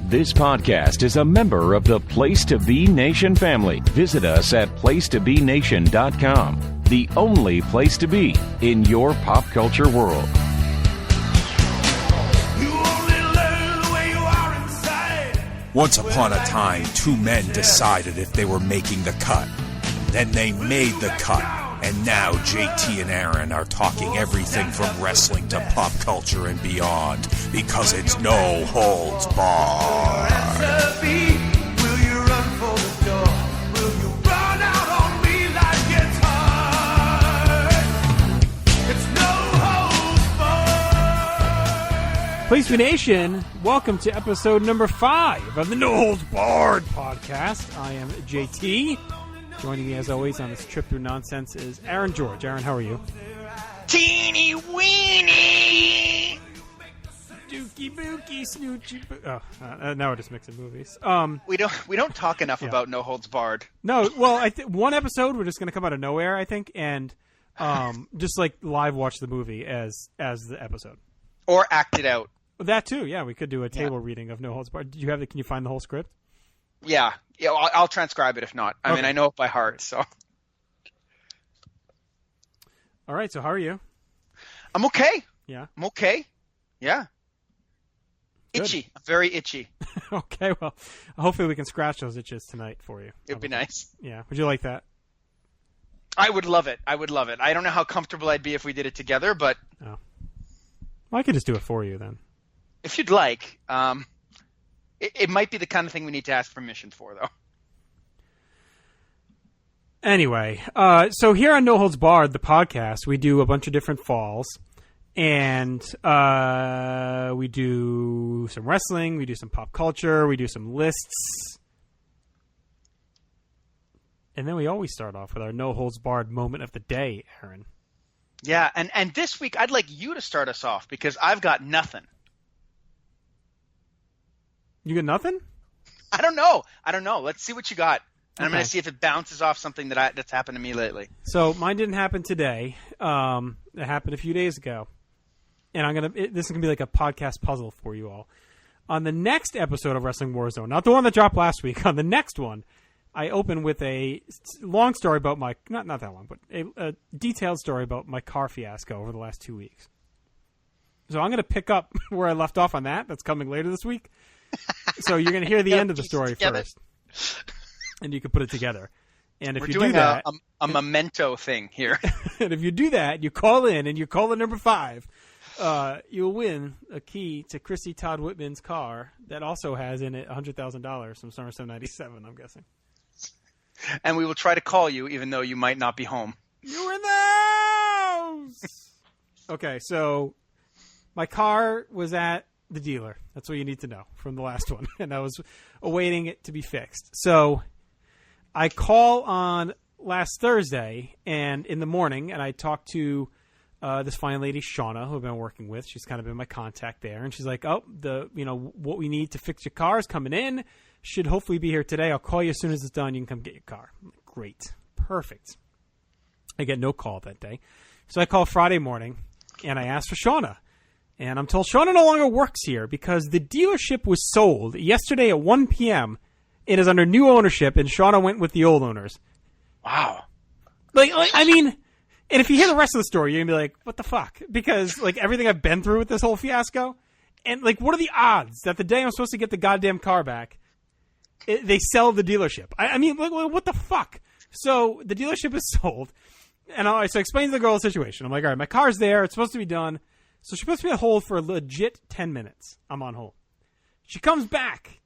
This podcast is a member of the Place to Be Nation family. Visit us at placetobenation.com, the only place to be in your pop culture world. Once upon a time, two men decided if they were making the cut. Then they made the cut. And now JT and Aaron are talking everything from wrestling to pop culture and beyond, because it's no holds barred. Will you run for the door? Will you run out on me like it's hard? It's no holds barred. Place to Be Nation, welcome to episode number 5 of the No Holds Barred podcast. I am JT. Joining me, as always, on this trip through nonsense is Aaron George. Aaron, how are you? Teeny weeny! Dookie bookie snoochie boo... Oh, now we're just mixing movies. We don't talk enough about No Holds Barred. No, well, one episode we're just going to come out of nowhere, I think, and just like live watch the movie as the episode. Or act it out. That too, yeah. We could do a table reading of No Holds Barred. Did you have Can you find the whole script? Yeah, I'll transcribe it if not. I mean, I know it by heart, so. All right, so how are you? I'm okay. Yeah? I'm okay. Yeah. Good. Itchy. I'm very itchy. Okay, well, hopefully we can scratch those itches tonight for you. It'd be nice. Yeah. Would you like that? I would love it. I don't know how comfortable I'd be if we did it together, but... Oh. Well, I could just do it for you then. If you'd like. It might be the kind of thing we need to ask permission for, though. Anyway, so here on No Holds Barred, the podcast, we do a bunch of different falls. And we do some wrestling, we do some pop culture, we do some lists. And then we always start off with our No Holds Barred moment of the day, Aaron. Yeah, and this week I'd like you to start us off because I've got nothing. You got nothing? I don't know. Let's see what you got. And I'm Okay. going to see if it bounces off something that's happened to me lately. So mine didn't happen today. It happened a few days ago. And this is going to be like a podcast puzzle for you all. On the next episode of Wrestling Warzone, not the one that dropped last week, on the next one, I open with a long story about my, not that long, but a detailed story about my car fiasco over the last 2 weeks. So I'm going to pick up where I left off on that. That's coming later this week. So you're going to hear the end of the story first, and you can put it together. And if We're you doing do that, a memento thing here. and if you do that, you call in and you call the number 5. You'll win a key to Chrissy Todd Whitman's car that also has in it $100,000 from SummerSlam '97. I'm guessing. And we will try to call you, even though you might not be home. You're in the house. Okay, so my car was at the dealer. That's what you need to know from the last one. And I was awaiting it to be fixed. So I call on last Thursday and in the morning, and I talked to this fine lady, Shauna, who I've been working with. She's kind of been my contact there. And she's like, what we need to fix your car is coming in. Should hopefully be here today. I'll call you as soon as it's done. You can come get your car. I'm like, great. Perfect. I get no call that day. So I call Friday morning, and I ask for Shauna. And I'm told Shauna no longer works here because the dealership was sold yesterday at 1 p.m. It is under new ownership, and Shauna went with the old owners. Wow. I mean, and if you hear the rest of the story, you're going to be like, what the fuck? Because, everything I've been through with this whole fiasco, and, what are the odds that the day I'm supposed to get the goddamn car back, they sell the dealership? I mean, what the fuck? So the dealership is sold, and so I explain to the girl the situation. I'm like, all right, my car's there. It's supposed to be done. So she puts me on hold for a legit 10 minutes. I'm on hold. She comes back.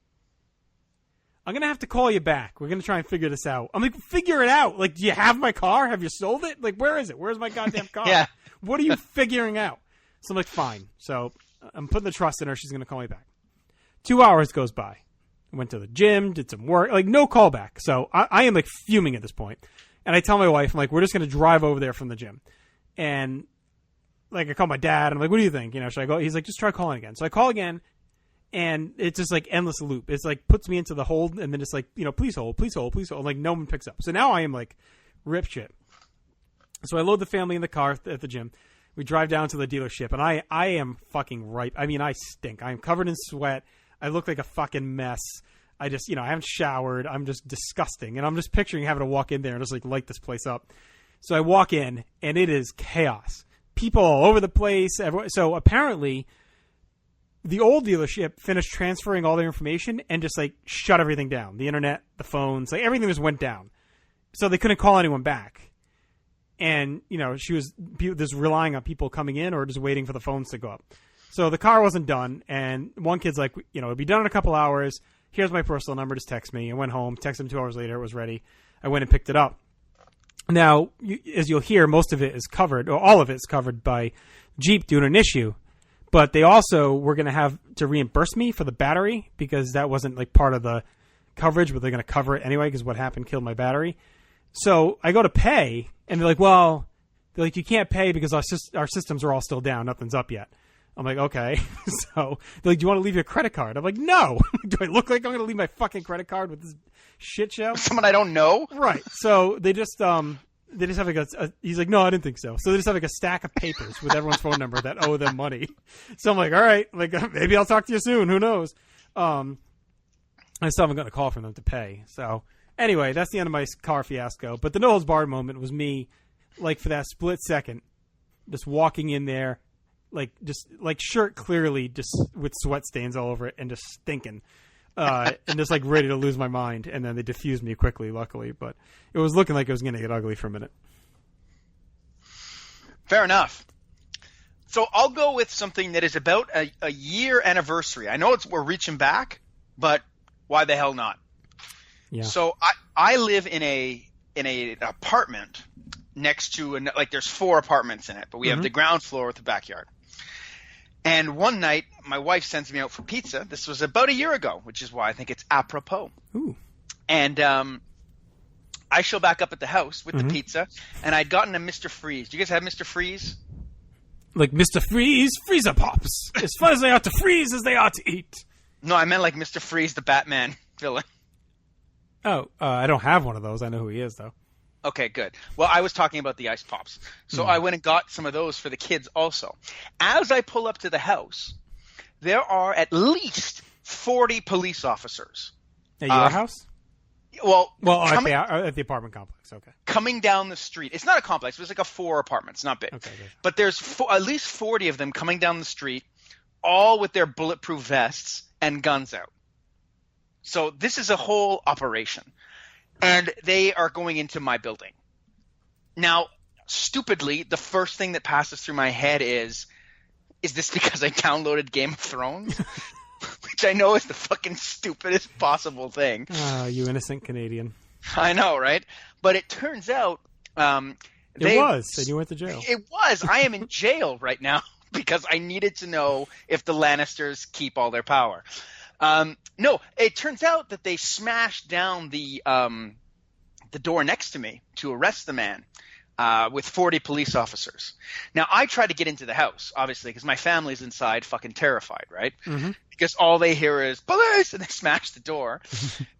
I'm going to have to call you back. We're going to try and figure this out. I'm like, figure it out. Do you have my car? Have you sold it? Where is it? Where's my goddamn car? Yeah. What are you figuring out? So I'm like, fine. So I'm putting the trust in her. She's going to call me back. 2 hours goes by. I went to the gym, did some work. No call back. So I am fuming at this point. And I tell my wife, I'm like, we're just going to drive over there from the gym. And I call my dad. I'm like, what do you think? Should I go? He's like, just try calling again. So I call again, and it's just endless loop. It's puts me into the hold, and then it's please hold, please hold, please hold. No one picks up. So now I am rip shit. So I load the family in the car at the gym. We drive down to the dealership, and I am fucking ripe. I mean, I stink. I am covered in sweat. I look like a fucking mess. I just, I haven't showered. I'm just disgusting. And I'm just picturing having to walk in there and just like light this place up. So I walk in and it is chaos. People all over the place. So apparently the old dealership finished transferring all their information and just like shut everything down. The internet, the phones, like everything just went down. So they couldn't call anyone back. And, she was just relying on people coming in or just waiting for the phones to go up. So the car wasn't done. And one kid's like, it'll be done in a couple hours. Here's my personal number. Just text me. I went home, texted him 2 hours later. It was ready. I went and picked it up. Now, as you'll hear, most of it is covered, or all of it is covered by Jeep due to an issue. But they also were going to have to reimburse me for the battery because that wasn't like part of the coverage, but they're going to cover it anyway because what happened killed my battery. So I go to pay, and they're like, you can't pay because our systems are all still down. Nothing's up yet. I'm like, okay. So they're like, do you want to leave your credit card? I'm like, no. Do I look like I'm going to leave my fucking credit card with this shit show? Someone I don't know? Right. So they just have like he's like, no, I didn't think so. So they just have like a stack of papers with everyone's phone number that owe them money. So I'm like, all right, like maybe I'll talk to you soon. Who knows? I still haven't gotten a call from them to pay. So anyway, that's the end of my car fiasco. But the no holds barred moment was me, like for that split second, just walking in there, like just like shirt clearly just with sweat stains all over it and just stinking. And just like ready to lose my mind, and then they diffused me quickly, luckily. But it was looking like it was going to get ugly for a minute. Fair enough. So I'll go with something that is about a year anniversary. I know we're reaching back, but why the hell not? Yeah. So I live in an apartment next to there's 4 apartments in it, but we have the ground floor with the backyard. And one night, my wife sends me out for pizza. This was about a year ago, which is why I think it's apropos. Ooh. And I show back up at the house with the pizza, and I'd gotten a Mr. Freeze. Do you guys have Mr. Freeze? Like Mr. Freeze, Freezer Pops. As fun as they are to freeze as they are to eat. No, I meant like Mr. Freeze, the Batman villain. Oh, I don't have one of those. I know who he is, though. Okay, good. Well, I was talking about the Ice Pops. So I went and got some of those for the kids also. As I pull up to the house, there are at least 40 police officers. At your house? Well, at the apartment complex. Okay. Coming down the street. It's not a complex. It was like a 4 apartments. Not big. Okay, good. But there's at least 40 of them coming down the street, all with their bulletproof vests and guns out. So this is a whole operation. And they are going into my building. Now, stupidly, the first thing that passes through my head is this because I downloaded Game of Thrones? Which I know is the fucking stupidest possible thing. You innocent Canadian. I know, right? But it turns out and you went to jail. It was. I am in jail right now because I needed to know if the Lannisters keep all their power. No, it turns out that they smashed down the door next to me to arrest the man with 40 police officers. Now, I tried to get into the house, obviously, because my family's inside fucking terrified, right? Mm-hmm. Because all they hear is, police, and they smash the door.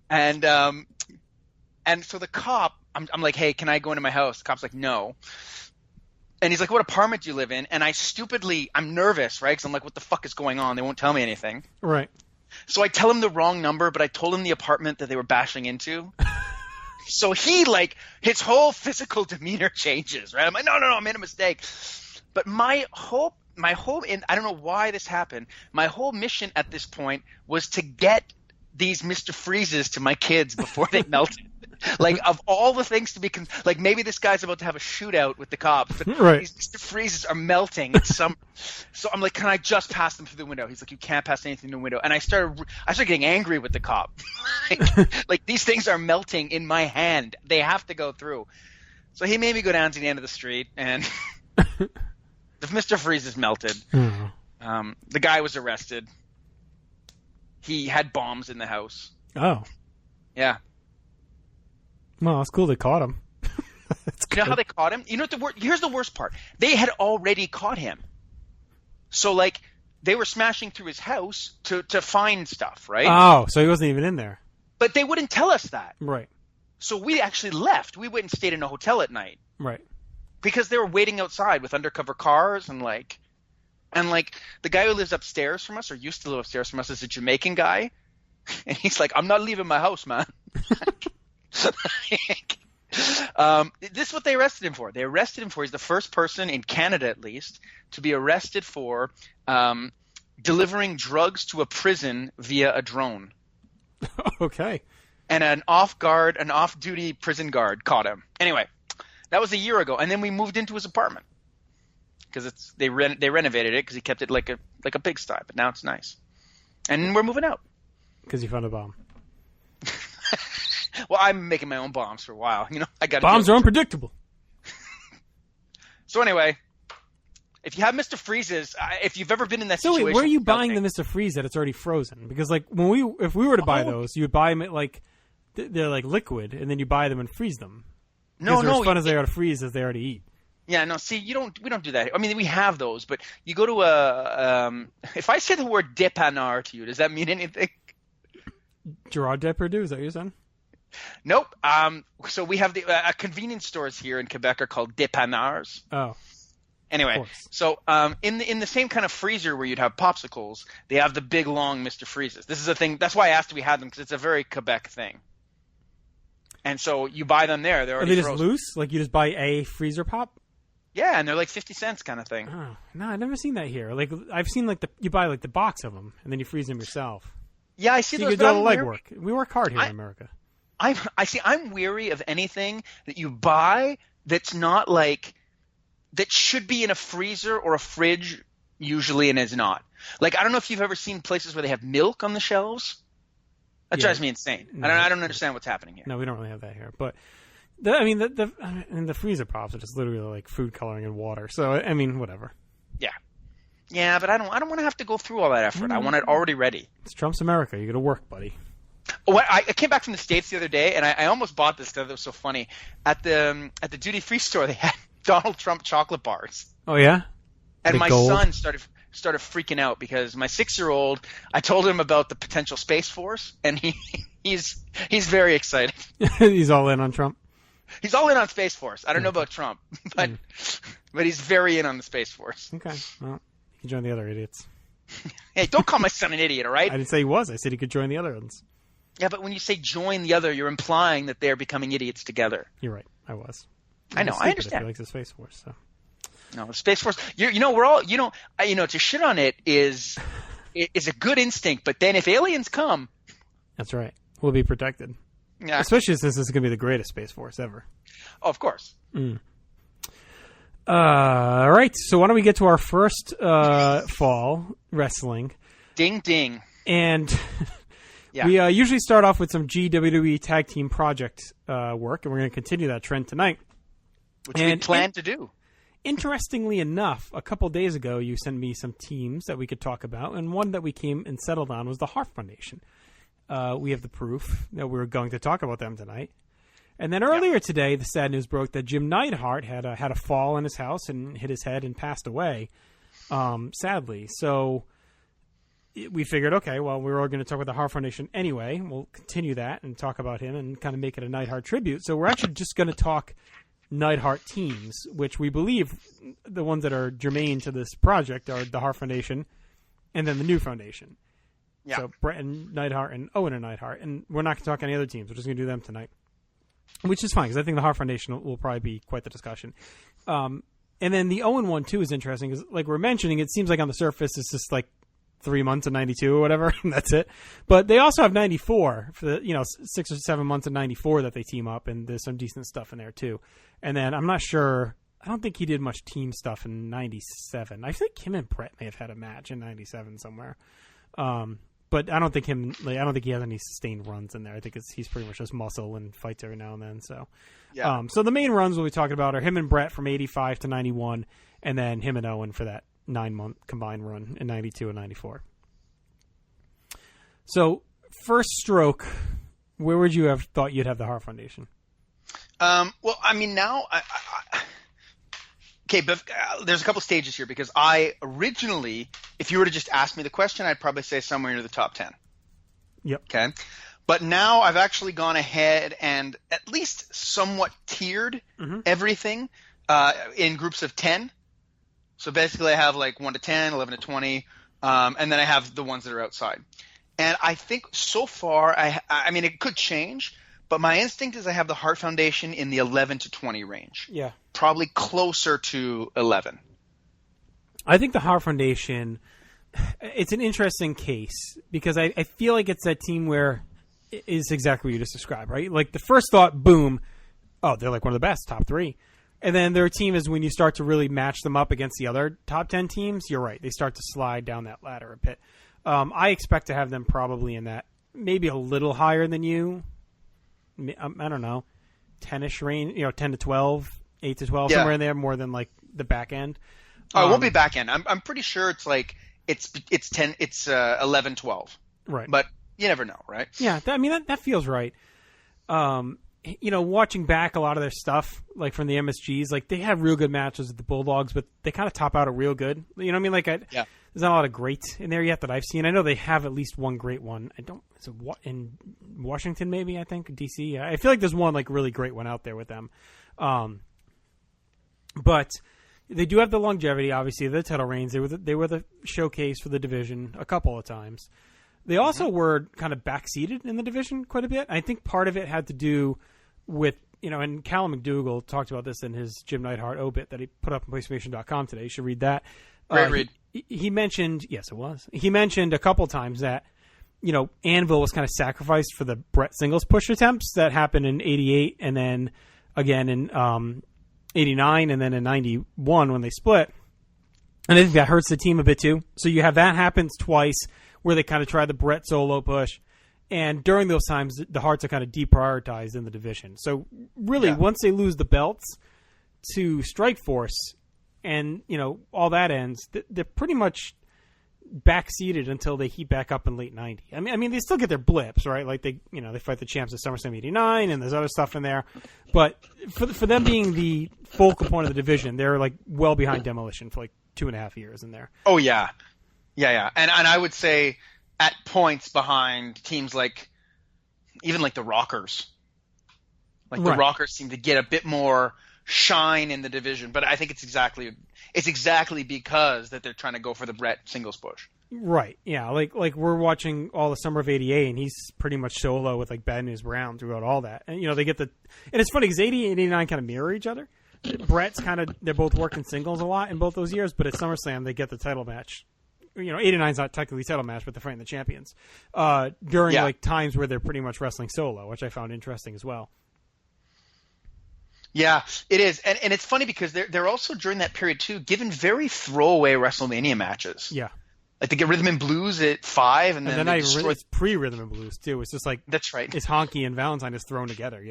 And so the cop, I'm like, hey, can I go into my house? The cop's like, no. And he's like, what apartment do you live in? And I'm nervous, right? Because I'm like, what the fuck is going on? They won't tell me anything. Right. So I tell him the wrong number, but I told him the apartment that they were bashing into. So he, his whole physical demeanor changes, right? I'm like, no, I made a mistake. But my hope, and I don't know why this happened, my whole mission at this point was to get these Mr. Freezes to my kids before they melted. Of all the things to be maybe this guy's about to have a shootout with the cops, but right. These Mr. Freezes are melting. So I'm like, can I just pass them through the window? He's like, you can't pass anything through the window. And I started getting angry with the cop. These things are melting in my hand. They have to go through. So he made me go down to the end of the street, and the Mr. Freezes melted. Mm. The guy was arrested. He had bombs in the house. Oh. Yeah. Well, it's cool they caught him. You know how they caught him? You know what here's the worst part. They had already caught him. So, they were smashing through his house to find stuff, right? Oh, so he wasn't even in there. But they wouldn't tell us that. Right. So we actually left. We went and stayed in a hotel at night. Right. Because they were waiting outside with undercover cars and, And like the guy who lives upstairs from us, or used to live upstairs from us, is a Jamaican guy, and he's like, "I'm not leaving my house, man." This is what they arrested him for. They arrested him for, he's the first person in Canada at least to be arrested for delivering drugs to a prison via a drone. Okay. And an off-duty prison guard caught him. Anyway, that was a year ago, and then we moved into his apartment because they renovated it because he kept it like a pigsty, but now it's nice. And we're moving out because you found a bomb. Well, I'm making my own bombs for a while. You know, I got bombs are unpredictable. So anyway, if you have Mr. Freeze's, if you've ever been in that situation, wait, where are you buying the Mr. Freeze that it's already frozen? Because like if we were to buy those, you would buy them at like they're like liquid, and then you buy them and freeze them. No, they're as fun as they are to freeze as they are to eat. Yeah, no. See, we don't do that. I mean, we have those, but you go to a. If I say the word dépanneur to you, does that mean anything? Gerard Depardieu, is that what you're saying? Nope. So we have convenience stores here in Quebec are called dépanneurs. Oh. Anyway, so in the same kind of freezer where you'd have popsicles, they have the big long Mr. Freezes. This is a thing. That's why I asked if we had them, because it's a very Quebec thing. And so you buy them there. They're already Are they just frozen. loose? Like you just buy a freezer pop? Yeah, and they're like 50 cents kind of thing. Oh, no, I've never seen that here. Like I've seen like you buy like the box of them and then you freeze them yourself. Yeah, I see so those. You do all the legwork. We work hard here in America. I'm weary of anything that you buy that's not like that should be in a freezer or a fridge usually and is not. Like I don't know if you've ever seen places where they have milk on the shelves. That drives me insane. No, I don't understand what's happening here. No, we don't really have that here. But the freezer pops are just literally like food coloring and water. So I mean, whatever. Yeah, but I don't want to have to go through all that effort. I want it already ready. It's Trump's America. You got to work, buddy. I came back from the States the other day, and I almost bought this because it was so funny. At the duty-free store, they had Donald Trump chocolate bars. Oh, yeah? And my son started freaking out because my 6-year-old, I told him about the potential Space Force, and he's very excited. He's all in on Trump? He's all in on Space Force. I don't know about Trump, but he's very in on the Space Force. Okay. Well, he can join the other idiots. Hey, don't call my son an idiot, all right? I didn't say he was. I said he could join the other ones. Yeah, but when you say join the other, you're implying that they're becoming idiots together. You're right. I was. I know. I understand. He likes the Space Force, so. No, the Space Force. We're all. To shit on it is a good instinct. But then if aliens come, that's right. We'll be protected. Yeah. Especially since this is going to be the greatest Space Force ever. Oh, of course. All right. So why don't we get to our first fall wrestling? Ding ding. And. Yeah. We usually start off with some GWWE Tag Team Project work, and we're going to continue that trend tonight. Which we plan to do. Interestingly enough, a couple days ago, you sent me some teams that we could talk about, and one that we came and settled on was the Hart Foundation. We have the proof that we were going to talk about them tonight. And then earlier today, the sad news broke that Jim Neidhart had a fall in his house and hit his head and passed away, sadly. So we figured, okay, well, we were all going to talk about the Hart Foundation anyway. We'll continue that and talk about him and kind of make it a Neidhart tribute. So we're actually just going to talk Neidhart teams, which we believe the ones that are germane to this project are the Hart Foundation and then the new foundation. Yeah. So Brett and Neidhart and Owen and Neidhart. And we're not going to talk any other teams. We're just going to do them tonight, which is fine because I think the Hart Foundation will probably be quite the discussion. And then the Owen one, too, is interesting because, like we're mentioning, it seems like on the surface it's just like 3 months of 92 or whatever, and that's it. But they also have 94 for the 6 or 7 months of 94 that they team up, and there's some decent stuff in there too. And then I'm not sure. I don't think he did much team stuff in 97. I think him and Brett may have had a match in 97 somewhere. But I don't think I don't think he has any sustained runs in there. I think he's pretty much just muscle and fights every now and then. So, so the main runs we'll be talking about are him and Brett from 85 to 91, and then him and Owen for that 9-month combined run in 92 and 94. So, first stroke, where would you have thought you'd have the Hart Foundation? Well, I mean, now, okay, but there's a couple stages here because I originally, if you were to just ask me the question, I'd probably say somewhere near the top 10. Yep. Okay. But now I've actually gone ahead and at least somewhat tiered everything in groups of 10. So basically I have like 1 to 10, 11 to 20, and then I have the ones that are outside. And I think so far, I mean, it could change, but my instinct is I have the Hart Foundation in the 11 to 20 range. Yeah. Probably closer to 11. I think the Hart Foundation, it's an interesting case because I feel like it's that team where it's exactly what you just described, right? Like the first thought, boom, oh, they're like one of the best, top 3. And then their team is when you start to really match them up against the other top 10 teams, you're right. They start to slide down that ladder a bit. I expect to have them probably in that, maybe a little higher than you. I don't know, 10-ish range, 10 to 12, 8 to 12, somewhere in there, more than like the back end. Oh, it won't be back end. I'm pretty sure it's like it's 10, it's 11, 12. Right. But you never know, right? Yeah, that feels right. Watching back a lot of their stuff, like from the MSGs, like they have real good matches with the Bulldogs, but they kind of top out at real good. You know what I mean? Like, there's not a lot of great in there yet that I've seen. I know they have at least one great one. Is it in Washington, maybe, I think, DC? I feel like there's one like really great one out there with them. But they do have the longevity, obviously, the title reigns. They were the showcase for the division a couple of times. They also were kind of backseated in the division quite a bit. I think part of it had to do with, and Callum McDougall talked about this in his Jim Neidhart obit that he put up on PlayStation.com today. You should read that. Great read. He mentioned, yes, it was. He mentioned a couple times that, Anvil was kind of sacrificed for the Brett singles push attempts that happened in 88 and then again in 89 and then in 91 when they split. And I think that hurts the team a bit too. So you have that happens twice where they kind of try the Brett solo push. And during those times, the Hearts are kind of deprioritized in the division. So really, once they lose the belts to Strikeforce and, all that ends, they're pretty much backseated until they heat back up in late 90. I mean, they still get their blips, right? Like they fight the champs at SummerSlam 89 and there's other stuff in there. But for them being the focal point of the division, they're like well behind Demolition for like 2.5 years in there. Oh, yeah. Yeah. And I would say at points behind teams like even like the Rockers. Like the Rockers seem to get a bit more shine in the division, but I think it's exactly because that they're trying to go for the Brett singles push. Right. Yeah. Like we're watching all the summer of '88, and he's pretty much solo with like Bad News Brown throughout all that. And they get and it's funny because '88 and '89 kind of mirror each other. Brett's they're both working singles a lot in both those years, but at SummerSlam they get the title match. 89's not technically title match, but they're fighting the champions during like times where they're pretty much wrestling solo, which I found interesting as well. Yeah, it is, and it's funny because they're also during that period too given very throwaway WrestleMania matches. Yeah, like they get Rhythm and Blues at 5, and then it's pre-Rhythm and Blues too. It's just like that's right. It's Honky and Valentine is thrown together,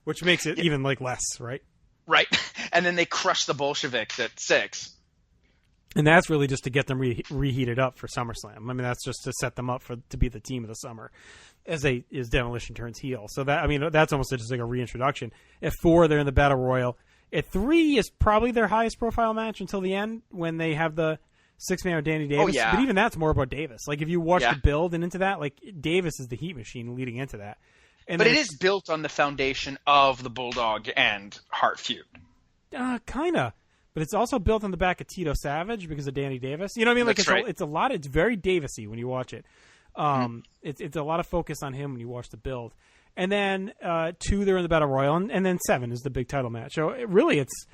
which makes it even like less, right? Right, and then they crush the Bolsheviks at 6. And that's really just to get them reheated up for SummerSlam. I mean, that's just to set them up to be the team of the summer as Demolition turns heel. So that's almost just like a reintroduction. At 4, they're in the Battle Royal. At 3 is probably their highest profile match until the end when they have the 6-man with Danny Davis. Oh, yeah. But even that's more about Davis. Like if you watch the build and into that, like Davis is the heat machine leading into that. But it is built on the foundation of the Bulldog and Hart feud. Kind of. But it's also built on the back of Tito Savage because of Danny Davis. You know what I mean? Like it's a lot. It's very Davis-y when you watch it. It's a lot of focus on him when you watch the build. And then 2, they're in the Battle Royal, and then 7 is the big title match. So it's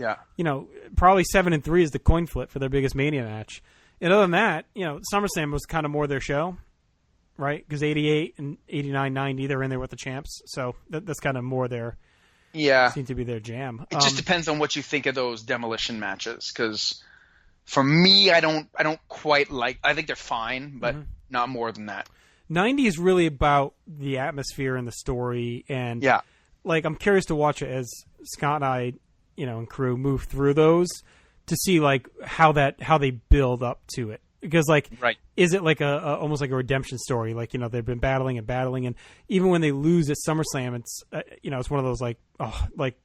probably 7 and 3 is the coin flip for their biggest Mania match. And other than that, SummerSlam was kind of more their show, right? Because 88 and 89, 90, they're in there with the champs. So that's kind of more their. Yeah, seem to be their jam. It just depends on what you think of those Demolition matches. Because for me, I don't quite like. I think they're fine, but not more than that. 90 is really about the atmosphere and the story, and like I'm curious to watch it as Scott and I, and crew move through those to see like how they build up to it. Because is it like a almost like a redemption story? Like they've been battling, and even when they lose at SummerSlam, it's it's one of those like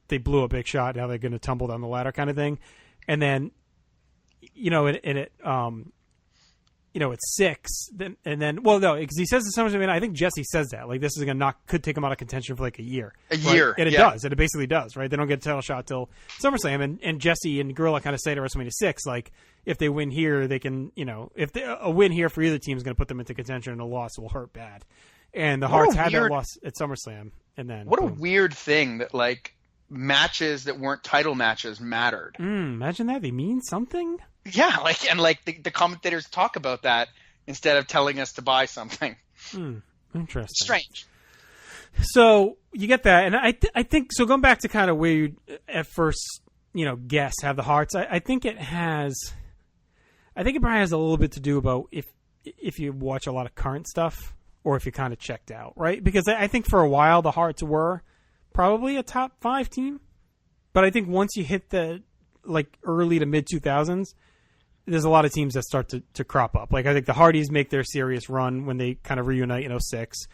they blew a big shot, now they're going to tumble down the ladder kind of thing, and then it's 6, because he says to SummerSlam, I think Jesse says that, like, this is going to could take him out of contention for like a year. A year. And it does. And it basically does, right? They don't get a title shot till SummerSlam. And Jesse and Gorilla kind of say to WrestleMania 6, like, if they win here, they can, a win here for either team is going to put them into contention, and a loss will hurt bad. And the Hearts had that loss at SummerSlam. And then what a weird thing that, like, matches that weren't title matches mattered. Imagine that. They mean something? Yeah, the commentators talk about that instead of telling us to buy something. Interesting. Strange. So you get that, and I think so. Going back to kind of where you at first, guess have the Hearts. I think it probably has a little bit to do about if you watch a lot of current stuff or if you kind of checked out, right? Because I think for a while the Hearts were probably a top 5 team, but I think once you hit the like early to mid 2000s. There's a lot of teams that start to crop up. Like, I think the Hardys make their serious run when they kind of reunite in 06.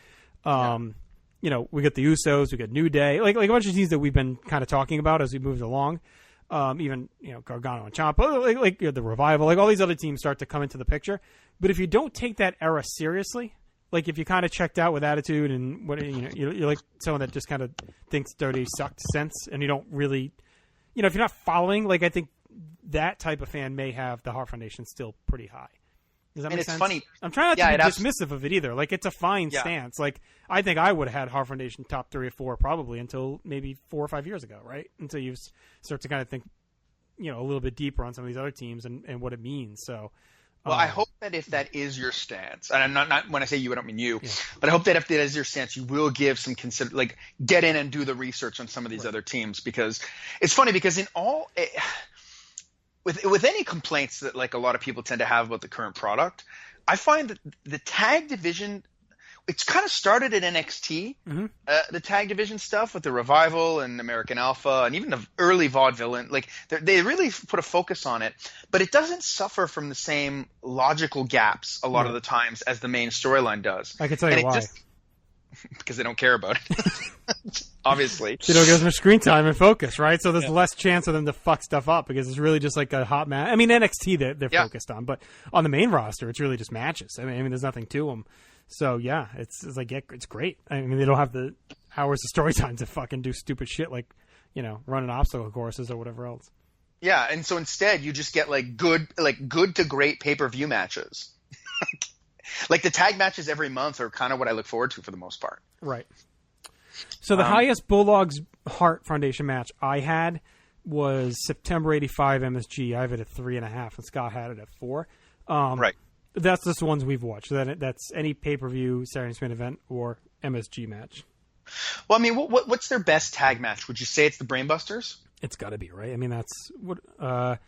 We got the Usos, we got New Day, like a bunch of teams that we've been kind of talking about as we moved along. Even, Gargano and Ciampa, the Revival, like all these other teams start to come into the picture. But if you don't take that era seriously, like if you kind of checked out with attitude and you're like someone that just kind of thinks dirty sucked sense, and you don't really, if you're not following, like I think that type of fan may have the Hart Foundation still pretty high. Does that make sense? Funny. I'm trying not to be dismissive of it either. Like, it's a fine stance. Like, I think I would have had Hart Foundation top 3 or 4 probably until maybe 4 or 5 years ago, right? Until you start to kind of think, a little bit deeper on some of these other teams and what it means. So, well, I hope that if that is your stance, and I'm not when I say you, I don't mean you, but I hope that if that is your stance, you will give some get in and do the research on some of these other teams, because it's funny because in all. With any complaints that like a lot of people tend to have about the current product, I find that the tag division, it's kind of started at NXT, the tag division stuff with the Revival and American Alpha and even the early Vaudevillain, like they really put a focus on it, but it doesn't suffer from the same logical gaps a lot of the times as the main storyline does. I can tell you why. Because they don't care about it. Obviously. They don't get as much screen time and focus, right? So there's less chance of them to fuck stuff up because it's really just like a hot match. I mean, NXT they're focused on, but on the main roster, it's really just matches. I mean, there's nothing to them. So, yeah, it's like, it's great. I mean, they don't have the hours of story time to fucking do stupid shit like, running obstacle courses or whatever else. Yeah, and so instead you just get like good to great pay-per-view matches. Like the tag matches every month are kind of what I look forward to for the most part. Right. So the highest Bulldogs Hart Foundation match I had was September 85 MSG. I have it at 3.5, and Scott had it at 4. Right. That's just the ones we've watched. That's any pay-per-view Saturday Night's Main Event or MSG match. Well, I mean, what's their best tag match? Would you say it's the Brainbusters? It's got to be, right? I mean, that's what. I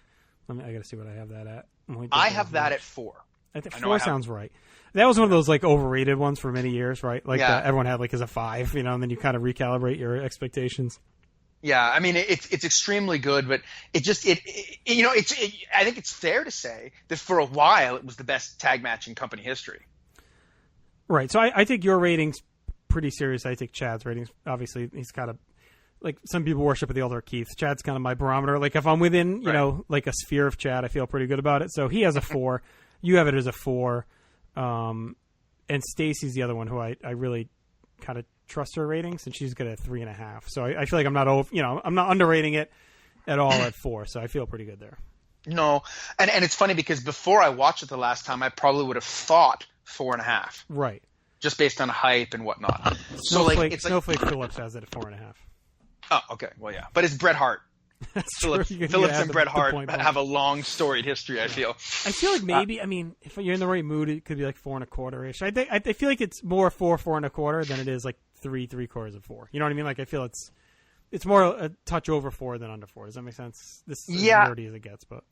got to see what I have that at. I have that at 4. I think 4 sounds right. That was one of those like overrated ones for many years, right? Like everyone had like as a 5, and then you kind of recalibrate your expectations. Yeah, I mean it's extremely good, but I think it's fair to say that for a while it was the best tag match in company history. Right. So I take your ratings pretty serious. I take Chad's ratings. Obviously, he's kind of like some people worship at the altar of Keith. Chad's kind of my barometer. Like if I'm within, like a sphere of Chad, I feel pretty good about it. So he has a 4. You have it as a 4. And Stacy's the other one who I really kind of trust her ratings, and she's good at 3.5. So I feel like I'm not I'm not underrating it at all at 4. So I feel pretty good there. No, and it's funny because before I watched it the last time, I probably would have thought 4.5. Right. Just based on hype and whatnot. Snowflake Phillips has it at 4.5. Oh, okay. Well, yeah, but it's Bret Hart. Phillips and Bret Hart have a long storied history, I feel. I feel like maybe, if you're in the right mood, it could be like 4.25-ish. I feel like it's more 4.25 than it is like 3.75 of 4. You know what I mean? Like I feel it's more a touch over 4 than under 4. Does that make sense? This is as nerdy as it gets, but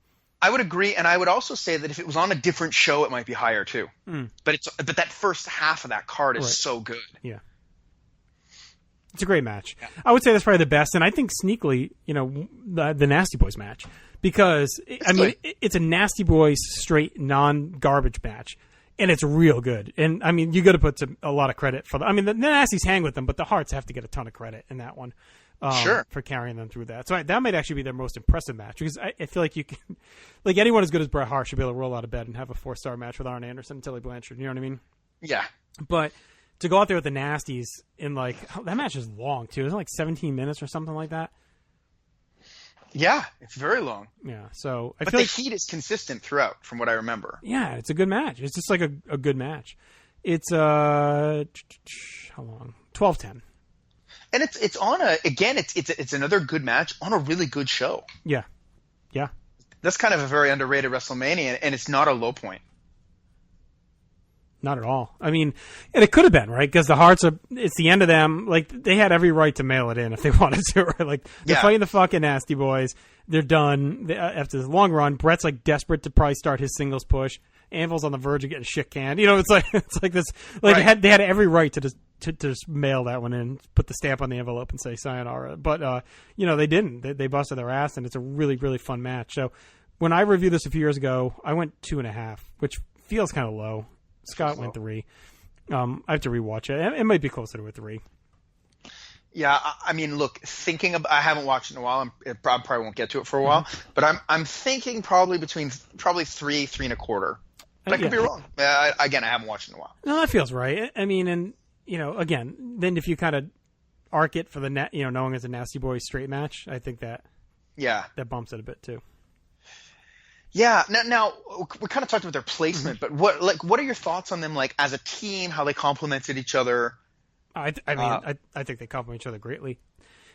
I would agree, and I would also say that if it was on a different show, it might be higher too. But that first half of that card is so good. Yeah. It's a great match. Yeah. I would say that's probably the best, and I think sneakily, the Nasty Boys match, because it's a Nasty Boys straight non-garbage match, and it's real good. And you got to put a lot of credit for the Nasties hang with them, but the Hearts have to get a ton of credit in that one. Sure. For carrying them through that. So that might actually be their most impressive match, because I feel like you can, like, anyone as good as Bret Hart should be able to roll out of bed and have a 4-star match with Arn Anderson and Tully Blanchard. You know what I mean? Yeah. But to go out there with the Nasties in, like, that match is long too. It's like 17 minutes or something like that. Yeah, it's very long. Yeah. So I but feel the like heat is consistent throughout, from what I remember. yeah, it's a good match. It's just like a good match. It's how long? 12:10. And it's on it's another good match on a really good show. Yeah. Yeah. That's kind of a very underrated WrestleMania, and it's not a low point. Not at all. I mean, and it could have been, right? Because the Hearts it's the end of them. Like, they had every right to mail it in if they wanted to, right? Like, they're fighting the fucking Nasty Boys. They're done after this long run. Brett's, like, desperate to probably start his singles push. Anvil's on the verge of getting shit canned. You know, it's like this. Like, right. they had every right to just mail that one in, put the stamp on the envelope, and say sayonara. But you know, they didn't. They busted their ass, and it's a really, really fun match. So when I reviewed this a few years ago, I went 2.5, which feels kind of low. Scott went 3. I have to rewatch it. It might be closer to a 3. Yeah, I mean, look, I haven't watched it in a while. I probably won't get to it for a while, but I'm thinking probably 3.25. But I could be wrong. Again, I haven't watched it in a while. No, that feels right. I mean, and you know, again, then if you kind of arc it for the you know, knowing it's a Nasty Boys straight match, I think that bumps it a bit too. Yeah. Now we kind of talked about their placement, but what are your thoughts on them, like, as a team, how they complemented each other? I mean, I think they complement each other greatly.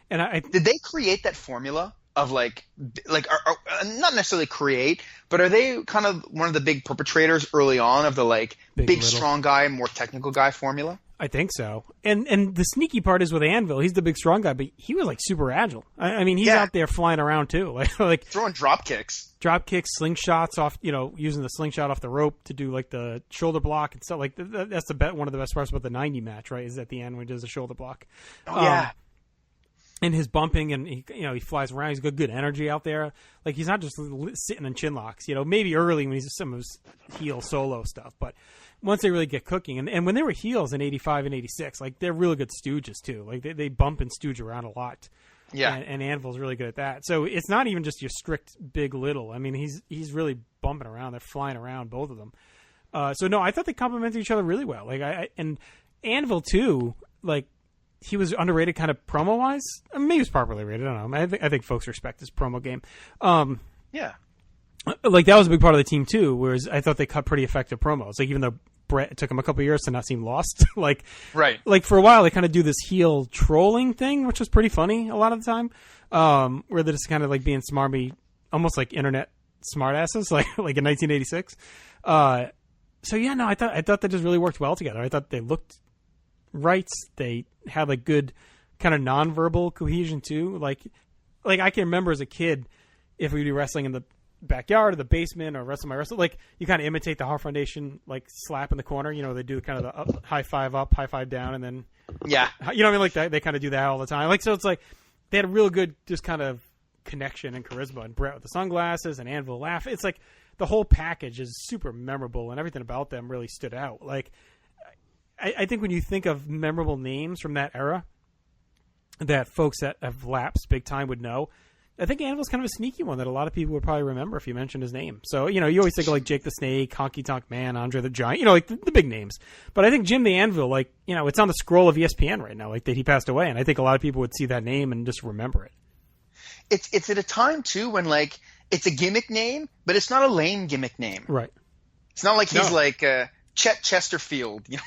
And did they create that formula of like are not necessarily create, but are they kind of one of the big perpetrators early on of the, like, big strong guy, more technical guy formula? I think so. And the sneaky part is with Anvil, he's the big strong guy, but he was, like, super agile. I mean, he's out there flying around too, like throwing drop kicks, slingshots off, you know, using the slingshot off the rope to do, like, the shoulder block and stuff. Like, that's one of the best parts about the 90 match, right? Is at the end when he does the shoulder block. Oh yeah. And his bumping, and he flies around. He's got good energy out there. Like, he's not just sitting in chin locks. You know, maybe early when he's some of his heel solo stuff, but once they really get cooking, and when they were heels in 85 and 86, like, they're really good stooges too. Like, they bump and stooge around a lot. Yeah. And Anvil's really good at that. So it's not even just your strict big little. I mean, he's really bumping around. They're flying around, both of them. So no, I thought they complemented each other really well. Like, and Anvil too, like, he was underrated kind of promo wise. I mean, maybe he was properly rated. I don't know. I think folks respect his promo game. Yeah. Like, that was a big part of the team too, whereas I thought they cut pretty effective promos. Like, even though it took him a couple of years to not seem lost, like for a while they kind of do this heel trolling thing, which was pretty funny a lot of the time, where they're just kind of like being smarmy, almost like internet smartasses, like in 1986. So yeah, no, I thought they just really worked well together. I thought they looked right. They had, like, good kind of nonverbal cohesion too. Like I can remember as a kid, if we'd be wrestling in the backyard or the basement or wrestle, like, you kind of imitate the Hart Foundation, like, slap in the corner. You know, they do kind of the high five up, high five down, and then you know what I mean, like that. They kind of do that all the time. Like, so it's like they had a real good just kind of connection and charisma. And Brett with the sunglasses and Anvil laugh. It's like the whole package is super memorable, and everything about them really stood out. Like, I think when you think of memorable names from that era that folks that have lapsed big time would know, I think Anvil's kind of a sneaky one that a lot of people would probably remember if you mentioned his name. So, you know, you always think of, like, Jake the Snake, Honky Tonk Man, Andre the Giant, you know, like the big names. But I think Jim the Anvil, like, you know, it's on the scroll of ESPN right now, like, that he passed away. And I think a lot of people would see that name and just remember it. It's at a time too when, like, it's a gimmick name, but it's not a lame gimmick name. Right. It's not like he's like Chet Chesterfield, you know,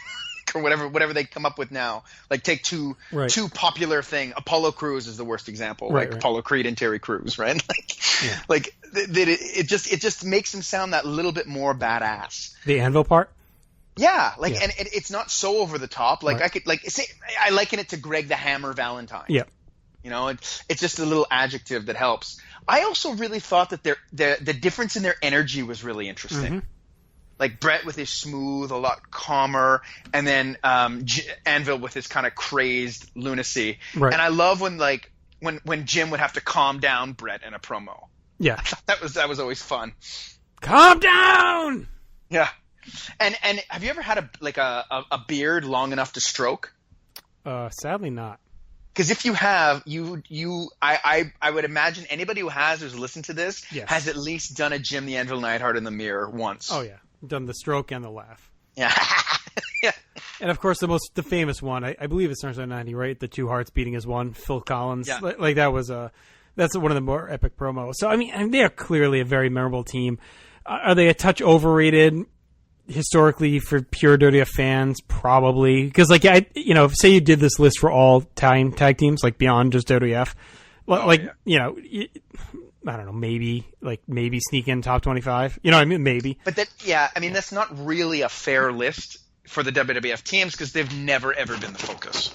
or whatever they come up with now. Like, take two popular thing. Apollo Crews is the worst example. Right. Apollo Creed and Terry Crews, right? Like, it just makes him sound that little bit more badass. The Anvil part. Yeah, like, and it's not so over the top. Like, I could, like, say, I liken it to Greg the Hammer Valentine. Yeah. You know, it's just a little adjective that helps. I also really thought that the difference in their energy was really interesting. Mm-hmm. Like, Brett with his smooth, a lot calmer, and then Anvil with his kind of crazed lunacy. Right. And I love when Jim would have to calm down Brett in a promo. Yeah, that was always fun. Calm down. Yeah, and have you ever had a beard long enough to stroke? Sadly not. Because if you have, I would imagine anybody who has who's listened to this has at least done a Jim the Anvil Neidhart in the mirror once. Oh yeah, done the stroke and the laugh. Yeah. Yeah. And of course, the famous one, I believe it starts at 90, right? The two hearts beating as one, Phil Collins. Yeah. Like that was that's one of the more epic promos. So I mean, they are clearly a very memorable team. Are they a touch overrated historically for pure WWF fans? Probably, because like say you did this list for all time tag teams, like beyond just WWF, I don't know, maybe sneak in top 25. You know what I mean? Maybe. But that's not really a fair list for the WWF teams because they've never ever been the focus.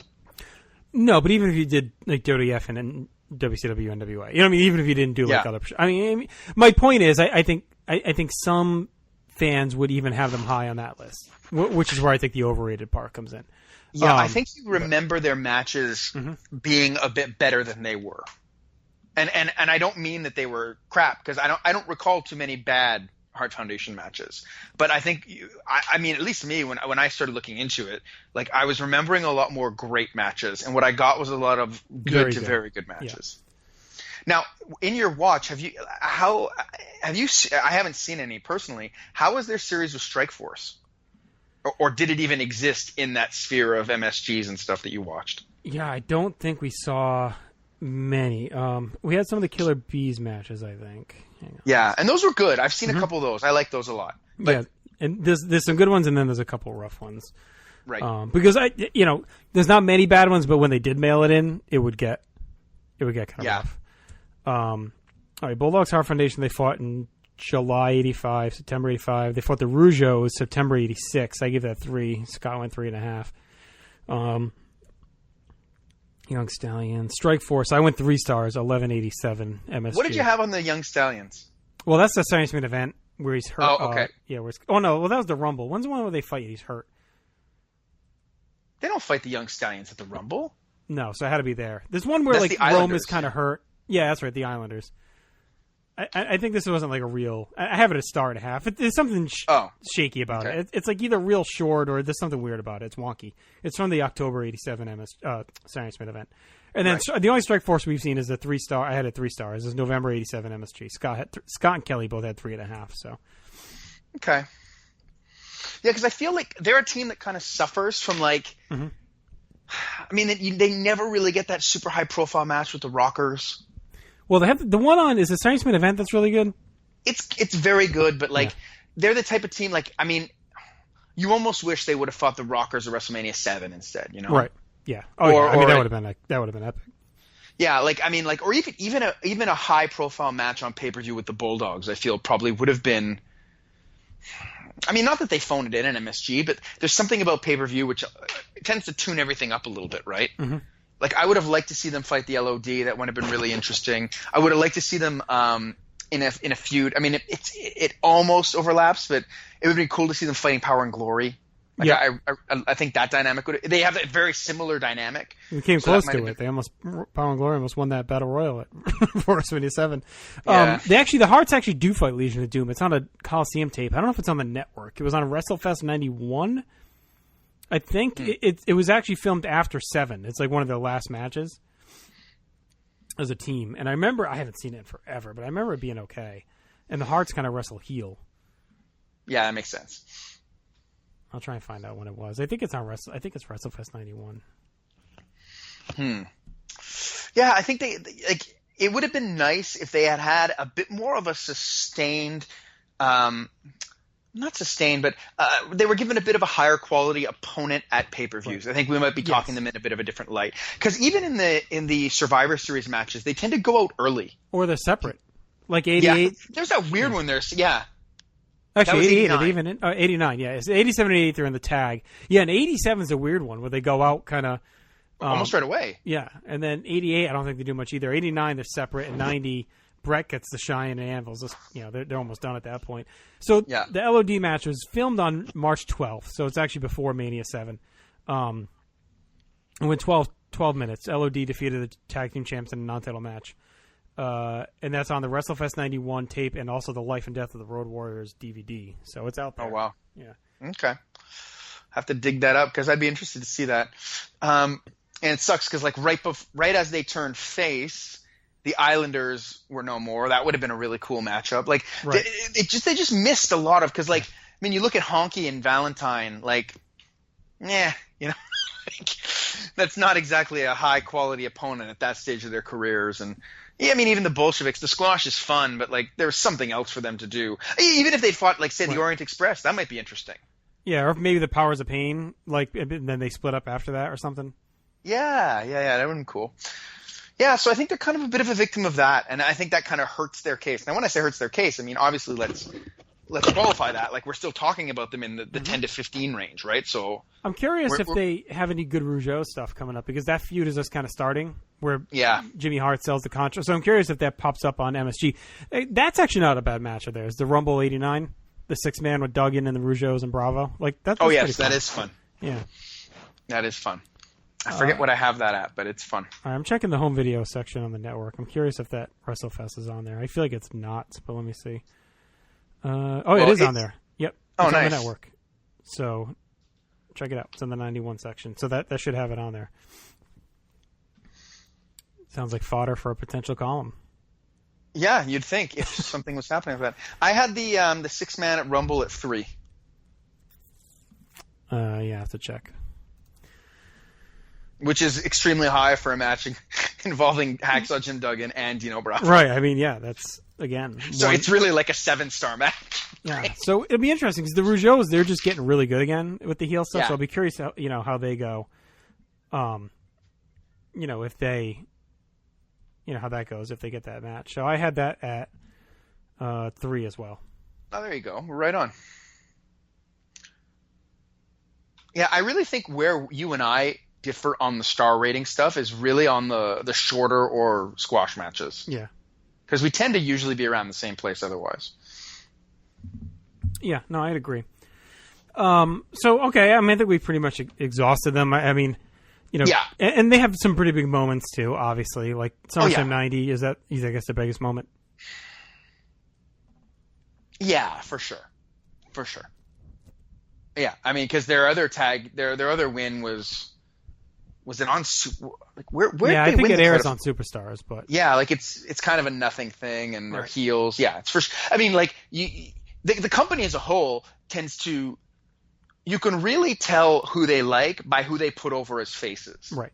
No, but even if you did like WWF and then WCW and NWA, you know what I mean? Even if you didn't do like other, I mean, my point is, I think some fans would even have them high on that list, which is where I think the overrated part comes in. Yeah, I think you remember their matches being a bit better than they were, and I don't mean that they were crap because I don't recall too many bad Hart Foundation matches, but I think I mean at least me when I started looking into it, like I was remembering a lot more great matches, and what I got was a lot of good to very good matches. Yeah. Now, in your watch, I haven't seen any personally. How was their series with Strikeforce? Or did it even exist in that sphere of MSGs and stuff that you watched? Yeah, I don't think we saw many. We had some of the Killer Bees matches, I think. Yeah, and those were good. I've seen a couple of those. I like those a lot. But, yeah, and there's some good ones, and then there's a couple rough ones. Right. Because there's not many bad ones, but when they did mail it in, it would get kind of rough. All right, Bulldogs Hart Foundation. They fought in July 85, September 85. They fought the Rougeaus September 86. I give that 3. Scott went 3.5. Young Stallions. Strikeforce. I went 3 stars, 1187 MSG. What did you have on the Young Stallions? Well, that's the Science Man event where he's hurt. Oh, okay. That was the Rumble. When's the one where they fight? He's hurt. They don't fight the Young Stallions at the Rumble. No, so it had to be there. There's one where that's Rome is kind of hurt. Yeah, that's right, the Islanders. I think this wasn't like a real. I have it at 1.5. There's something shaky about it. It's like either real short or there's something weird about it. It's wonky. It's from the October 87 Science Man event. And then the only Strikeforce we've seen is the 3-star. I had it 3 stars. It's November 87 MSG. Scott and Kelly both had 3.5. So. Okay. Yeah, because I feel like they're a team that kind of suffers from like. Mm-hmm. I mean, they never really get that super high profile match with the Rockers. Well, they have the one on is the Science Man event that's really good. It's very good, but like they're the type of team like I mean, you almost wish they would have fought the Rockers at WrestleMania 7 instead, you know? Right. Yeah. Oh, yeah. I mean, that would have been epic. Yeah, like I mean, like or even a high profile match on pay-per-view with the Bulldogs, I feel probably would have been. I mean, not that they phoned it in MSG, but there's something about pay-per-view which tends to tune everything up a little bit, right? Mm-hmm. Like, I would have liked to see them fight the LOD. That would have been really interesting. I would have liked to see them in a feud. I mean, it almost overlaps, but it would be cool to see them fighting Power and Glory. Like, yeah. I think that dynamic would – they have a very similar dynamic. We came close to it. They Power and Glory almost won that Battle Royal at WrestleMania 7. Yeah. The Hearts actually do fight Legion of Doom. It's on a Coliseum tape. I don't know if it's on the network. It was on WrestleFest 91. I think it was actually filmed after 7. It's like one of their last matches as a team. And I remember, I haven't seen it in forever, but I remember it being okay. And the Hearts kind of wrestle heel. Yeah, that makes sense. I'll try and find out when it was. I think it's WrestleFest 91. Yeah, I think it would have been nice if they had a bit more of a sustained not sustained, but they were given a bit of a higher quality opponent at pay-per-views. Right. I think we might be talking them in a bit of a different light. Because even in the Survivor Series matches, they tend to go out early. Or they're separate. Like 88. Yeah, there's that weird one there. Yeah. Actually, 88, 89, yeah. It's 87 and 88, they're in the tag. Yeah, and 87 is a weird one where they go out kind of... almost right away. Yeah, and then 88, I don't think they do much either. 89, they're separate, and 90... Brett gets the Cheyenne and Anvils. They're almost done at that point. So the LOD match was filmed on March 12th, so it's actually before Mania 7. It went 12 minutes. LOD defeated the tag team champs in a non-title match. And that's on the WrestleFest 91 tape and also the Life and Death of the Road Warriors DVD. So it's out there. Oh, wow. Yeah. Okay. Have to dig that up because I'd be interested to see that. And it sucks because like right as they turned face, the Islanders were no more. That would have been a really cool matchup. Like Right. they just missed a lot of, because like, I mean, you look at Honky and Valentine, like, you know, like, that's not exactly a high quality opponent at that stage of their careers. And yeah, I mean, even the Bolsheviks, the squash is fun, but like there was something else for them to do. Even if they fought, like, say, the Orient Express, that might be interesting. Yeah, or maybe the Powers of Pain, like, and then they split up after that or something. Yeah, that would have been cool. Yeah, so I think they're kind of a bit of a victim of that, and I think that kind of hurts their case. Now, when I say hurts their case, I mean, obviously, let's qualify that. Like, we're still talking about them in the 10 to 15 range, right? So I'm curious if they have any good Rougeau stuff coming up, because that feud is just kind of starting, where Jimmy Hart sells the contract. So I'm curious if that pops up on MSG. That's actually not a bad match of theirs. The Rumble 89, the 6-man with Duggan and the Rougeaus and Bravo. Like, that's pretty fun. That is fun. Yeah. That is fun. I forget what I have that at, but it's fun. All right, I'm checking the home video section on the network. I'm curious if that WrestleFest is on there. I feel like it's not, but let me see. It is on there. Yep. It's nice. on the network. So check it out. It's in the 91 section. So that should have it on there. Sounds like fodder for a potential column. Yeah, you'd think if something was happening with that. I had the 6-man at Rumble at 3. Yeah, I have to check. Which is extremely high for a match involving Hacksaw Jim Duggan and Dino Bravo. Right. I mean, yeah, that's, again. So it's really like a 7-star match. Yeah. So it'll be interesting because the Rougeaus, they're just getting really good again with the heel stuff. Yeah. So I'll be curious how they go. If they, how that goes, if they get that match. So I had that at 3 as well. Oh, there you go. We're right on. Yeah, I really think where you and I differ on the star rating stuff is really on the shorter or squash matches. Yeah. Because we tend to usually be around the same place otherwise. Yeah, no, I'd agree. Okay, I think we pretty much exhausted them. I mean, Yeah. And they have some pretty big moments too, obviously. Like SummerSlam 90, is I guess, the biggest moment? Yeah, for sure. For sure. Yeah, I mean, because their other win was it on, like, where yeah, did I they think win it the airs title? on Superstars, but Yeah, like it's kind of a nothing thing, and their Right. heels. Yeah, it's for. I mean, like the company as a whole tends to. You can really tell who they like by who they put over as faces. right.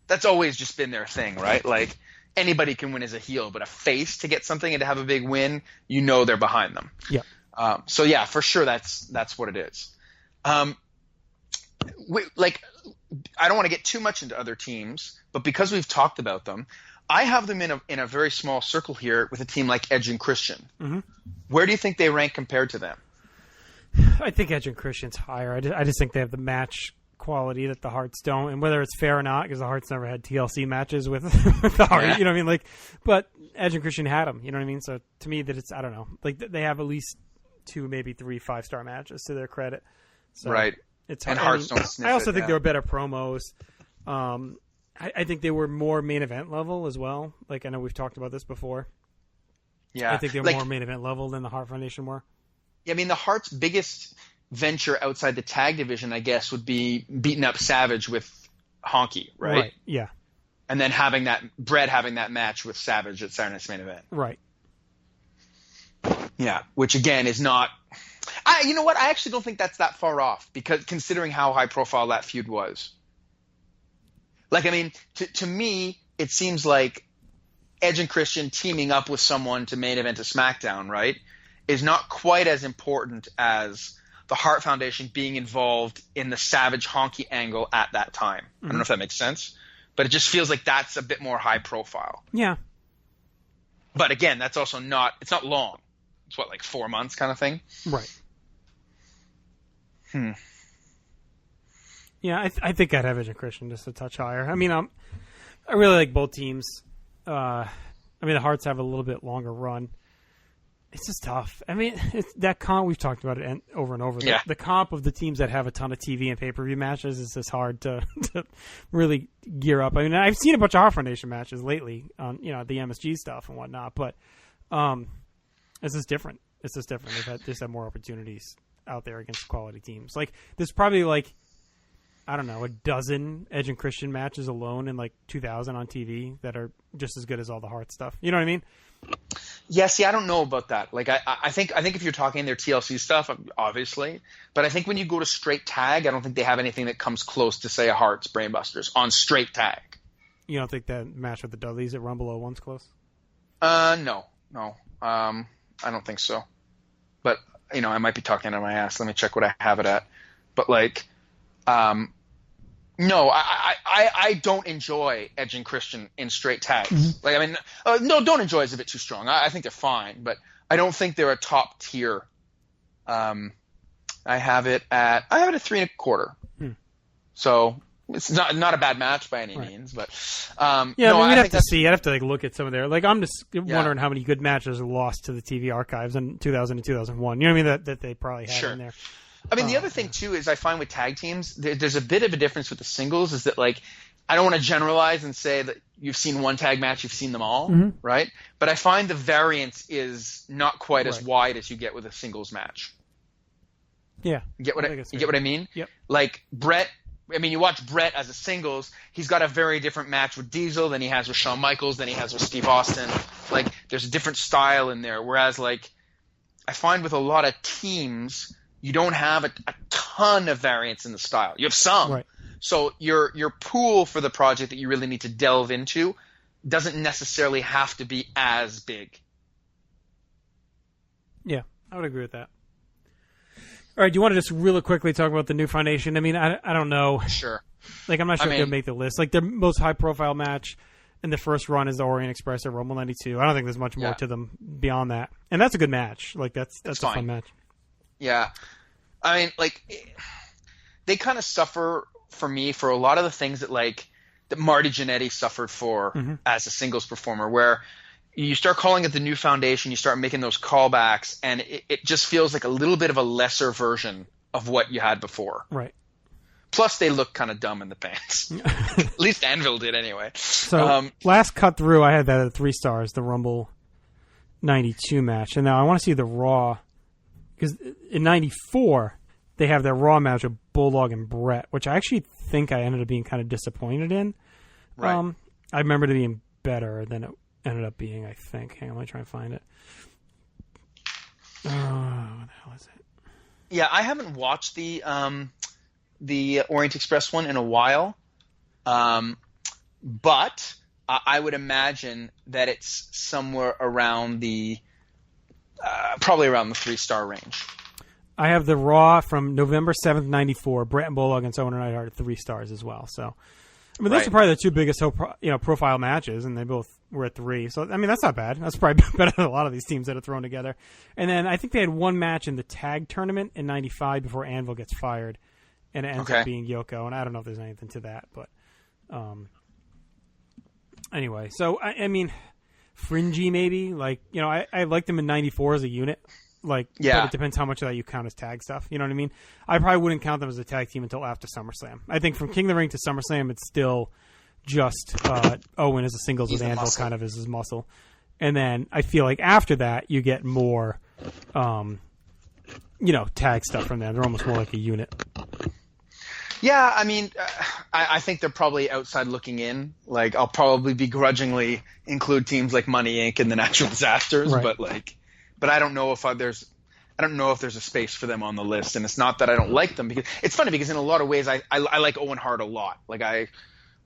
That's always just been their thing, right? Like anybody can win as a heel, but a face to get something and to have a big win, they're behind them. Yeah. So yeah, for sure, that's what it is. I don't want to get too much into other teams, but because we've talked about them, I have them in a very small circle here with a team like Edge and Christian. Mm-hmm. Where do you think they rank compared to them? I think Edge and Christian's higher. I just think they have the match quality that the Hearts don't, and whether it's fair or not, because the Hearts never had TLC matches with the Heart. Yeah. You know what I mean? Like, but Edge and Christian had them. You know what I mean? So to me, that it's, I don't know. Like, they have at least 2, maybe 3 5-star matches to their credit. So Right. It's And hard. Hearts don't sniff I also it, think yeah. they were better promos. I think they were more main event level as well. Like, I know we've talked about this before. Yeah. I think they're more main event level than the Hart Foundation were. I mean, the Heart's biggest venture outside the tag division, I guess, would be beating up Savage with Honky, right? Yeah. And then Brett having that match with Savage at Saturday Night's Main Event. Right. Yeah, which again is not. You know what? I actually don't think that's that far off, because considering how high profile that feud was. Like, I mean, to me, it seems like Edge and Christian teaming up with someone to main event a SmackDown, right, is not quite as important as the Hart Foundation being involved in the Savage Honky angle at that time. I don't know if that makes sense, but it just feels like that's a bit more high profile. Yeah. But again, that's also it's not long. It's like 4 months kind of thing? Right. Yeah, I think I'd have Edge and Christian just a touch higher. I mean, I really like both teams. I mean, the Hearts have a little bit longer run. It's just tough. I mean, it's that comp, we've talked about it over and over. Yeah. The comp of the teams that have a ton of TV and pay-per-view matches is just hard to really gear up. I mean, I've seen a bunch of Hart Foundation matches lately on, the MSG stuff and whatnot, but it's just different. It's just different. They've just had more opportunities out there against quality teams. Like, there's probably I don't know, a dozen Edge and Christian matches alone in like 2000 on TV that are just as good as all the Hart stuff. You know what I mean? Yeah, see, I don't know about that. Like, I think if you're talking their TLC stuff, obviously, but I think when you go to straight tag, I don't think they have anything that comes close to, say, a Hart's Brainbusters on straight tag. You don't think that match with the Dudleys at Rumble 01's close? No. I don't think so. But, I might be talking out of my ass. Let me check what I have it at. But, like, no, I don't enjoy Edge and Christian in straight tags. Mm-hmm. Like, I mean, no, don't enjoy is a bit too strong. I think they're fine, but I don't think they're a top tier. I have it at 3.25. So it's not a bad match by any means, but yeah, no, I mean, we'd have to see. I'd have to like look at some of their like. I'm just wondering how many good matches are lost to the TV archives in 2000 and 2001. You know what I mean? That they probably had in there. I mean, the other thing, too, is I find with tag teams, there's a bit of a difference with the singles is that, like, I don't want to generalize and say that you've seen one tag match, you've seen them all, right? But I find the variance is not quite as wide as you get with a singles match. Yeah. You get what I mean? Yep. Like, Brett, I mean, you watch Brett as a singles, he's got a very different match with Diesel than he has with Shawn Michaels, than he has with Steve Austin. Like, there's a different style in there. Whereas, like, I find with a lot of teams, you don't have a ton of variance in the style. You have some. Right. So your pool for the project that you really need to delve into doesn't necessarily have to be as big. Yeah, I would agree with that. All right, do you want to just really quickly talk about the New Foundation? I mean, I don't know. Sure. Like, I'm not sure if they'll make the list. Like, their most high-profile match in the first run is the Orient Express at Rumble 92. I don't think there's much more to them beyond that. And that's a good match. Like, that's a fun match. Yeah. I mean, like, they kind of suffer for me for a lot of the things that, like, that Marty Jannetty suffered for as a singles performer, where you start calling it the New Foundation, you start making those callbacks, and it just feels like a little bit of a lesser version of what you had before. Right. Plus, they look kind of dumb in the pants. At least Anvil did anyway. So, last cut through, I had that at 3 stars, the Rumble 92 match. And now I want to see the Raw. Because in 94, they have their Raw match with Bulldog and Brett, which I actually think I ended up being kind of disappointed in. Right. I remember it being better than it ended up being, I think. Hang on, let me try and find it. What the hell is it? Yeah, I haven't watched the Orient Express one in a while. But I would imagine that it's somewhere around the probably around the 3-star range. I have the Raw from November 7th, 94, Brett and Bulldog and Owen and Neidhart at 3 stars as well. So, I mean, those are probably the 2 biggest profile matches, and they both were at 3. So, I mean, that's not bad. That's probably better than a lot of these teams that are thrown together. And then I think they had one match in the tag tournament in 95 before Anvil gets fired, and it ends up being Yoko. And I don't know if there's anything to that, but anyway. So, I mean, fringy maybe. Like, I liked them in 94 as a unit. Like, but it depends how much of that you count as tag stuff. You know what I mean? I probably wouldn't count them as a tag team until after SummerSlam. I think from King of the Ring to SummerSlam, it's still just Owen as a singles with Anvil kind of as his muscle. And then I feel like after that, you get more, tag stuff from them. They're almost more like a unit. Yeah, I mean, I think they're probably outside looking in. Like, I'll probably begrudgingly include teams like Money Inc. and the Natural Disasters, but I don't know if there's a space for them on the list. And it's not that I don't like them, because it's funny because in a lot of ways I like Owen Hart a lot. Like I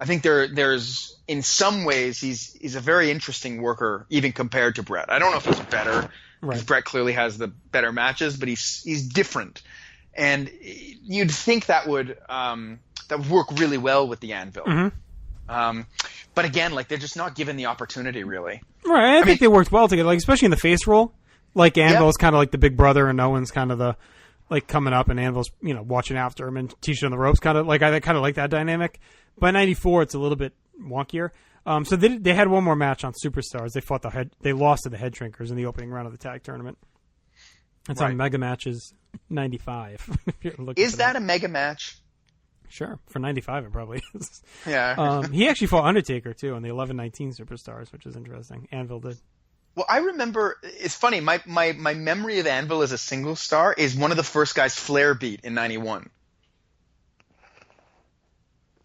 think there's in some ways he's a very interesting worker even compared to Brett. I don't know if he's better because Brett clearly has the better matches, but he's different. And you'd think that would work really well with the Anvil. Mm-hmm. But again, like, they're just not given the opportunity, really. Right, I think they worked well together, like, especially in the face role. Like, Anvil's kind of like the big brother, and Owen's kind of the, like, coming up, and Anvil's, watching after him and teaching him the ropes, kind of. Like, I kind of like that dynamic. By 94, it's a little bit wonkier. So they had one more match on Superstars. They lost to the Head Shrinkers in the opening round of the tag tournament. It's on Mega Matches 95. Is that a mega match? Sure. For 95, it probably is. Yeah. He actually fought Undertaker, too, in the 11-19 Superstars, which is interesting. Anvil did. Well, I remember, it's funny, my memory of Anvil as a single star is one of the first guys Flair beat in 91.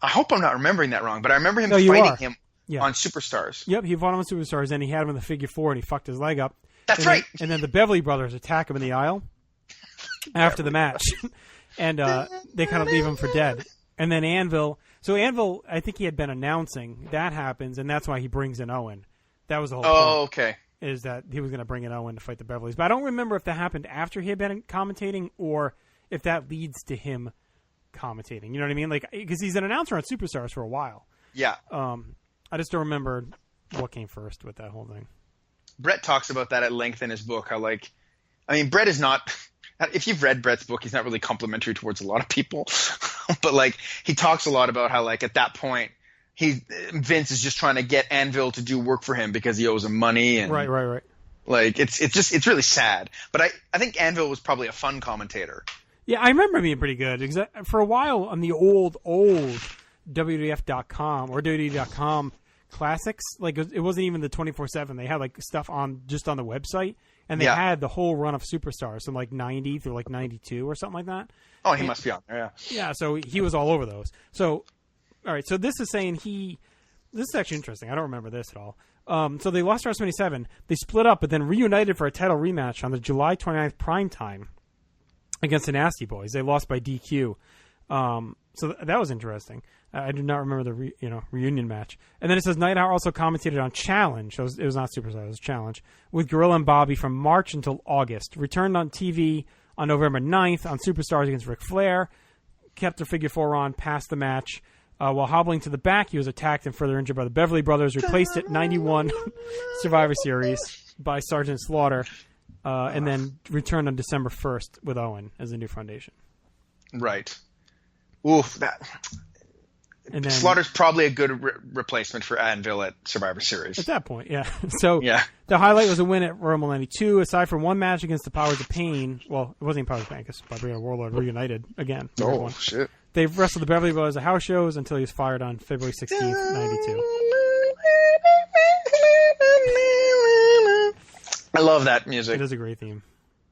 I hope I'm not remembering that wrong, but I remember him No, you fighting are. him Yeah. on Superstars. Yep, he fought him on Superstars, and he had him in the figure 4, and he fucked his leg up. That's and right. And then the Beverly Brothers attack him in the aisle after the match, and they kind of leave him for dead. And then Anvil. So Anvil, I think he had been announcing that happens, and that's why he brings in Owen. That was the whole point. Oh, okay. Is that he was going to bring in Owen to fight the Beverlys. But I don't remember if that happened after he had been commentating or if that leads to him commentating. You know what I mean? Like, because he's an announcer on Superstars for a while. Yeah. I just don't remember what came first with that whole thing. Brett talks about that at length in his book. How, like, I mean, Brett is not. If you've read Brett's book, he's not really complimentary towards a lot of people. But, like, he talks a lot about how, like, at that point, Vince is just trying to get Anvil to do work for him because he owes him money. And, Right. Like, it's really sad. But I think Anvil was probably a fun commentator. Yeah, I remember being pretty good. Because for a while on the old WWF.com or WWE.com classics, like, it wasn't even the 24/7. They had, like, stuff just on the website. And they had the whole run of Superstars from, like, 90 through, like, 92 or something like that. Oh, he must be on there, yeah. Yeah, so he was all over those. So, all right, so this is saying this is actually interesting. I don't remember this at all. So they lost WrestleMania 7. They split up, but then reunited for a title rematch on the July 29th primetime against the Nasty Boys. They lost by DQ. So that was interesting. I do not remember the reunion match. And then it says Neidhart also commentated on Challenge. It was not Superstar, it was Challenge, with Gorilla and Bobby from March until August. Returned on TV on November 9th on Superstars against Ric Flair. Kept the figure 4 on past the match. While hobbling to the back, he was attacked and further injured by the Beverly Brothers. Replaced at 91 Survivor Series by Sergeant Slaughter. And then returned on December 1st with Owen as the new foundation. Right. Oof, and then, Slaughter's probably a good replacement for Anvil at Survivor Series. At that point, yeah. So yeah. The highlight was a win at Rumble 92. Aside from one match against the Powers of Pain, well, it wasn't even Powers of Pain because Bobby and Warlord reunited again. Oh, shit. They wrestled the Beverly Brothers at house shows until he was fired on February 16th, 92. I love that music. It is a great theme.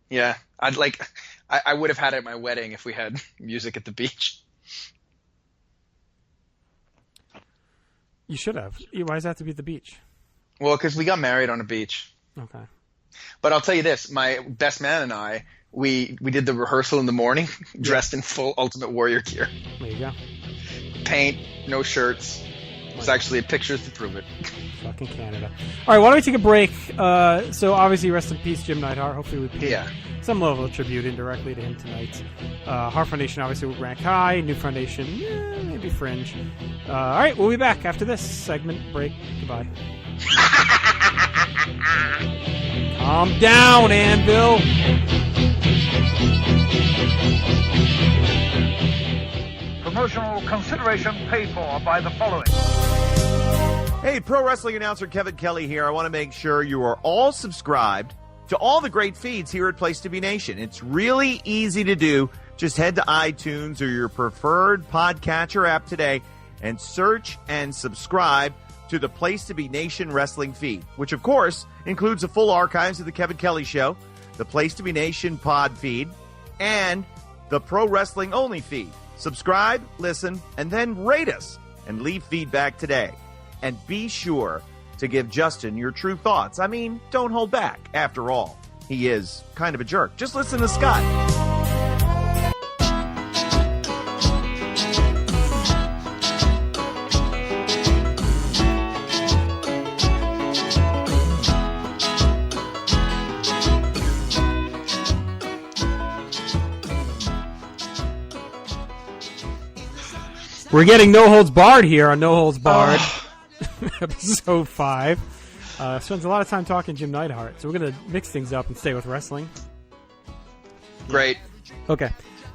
Yeah. I would have had it at my wedding if we had music at the beach. You should have. Why does that have to be at the beach? Well, because we got married on a beach. Okay. But I'll tell you this, my best man and I, we did the rehearsal in the morning, dressed in full Ultimate Warrior gear. There you go. Paint, no shirts. There's actually pictures to prove it. Fucking Canada. All right, why don't we take a break? So obviously, rest in peace, Jim Neidhart. Hopefully we pay some level of tribute indirectly to him tonight. Heart Foundation obviously will rank high. New Foundation, maybe fringe. All right, we'll be back after this segment break. Goodbye. Calm down, Anvil. Promotional consideration paid for by the following. Hey, pro wrestling announcer Kevin Kelly here. I want to make sure you are all subscribed to all the great feeds here at Place to Be Nation. It's really easy to do. Just head to iTunes or your preferred podcatcher app today and search and subscribe to the Place to Be Nation wrestling feed, which of course includes the full archives of the Kevin Kelly Show, the Place to Be Nation pod feed, and the Pro Wrestling Only feed. Subscribe, listen, and then rate us and leave feedback today. And be sure to give Justin your true thoughts. I mean, don't hold back. After all, he is kind of a jerk. Just listen to Scott. We're getting No Holds Barred here on No Holds Barred, episode 5. Spends a lot of time talking Jim Neidhart, so we're going to mix things up and stay with wrestling. Great. Okay.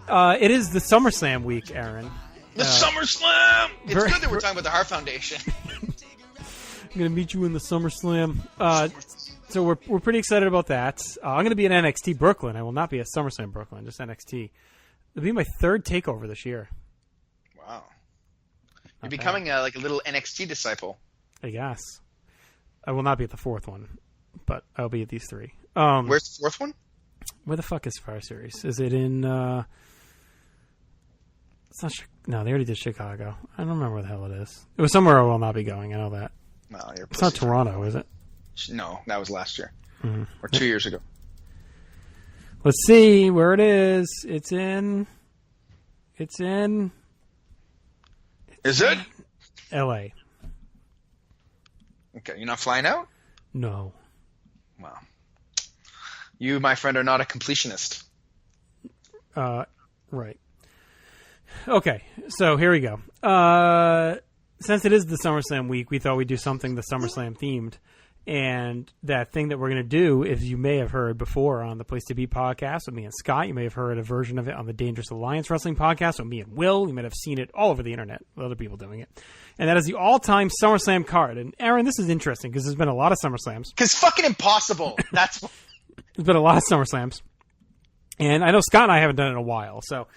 It is the SummerSlam week, Aaron. The SummerSlam! It's good that we're talking about the Heart Foundation. I'm going to meet you in the SummerSlam. So we're pretty excited about that. I'm going to be at NXT Brooklyn. I will not be at SummerSlam Brooklyn, just NXT. It'll be my third takeover this year. Wow. You're becoming like a little NXT disciple. I guess. I will not be at the fourth one, but I'll be at these 3. Where's the fourth one? Where the fuck is Survivor Series? Is it in... It's not. No, they already did Chicago. I don't remember where the hell it is. It was somewhere I will not be going. I know that. No, you're It's not Toronto, is it? No, that was last year. Mm-hmm. Or 2 years ago. Let's see where it is. It's in. Is it? L.A. Okay, you're not flying out? No. Wow. You, my friend, are not a completionist. Right. Okay, so here we go. Since it is the SummerSlam week, we thought we'd do something the SummerSlam themed. And that thing that we're going to do, as you may have heard before on the Place to Be podcast with me and Scott, you may have heard a version of it on the Dangerous Alliance Wrestling podcast with me and Will. You might have seen it all over the internet with other people doing it. And that is the all-time SummerSlam card. And Aaron, this is interesting because there's been a lot of SummerSlams. Because fucking impossible. That's There's been a lot of SummerSlams. And I know Scott and I haven't done it in a while. So,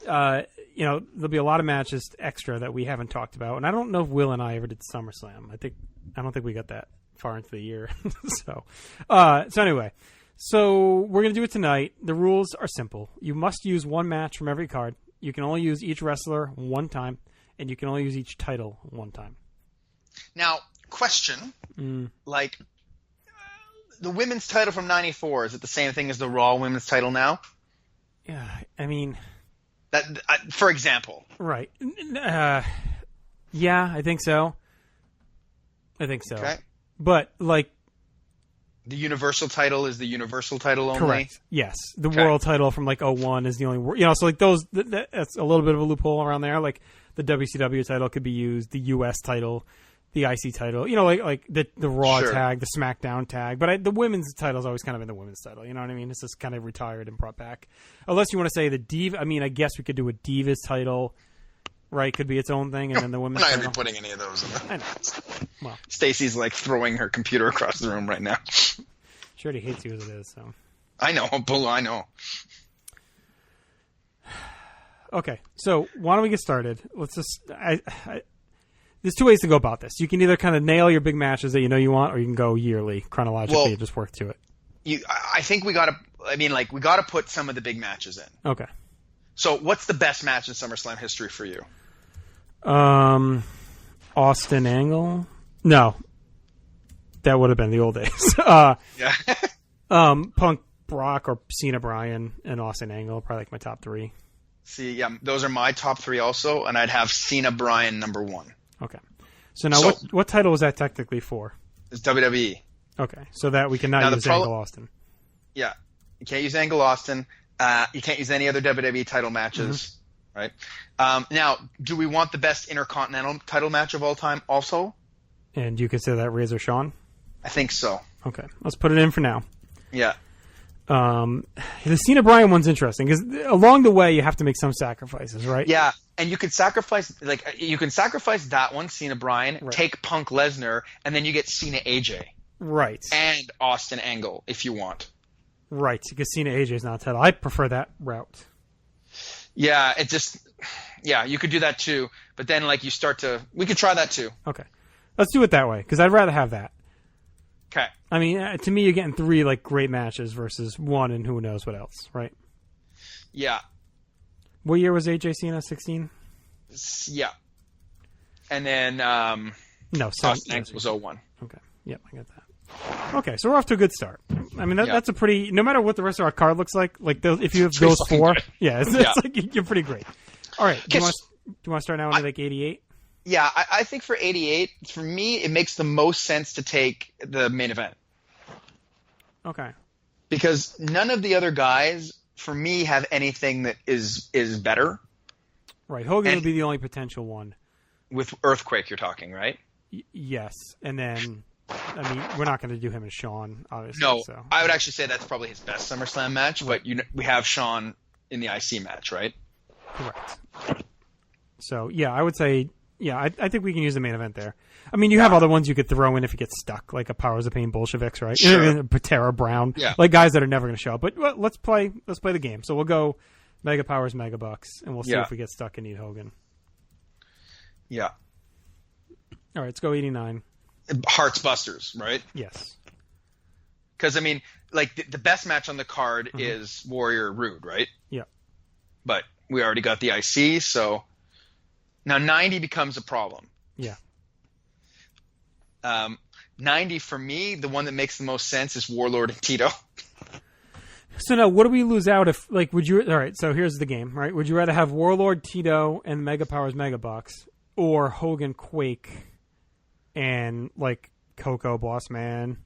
there'll be a lot of matches extra that we haven't talked about. And I don't know if Will and I ever did SummerSlam. I don't think we got that far into the year. So anyway, we're going to do it tonight. The rules are simple. You must use one match from every card. You can only use each wrestler one time, and you can only use each title one time. Now, question, like, the women's title from 94, is it the same thing as the Raw women's title now? Yeah, I mean... that, for example. Right. Yeah, I think so. Okay. But, like... The Universal title is the Universal title only? Correct. Yes. The World title from, like, 01 is the only... so, like, those... That's a little bit of a loophole around there. Like, the WCW title could be used. The US title... The IC title, like the Raw tag, the SmackDown tag, but the women's title's always kind of in the women's title. You know what I mean? This is kind of retired and brought back, unless you want to say the Diva. I mean, I guess we could do a Divas title, right? Could be its own thing, and then the women's. I'm not title. gonna be putting any of those in there. I know. Well, Stacy's like throwing her computer across the room right now. She already hates you as it is. So. I know, I know. Okay, so why don't we get started? Let's just. There's two ways to go about this. You can either kind of nail your big matches that you want, or you can go yearly, chronologically, and just work to it. I think we got to put some of the big matches in. Okay. So what's the best match in SummerSlam history for you? Austin Angle? No. That would have been the old days. Yeah. Punk Brock or Cena Bryan and Austin Angle, probably like my top three. See, yeah, those are my top three also, and I'd have Cena Bryan number one. Okay. So now what title was that technically for? It's WWE. Okay. So that we cannot use Angle Austin. Yeah. You can't use Angle Austin. You can't use any other WWE title matches. Right? Now, do we want the best Intercontinental title match of all time also? And you consider that Razor Shawn? I think so. Okay. Let's put it in for now. Yeah. The Cena Bryan one's interesting because along the way you have to make some sacrifices, right? Yeah, and you could sacrifice that one, Cena Bryan, take Punk Lesnar, and then you get Cena AJ, right? And Austin Angle if you want, right? Because Cena AJ is not a title. I prefer that route. Yeah, you could do that too, but then we could try that too. Okay, let's do it that way because I'd rather have that. Okay. I mean, to me, you're getting three great matches versus one and who knows what else, right? Yeah. What year was AJ Cena? 16? Yeah. And then Austin Angle was 01. Okay. Yep, I got that. Okay, so we're off to a good start. I mean, that's a pretty... No matter what the rest of our card looks like if you have those four, it's like you're pretty great. All right. Do you want to start now with 88? Yeah, I think for 88, for me, it makes the most sense to take the main event. Okay. Because none of the other guys, for me, have anything that is better. Right. Hogan would be the only potential one. With Earthquake, you're talking, right? Yes. And then, I mean, we're not going to do him and Shawn, obviously. No, so. I would actually say that's probably his best SummerSlam match, but we have Shawn in the IC match, right? Correct. So, yeah, I would say... Yeah, I think we can use the main event there. I mean, you have other ones you could throw in if you get stuck, like a Powers of Pain Bolsheviks, right? Sure. Patera Brown, like guys that are never going to show up. But let's play the game. So we'll go Mega Powers, Mega Bucks, and we'll see if we get stuck and need Hogan. Yeah. All right, let's go 89. Hearts Busters, right? Yes. Because I mean, like the best match on the card is Warrior Rude, right? Yeah. But We already got the IC, so now 90 becomes a problem. Yeah. 90 for me, the one that makes the most sense is Warlord and Tito. So now, what do we lose out if, like, would you? All right, so here's the game, right? Would you rather have Warlord, Tito, and Mega Powers Mega Bucks, or Hogan, Quake, and like Coco, Boss Man?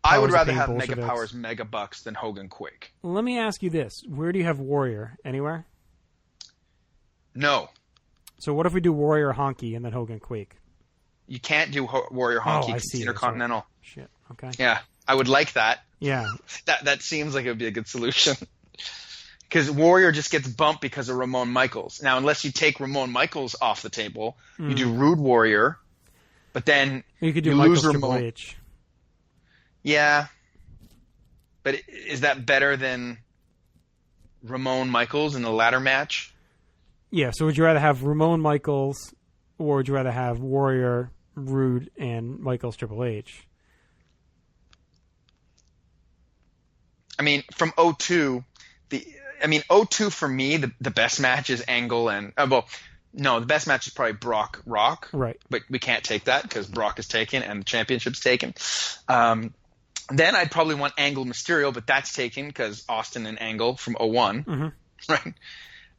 I would Powers rather of have Pain, Mega Bolsheviks. Powers Mega Bucks than Hogan Quake. Let me ask you this: where do you have Warrior? Anywhere? No, So what if we do Warrior, Honky, and then Hogan, Quake? you can't do Warrior Honky I because it's see. Intercontinental. Shit. Okay. Yeah, I would like that. Yeah. That seems like it would be a good solution. Because Warrior just gets bumped because of Ramon Michaels. Now, unless you take Ramon Michaels off the table, you do Rude Warrior, but then You could do you Michaels, lose Triple Ramon. H. Yeah, but is that better than Ramon Michaels in the ladder match? Yeah. So would you rather have Ramon Michaels, or would you rather have Warrior, Rude, and Michaels, Triple H? I mean, from 02, 02 for me, the best match is Angle and the best match is probably Brock Rock. Right. But we can't take that because Brock is taken and the championship's taken. Then I'd probably want Angle Mysterio, but that's taken because Austin and Angle from 01.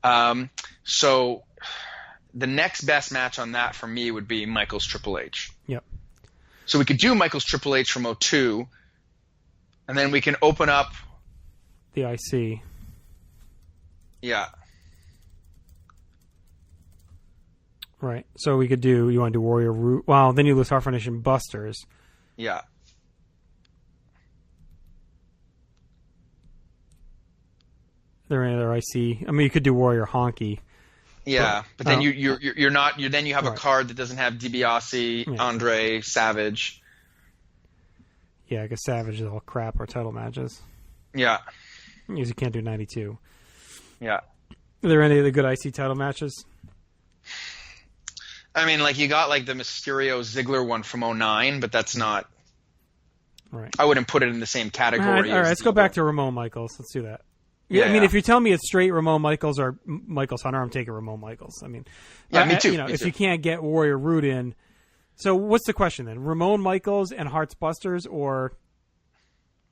Right? So the next best match on that for me would be Michaels Triple H. Yep. So we could do Michaels Triple H from 02, and then we can open up. The IC. Yeah. Right. So we could do. You want to do Warrior, Root? Well, then you lose Heart Foundation Busters. Yeah. They're in their IC. I mean, you could do Warrior, Honky. Yeah, but then you're not. Then you have a Right. card that doesn't have DiBiase, Yeah. Andre, Savage. Yeah, I guess Savage is all crap or title matches. Yeah. Because you can't do 92. Yeah. Are there any other good IC title matches? I mean, like you got like the Mysterio Ziggler one from 09, but that's not. Right. I wouldn't put it in the same category. All right, as let's go back to Ramon Michaels. Let's do that. Yeah, I mean, yeah. if you're telling me it's straight Ramon Michaels or Michaels Hunter, I'm taking Ramon Michaels. I mean, Yeah, me too. You know, me if too. you can't get Warrior Root in, so what's the question then? Ramon Michaels and Hearts Busters or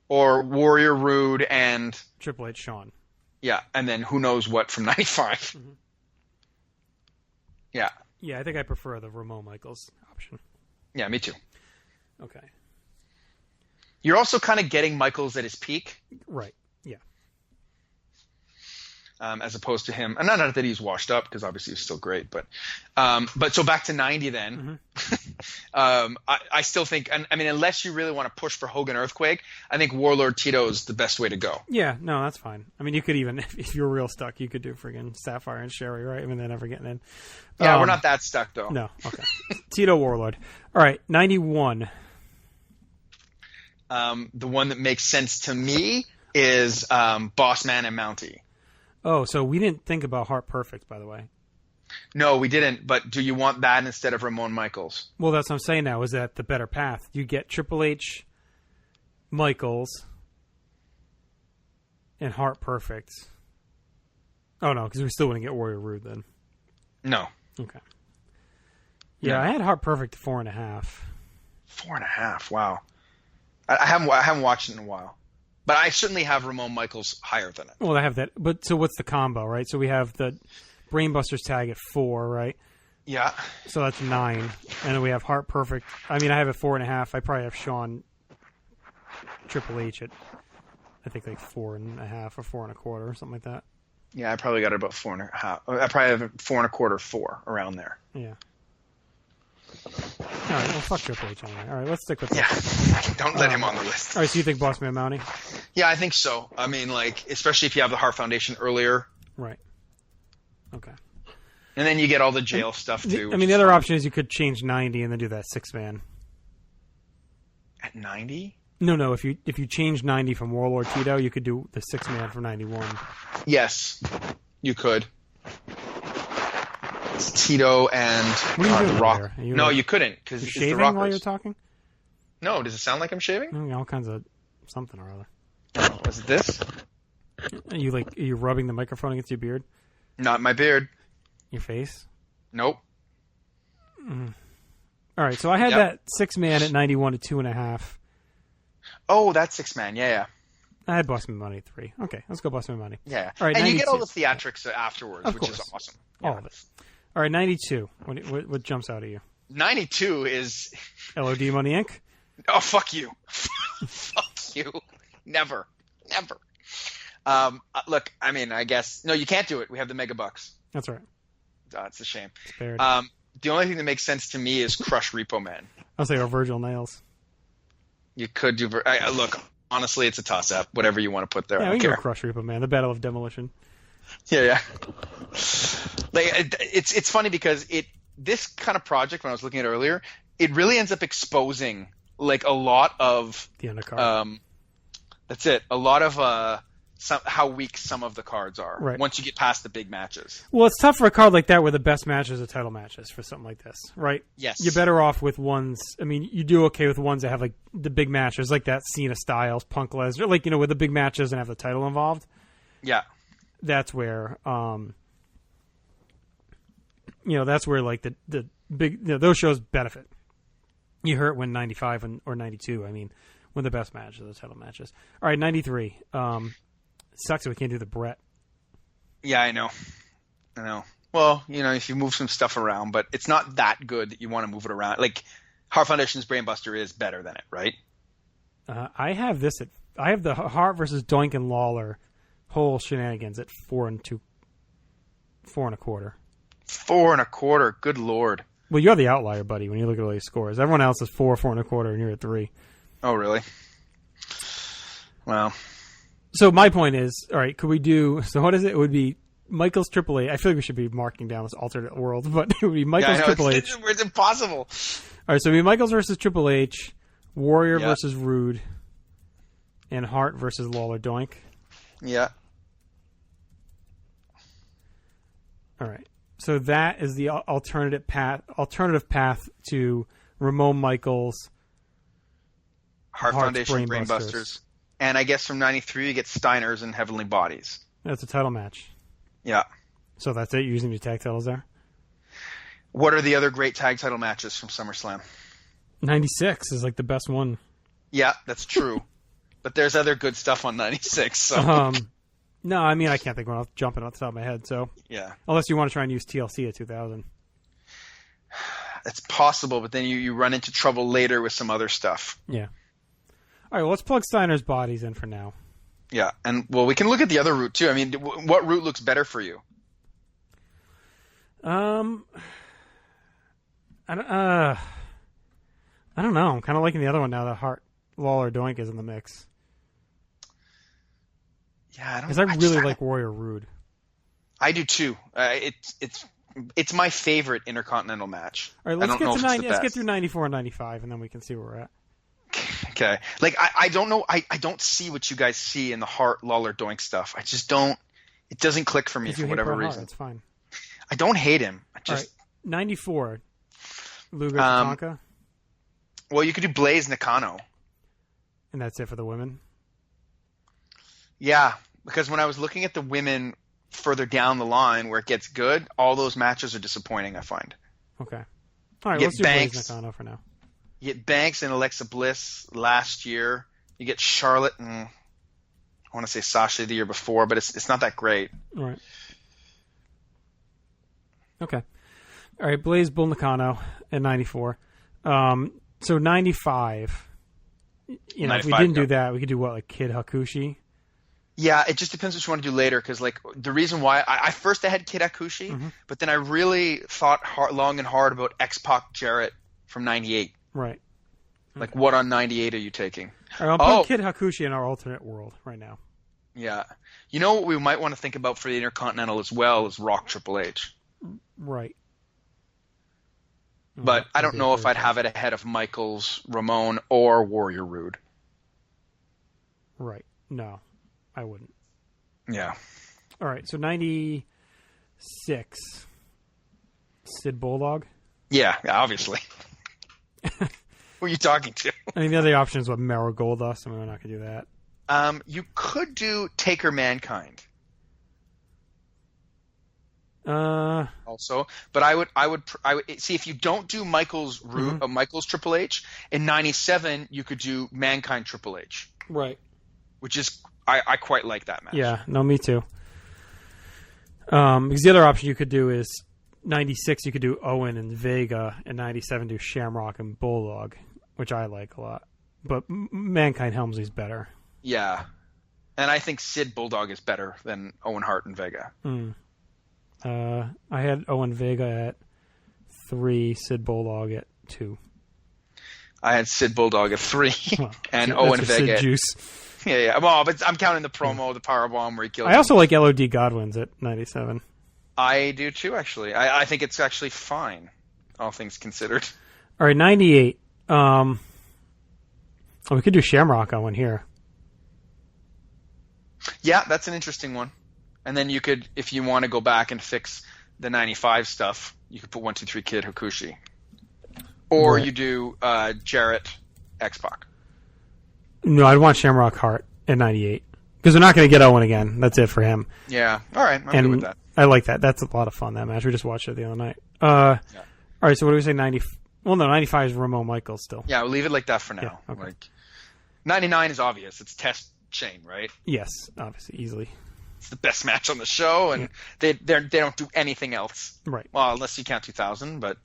Or Warrior Rude and Triple H Shawn? yeah, and then who knows what from 95. Mm-hmm. Yeah. Yeah, I think I prefer the Ramon Michaels option. Yeah, me too. Okay. You're also kind of getting Michaels at his peak, Right. Yeah. as opposed to him. And not that he's washed up, because obviously he's still great. But so back to 90 then. I still think, I mean, unless you really want to push for Hogan Earthquake, I think Warlord Tito is the best way to go. Yeah, no, that's fine. I mean, you could even, if you're real stuck, you could do friggin' Sapphire and Sherry, right? I mean, they're never getting in. Yeah, we're not that stuck, though. No, okay. Tito Warlord. All right, 91. The one that makes sense to me is Boss Man and Mountie. Oh, so we didn't think about Heart Perfect, by the way. No, we didn't. But do you want that instead of Ramon Michaels? Well, that's what I'm saying now. Is that the better path? You get Triple H, Michaels, and Heart Perfect. Oh, no, because we still wouldn't get Warrior Rude then. No. Okay. Yeah, No. I had Heart Perfect 4.5. 4.5. Wow. I haven't watched it in a while. But I certainly have Ramon Michaels higher than it. Well, I have that. But so what's the combo, right? So we have the Brainbusters tag at 4, right? Yeah. So that's 9. And then we have Heart Perfect. I mean, I have it 4.5. I probably have Shawn Triple H at, I think, like 4.5 or 4.25 or something like that. Yeah, I probably got it about 4.5. I probably have it 4.25, 4 around there. Yeah. All right, well, fuck Triple H anyway. All right, let's stick with that. Yeah. Don't let him on the list. All right, so you think Boss Man Mountie? Yeah, I think so. I mean, like, especially if you have the Heart Foundation earlier. Right. Okay. And then you get all the jail stuff, too. I mean, the other option is you could change 90 and then do that 6-man. At 90? No. If you change 90 from Warlord Tito, you could do the 6-man from 91. Yes, you could. It's Tito and What are you doing Rock. over there? Are you No, like- you couldn't, because You it's the shaving Rockers. while you're talking? No, does it sound like I'm shaving? Oh, yeah, all kinds of something or other. Oh, was it this? Are you rubbing the microphone against your beard? Not my beard. Your face? Nope. All right, so I had that 6-man at 91 to 2.5. Oh, that's 6-man. Yeah. I had Bust Me Money at 3. Okay, let's go Bust Me Money. Yeah. All right, and 92. you get all the theatrics afterwards, Of which course. is awesome. All of it. All right, 92. What jumps out at you? 92 is... LOD Money Inc.? Oh, fuck you. Fuck you. Never. Look, I mean, I guess... No, you can't do it. We have the mega bucks. That's right. It's a shame. It's paired. The only thing that makes sense to me is Crush Repo Man. I'll say Virgil Nails. You could do... look, honestly, it's a toss-up. Whatever you want to put there, Yeah, I we don't can care. go Crush Repo Man. The Battle of Demolition. Yeah. Like, it's funny because this kind of project, when I was looking at it earlier, it really ends up exposing like a lot of The undercard. That's it. A lot of how weak some of the cards are Right. once you get past the big matches. Well, it's tough for a card like that where the best matches are title matches for something like this, right? Yes. You're better off with ones. I mean, you do okay with ones that have like the big matches, like that Cena Styles, Punk Lesnar, like with the big matches and have the title involved. Yeah. That's where, that's where like the big those shows benefit. You heard when 95 or 92. I mean, when the best matches are the title matches. All right, 93. Sucks that we can't do the Brett. Yeah, I know. Well, if you move some stuff around, but it's not that good that you want to move it around. Like, Heart Foundation's Brainbuster is better than it, right? I have the Hart versus Doink and Lawler whole shenanigans at 4 1/4. 4 1/4. Good Lord. Well, you're the outlier, buddy, when you look at all these scores. Everyone else is 4 1/4, and you're at 3. Oh, really? Well. So my point is, all right, could we do... So what is it? It would be Michaels Triple H. I feel like we should be marking down this alternate world, but it would be Michaels Triple H. It's impossible. All right, so it would be Michaels versus Triple H, Warrior versus Rude, and Hart versus Lawler Doink. Yeah. All right. So that is the alternative path to Ramon Michaels, Heart Hart's Foundation Brainbusters. Brainbusters. And I guess from 93 you get Steiners and Heavenly Bodies. That's a title match. Yeah. So that's it? You're using your tag titles there? What are the other great tag title matches from SummerSlam? 96 is like the best one. Yeah, that's true. But there's other good stuff on 96. So. No, I mean, I can't think of one jumping off the top of my head. So Yeah. Unless you want to try and use TLC at 2000. It's possible, but then you run into trouble later with some other stuff. Yeah. All right, well, let's plug Steiner's Bodies in for now. Yeah, and well, we can look at the other route too. I mean, what route looks better for you? I don't know. I'm kind of liking the other one now that Hart, Lawler, Doink is in the mix. Yeah, I don't. Because I really like Warrior Rude. I do too. It's my favorite Intercontinental match. All right, let's get best. through 94 and 95, and then we can see where we're at. Okay. Like, I don't know. I don't see what you guys see in the Hart, Lawler, Doink stuff. I just don't. It doesn't click for me for whatever reason. It's fine. I don't hate him. I just. All right, 94. Luger Tatanka. Well, you could do Blaze Nakano. And that's it for the women? Yeah, because when I was looking at the women further down the line where it gets good, all those matches are disappointing, I find. Okay. All right, You let's get do Banks. Blaze Nakano for now. You get Banks and Alexa Bliss last year. You get Charlotte and I want to say Sasha the year before, but it's not that great. All right. Okay. All right, Blaze Bull Nakano at 94. So 95. If we 95, didn't do yeah. that, we could do what, like Kid Hakushi? Yeah, it just depends what you want to do later. Because like the reason why I first had Kid Akushi, but then I really thought long and hard about X-Pac Jarrett from '98. Right. Like, what on 98 are you taking? All right, I'll put Kid Hakushi in our alternate world right now. Yeah. You know what we might want to think about for the Intercontinental as well is Rock Triple H. Right. But I don't know if I'd have it ahead of Michaels, Ramon, or Warrior Rude. Right. No, I wouldn't. Yeah. All right, so 96. Sid Bulldog? Yeah, obviously. Who are you talking to? I mean, the other option is what, Mara Goldust. I mean, we're not going to do that. You could do Taker Mankind. Also, but I would see if you don't do Michael's Michael's Triple H in '97, you could do Mankind Triple H, Right. which is I quite like that match. Yeah, no, me too. Because the other option you could do is '96. You could do Owen and Vega, and '97 do Shamrock and Bulldog, which I like a lot. But Mankind Helmsley's better. Yeah, and I think Sid Bulldog is better than Owen Hart and Vega. I had Owen Vega at 3, Sid Bulldog at 2. I had Sid Bulldog at 3, Well, and that's Owen your Vega. Sid juice. Yeah. Well, but I'm counting the promo, the powerbomb where he kills. I also like LOD Godwin's at 97. I do too, actually. I think it's actually fine, all things considered. All right, 98. We could do Shamrock on one here. Yeah, that's an interesting one. And then you could, if you want to go back and fix the 95 stuff, you could put 1, 2, 3 Kid Hakushi. Or Right. you do Jarrett X-Pac. No, I'd want Shamrock Hart at 98. Because they're not going to get Owen again. That's it for him. Yeah, all right, I'm good with that. I like that. That's a lot of fun, that match. We just watched it the other night. All right, so what do we say, 90? Well, no, 95 is Ramon Michaels still. Yeah, we'll leave it like that for now. Yeah, okay. Like 99 is obvious. It's Test Shane, right? Yes, obviously, easily. It's the best match on the show, and they don't do anything else. Right. Well, unless you count 2000, but...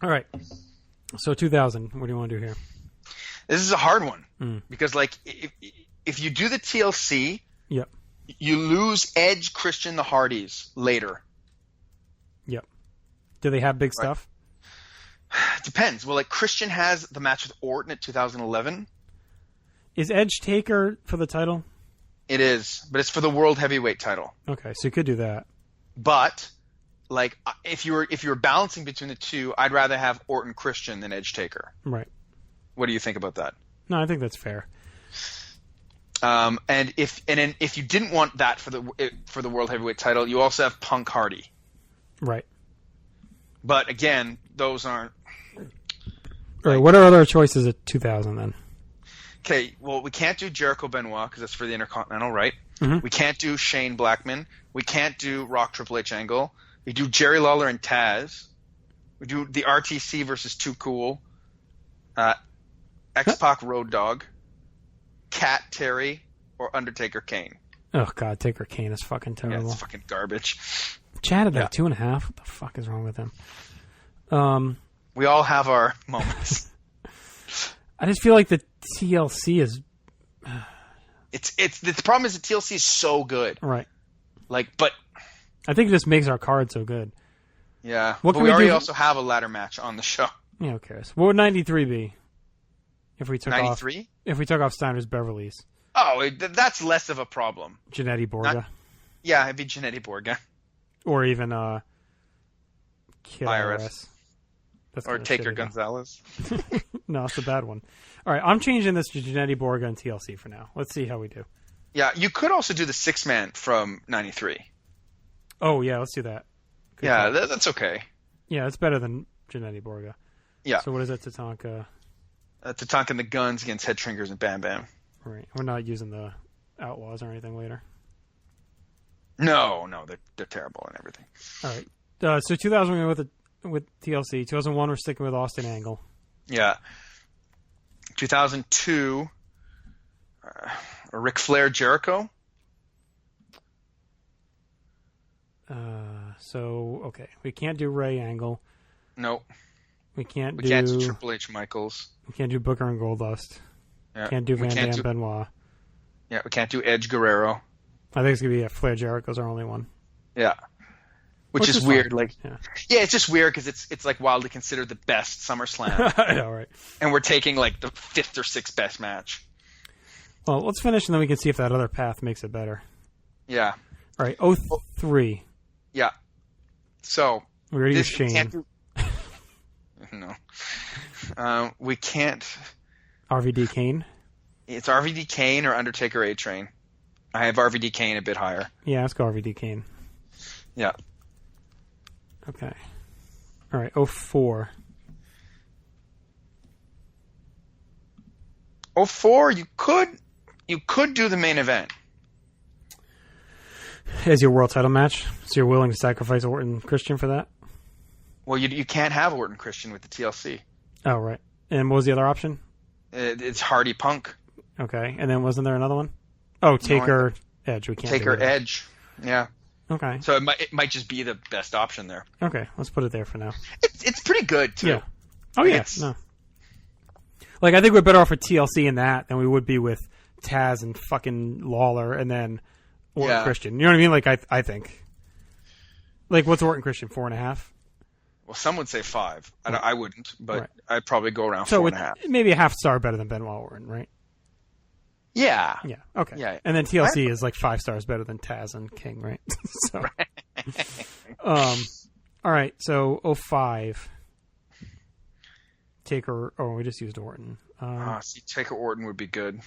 All right. So 2000, what do you want to do here? This is a hard one because, like, if you do the TLC, Yep. you lose Edge, Christian, the Hardys later. Yep. Do they have big stuff? It depends. Well, like, Christian has the match with Orton at 2011. Is Edge Taker for the title? It is, but it's for the World Heavyweight title. Okay, so you could do that. But, like, if you were balancing between the two, I'd rather have Orton Christian than Edge Taker. Right. What do you think about that? No, I think that's fair. And if you didn't want that for the World Heavyweight title, you also have Punk Hardy. Right. But again, those aren't. All right, what are other choices at 2000 then? Okay, well, we can't do Jericho Benoit because that's for the Intercontinental, right? Mhm. We can't do Shane Blackman. We can't do Rock Triple H Angle. We do Jerry Lawler and Taz. We do the RTC versus Too Cool. X-Pac Road Dogg. Cat Terry or Undertaker Kane. Oh, God, Taker Kane is fucking Yeah, terrible. it's fucking garbage. Chad at like 2.5. What the fuck is wrong with him? We all have our moments. I just feel like the TLC is... It's the problem is the TLC is so good. Right. Like, but I think it just makes our card so good. yeah. What But can we we already do? also have a ladder match on the show. Yeah, who cares? What would 93 be? If we took 93? off... If we took off Steiner's Beverly's. Oh, that's less of a problem. Janetti Borga. Yeah, it'd be Janetti Borga. Or even Kid IRS. IRS. That's Or kinda Taker shitty, though. Gonzalez. No, it's a bad one. All right, I'm changing this to Janetti Borga and TLC for now. Let's see how we do. Yeah, you could also do the 6-man from 93. Oh, yeah, let's do that. Good Yeah, call. that's okay. Yeah, it's better than Janetti Borga. Yeah. So what is that, Tatanka? Tatanka and the Guns against Head Shrinkers and Bam Bam. Right. We're not using the Outlaws or anything later. No, they're terrible and everything. All right. So 2000 we went with TLC. 2001 we're sticking with Austin Angle. Yeah. 2002, Ric Flair Jericho. So okay, we can't do Ray Angle. No, We can't we do. can't do Triple H Michaels. We can't do Booker and Goldust. Yeah. Can't do We Van can't Dam do- Benoit. Yeah, we can't do Edge Guerrero. I think it's gonna be Flair Jericho's our only one. Yeah. Which Which is is weird. fine. Like, Yeah. yeah, it's just weird because it's like wildly considered the best SummerSlam, I know, right? and we're taking like the 5th or 6th best match. Well, let's finish and then we can see if that other path makes it better. Yeah, All right, 03. yeah. So We already this used we Shane. can't do. No, we can't. RVD Kane. It's RVD Kane or Undertaker A Train. I have RVD Kane a bit higher. Yeah, let's go RVD Kane. Yeah. Okay. All right, 04. 04, you could do the main event. As your world title match, so you're willing to sacrifice Orton Christian for that? Well, you can't have Orton Christian with the TLC. Oh, right. And what was the other option? It's Hardy Punk. Okay. And then wasn't there another one? Oh, Taker Edge. We can't Taker Edge. Yeah. Okay. So it might just be the best option there. Okay. Let's put it there for now. It's pretty good too. Yeah. Oh, yeah. No. Like, I think we're better off with TLC in that than we would be with Taz and fucking Lawler and then Orton Christian. You know what I mean? Like, I think. Like, what's Orton Christian? 4.5? Well, some would say 5. I wouldn't, but Right. I'd probably go around 4.5. Maybe a half star better than Benoit Orton, right? Yeah. Yeah. Okay. Yeah. And then TLC is like 5 stars better than Taz and King, right? So. All right. So 05. Taker. Oh, we just used Orton. Taker Orton would be good.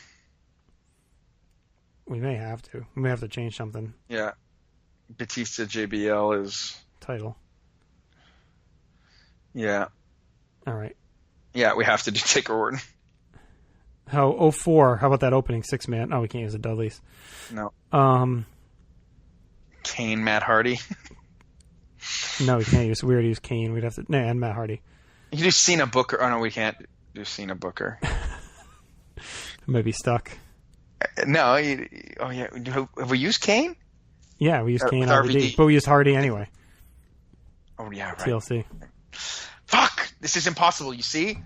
We may have to. We may have to change something. Yeah. Batista JBL is Title. Yeah. All right. Yeah, we have to do Taker Orton. How 04? How about that opening 6-man? Oh, we can't use the Dudleys. No. No, Kane, Matt Hardy. we can't use. We already used Kane. We'd have to. No, and Matt Hardy. You can do Cena Booker. Oh no, we can't do Cena Booker. Maybe stuck. No. Oh yeah. Have we used Kane? Yeah, we used Kane with RVD, RVD. but we used Hardy anyway. Oh yeah. Right. TLC. Fuck! This is impossible. You see?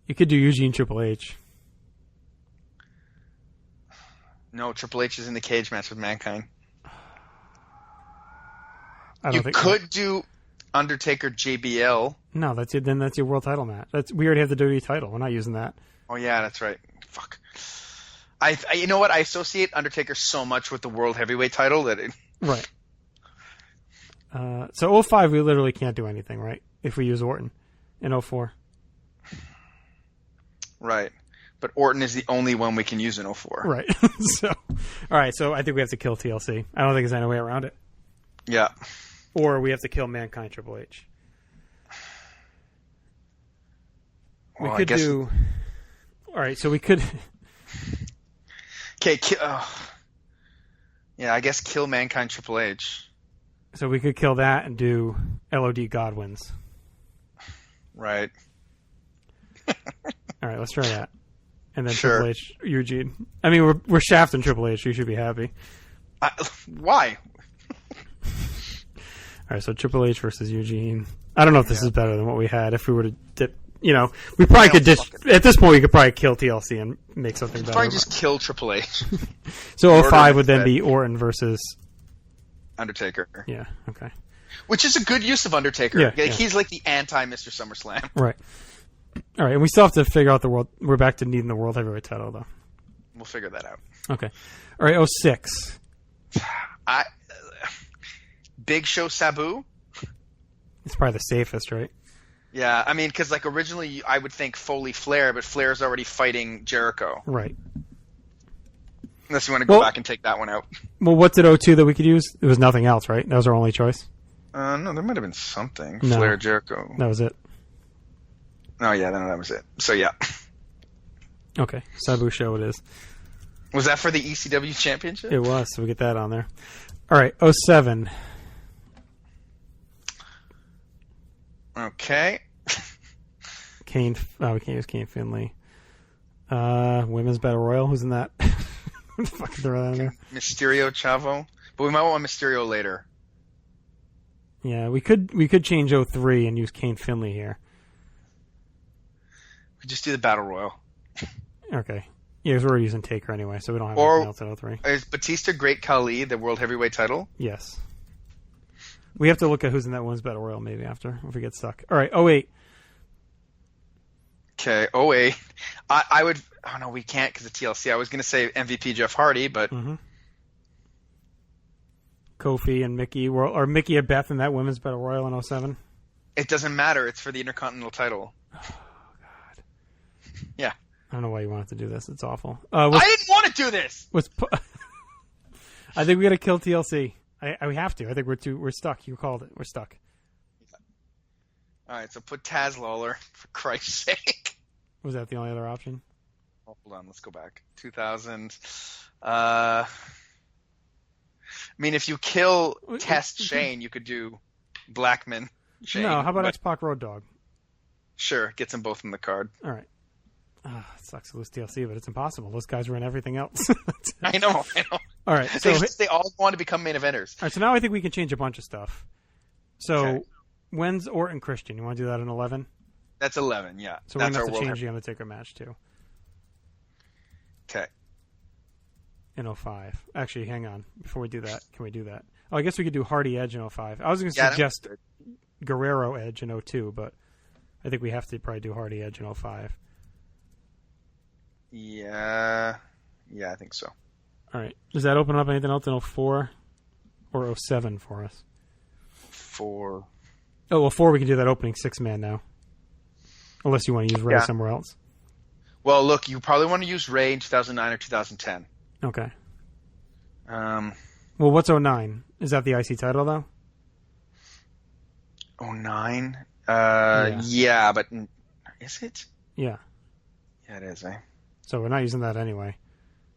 You could do Eugene Triple H. No, Triple H is in the cage match with Mankind. I don't You think could do Undertaker JBL. No, that's it. Then that's your world title match. We already have the WWE title. We're not using that. Oh yeah, that's right. Fuck. I you know what? I associate Undertaker so much with the World Heavyweight title that it. Right. So 05, we literally can't do anything, right? If we use Orton in 04. Right. But Orton is the only one we can use in 04. Right. So, all right. So I think we have to kill TLC. I don't think there's any way around it. Yeah. Or we have to kill Mankind Triple H. We Well, could do. All right. So we could. Okay. Yeah, I guess kill Mankind Triple H. So we could kill that and do LOD Godwins. Right. All right. Let's try that. And then Sure. Triple H, Eugene. I mean, we're shafting Triple H. You should be happy. Why? All right, so Triple H versus Eugene. I don't know if this is better than what we had. If we were to dip, we probably could ditch. At this point, we could probably kill TLC and make something better. Probably just kill Triple H. So 05 Orton would then instead. be Orton versus. Undertaker. Yeah. Okay. Which is a good use of Undertaker. Yeah, yeah. He's like the anti-Mr. SummerSlam. Right. All right, and we still have to figure out the world. We're back to needing the world heavyweight title, though. We'll figure that out. Okay. All right. 06. Big Show Sabu. It's probably the safest, right? Yeah, I mean, because like originally I would think Foley Flair, but Flair's already fighting Jericho. Right. Unless you want to go back and take that one out. Well, what's at 02 that we could use? It was nothing else, right? That was our only choice. No, there might have been something. No. Flair, Jericho. That was it. Oh yeah, no, that was it. So yeah. Okay. Sabu Show it is. Was that for the ECW Championship? It was, so we get that on there. All right, 07. Okay. Kane. Oh, we can't use Kane Finley. Women's Battle Royal. Who's in that? Fucking throw that in there. Mysterio, Chavo. But we might want Mysterio later. Yeah, we could change 03 and use Kane Finley here. We just do the Battle Royal. Okay. Yeah, because we're using Taker anyway, so we don't have Or- anything else at 03. Is Batista Great Khali the World Heavyweight title? Yes. We have to look at who's in that Women's Battle Royal maybe after, if we get stuck. All right, 08. Okay, 08. I would... Oh, no, we can't because of TLC. I was going to say MVP Jeff Hardy, but... Mm-hmm. Kofi and Mickey, or Mickey and Beth in that Women's Battle Royal in 07. It doesn't matter. It's for the Intercontinental title. Oh, God. Yeah. I don't know why you wanted to do this. It's awful. I didn't want to do this! I think we got to kill TLC. We have to. I think we're stuck. You called it. We're stuck. All right, so put Taz Lawler, for Christ's sake. Was that the only other option? hold on. Let's go back. 2000. I mean, if you kill Test Shane, you could do Blackman Shane. No, how about X-Pac Road Dogg? Sure, gets them both in the card. All right. It sucks to lose TLC, but it's impossible. Those guys run everything else. I know. All right. So they all want to become main eventers. All right. So now I think we can change a bunch of stuff. So Okay. when's Orton Christian? You want to do that in 11? That's 11, yeah. So we're That's going to our have to World change the Undertaker match too. Okay. In 05. Actually, hang on. Before we do that, can we do that? Oh, I guess we could do Hardy Edge in 05. I was going to suggest Guerrero Edge in 02, but I think we have to probably do Hardy Edge in 05. Yeah, I think so. All right. Does that open up anything else in 04 or 07 for us? 4. Oh, well, 4 we can do that opening 6-man now. Unless you want to use Ray somewhere else. Well, look, you probably want to use Ray in 2009 or 2010. Okay. Well, what's 09? Is that the IC title, though? 09? Yeah, but is it? Yeah. Yeah, it is, eh? So we're not using that anyway.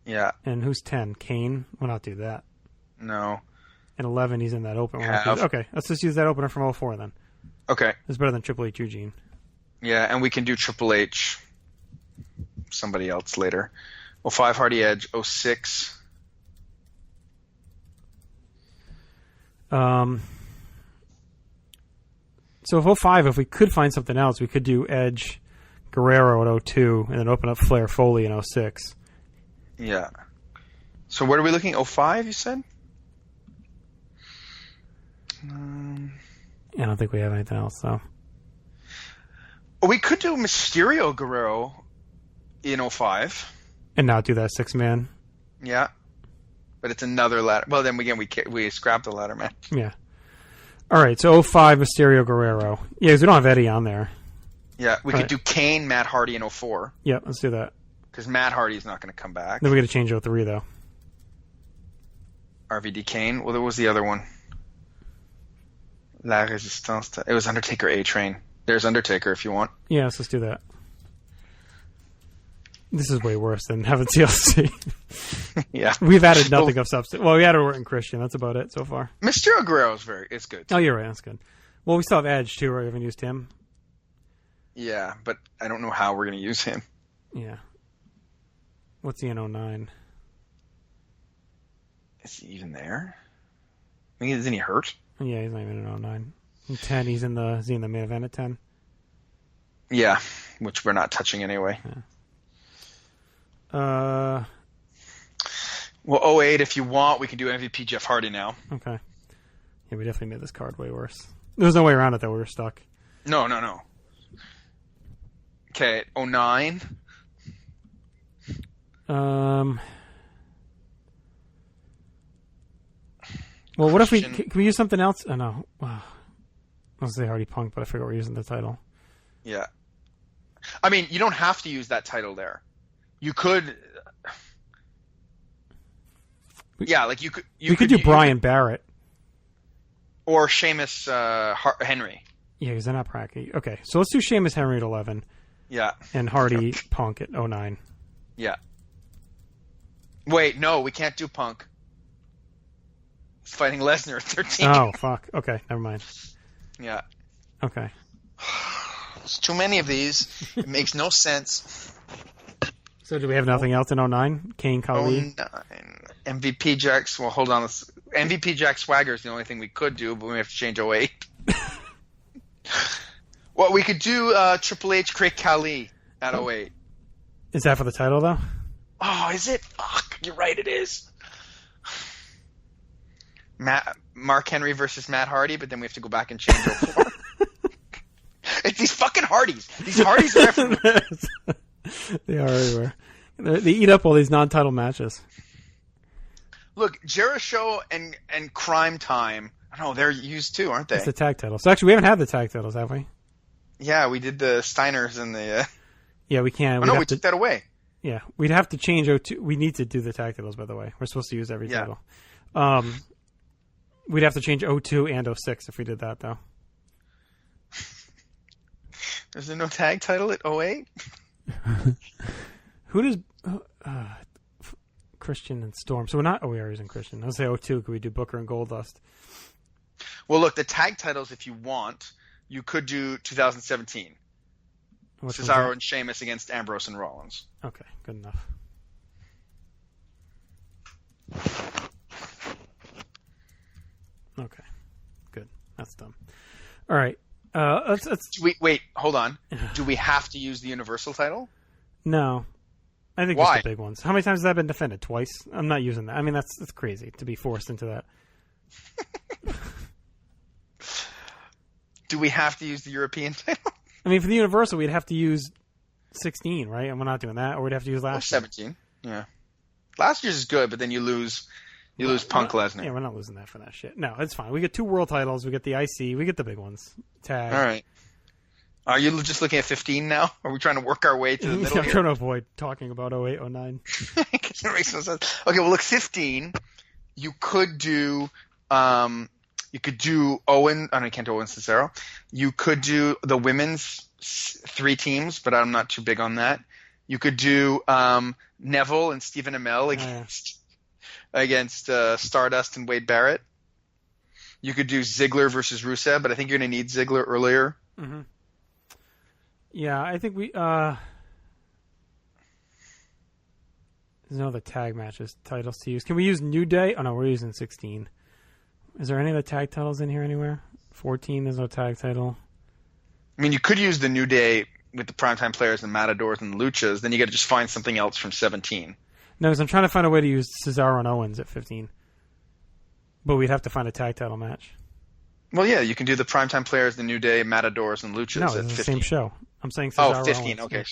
Yeah. And who's 10? Kane? We'll not do that. No. And 11, he's in that open. Okay, let's just use that opener from 04 then. Okay. It's better than Triple H Eugene. Yeah, and we can do Triple H, somebody else later. 05 Hardy Edge, 06. So if 05, if we could find something else, we could do Edge, Guerrero at 02, and then open up Flair Foley in 06. Yeah. So what are we looking? 05, you said? I don't think we have anything else, though. We could do Mysterio Guerrero in 05. And not do that 6-man. Yeah. But it's another ladder. Well, then again, we scrapped the ladder match. Yeah. All right, so 05 Mysterio Guerrero. Yeah, because we don't have Eddie on there. Yeah, we could do Kane, Matt Hardy in 04. Yeah, let's do that. Because Matt Hardy's not going to come back. Then we got to change 03, though. RVD Kane. Well, there was the other one. La Resistance. It was Undertaker A-Train. There's Undertaker if you want. Yeah, let's do that. This is way worse than having TLC. Yeah. We've added nothing of substance. Well, we added Orton Christian. That's about it so far. Mysterio Guerrero is good. Oh, you're right. That's good. Well, we still have Edge, too, right? We haven't used him. Yeah, but I don't know how we're going to use him. Yeah. What's he in 09? Is he even there? I mean, isn't he hurt? Yeah, he's not even in 09. In 10, is he in the main event at 10? Yeah, which we're not touching anyway. Yeah. Well, 08, if you want, we can do MVP Jeff Hardy now. Okay. Yeah, we definitely made this card way worse. There's no way around it, though. We were stuck. No. Okay, 09. Well, what if can we use something else? Oh, no. I was going to say Hardy Punk, but I forgot we're using the title. Yeah. I mean, you don't have to use that title there. You could... Yeah, like you could... We could do Brian Barrett. Or Sheamus Henry. Yeah, because they're not pracky. Okay, so let's do Sheamus Henry at 11. Yeah. And Hardy Punk at 09. Yeah. Wait, no, we can't do Punk. He's fighting Lesnar at 13. Oh, fuck. Okay, never mind. Yeah. Okay. There's too many of these. It makes no sense. So do we have nothing else in 09? Kane, Khali? 09. MVP Jax. Well, hold on. MVP Jack Swagger is the only thing we could do, but we have to change 08. Well, we could do Triple H Craig Khali at 08. Is that for the title, though? Oh, is it? Fuck, you're right, it is. Mark Henry versus Matt Hardy, but then we have to go back and change 04. It's these fucking Hardys. These Hardys are everywhere. They are everywhere. They eat up all these non-title matches. Look, Jericho and Crime Time, I don't know, they're used too, aren't they? It's the tag title. So actually, we haven't had the tag titles, have we? Yeah, we did the Steiners and the... Yeah, we can't. Oh, no, we took that away. Yeah, we'd have to change 02. We need to do the tag titles, by the way. We're supposed to use every title. We'd have to change 02 and 06 if we did that, though. Is there no tag title at 08? Who does Christian and Storm? So we're not. Oh, we are using Christian. I'll say 02. Could we do Booker and Goldust? Well, look, the tag titles, if you want, you could do 2017. Which one's Cesaro that? and Sheamus against Ambrose and Rollins. Okay, good enough. Okay, good. That's done. All right. Let's Wait, hold on. Do we have to use the Universal title? No. I think Why? just the big ones. How many times has that been defended? Twice? I'm not using that. I mean, that's crazy to be forced into that. Do we have to use the European title? I mean, for the Universal, we'd have to use 16, right? And we're not doing that. Or we'd have to use Or last year. 17. Yeah. Last year's is good, but then you lose Punk Lesnar. Yeah, we're not losing that for that shit. No, it's fine. We get 2 world titles. We get the IC. We get the big ones. Tag. All right. Are you just looking at 15 now? Are we trying to work our way to the middle I'm here? trying to avoid talking about 08, 09. It makes no sense. Okay, well, look, 15. You could do Owen. Oh, no, you can't do Owen Cesaro. You could do the women's 3 teams, but I'm not too big on that. You could do Neville and Stephen Amell against Stardust and Wade Barrett. You could do Ziggler versus Rusev, but I think you're going to need Ziggler earlier. Mm-hmm. Yeah, I think we... There's no other tag matches, titles to use. Can we use New Day? Oh, no, we're using 16. Is there any other tag titles in here anywhere? 14, there's no tag title. I mean, you could use the New Day with the Primetime Players and Matadors and Luchas. Then you got to just find something else from 17. No, because I'm trying to find a way to use Cesaro and Owens at 15. But we'd have to find a tag title match. Well, yeah, you can do the Primetime Players, the New Day, Matadors, and Luchas No, at it's 15. the same show. I'm saying Cesaro. Oh, 15, Owens. okay.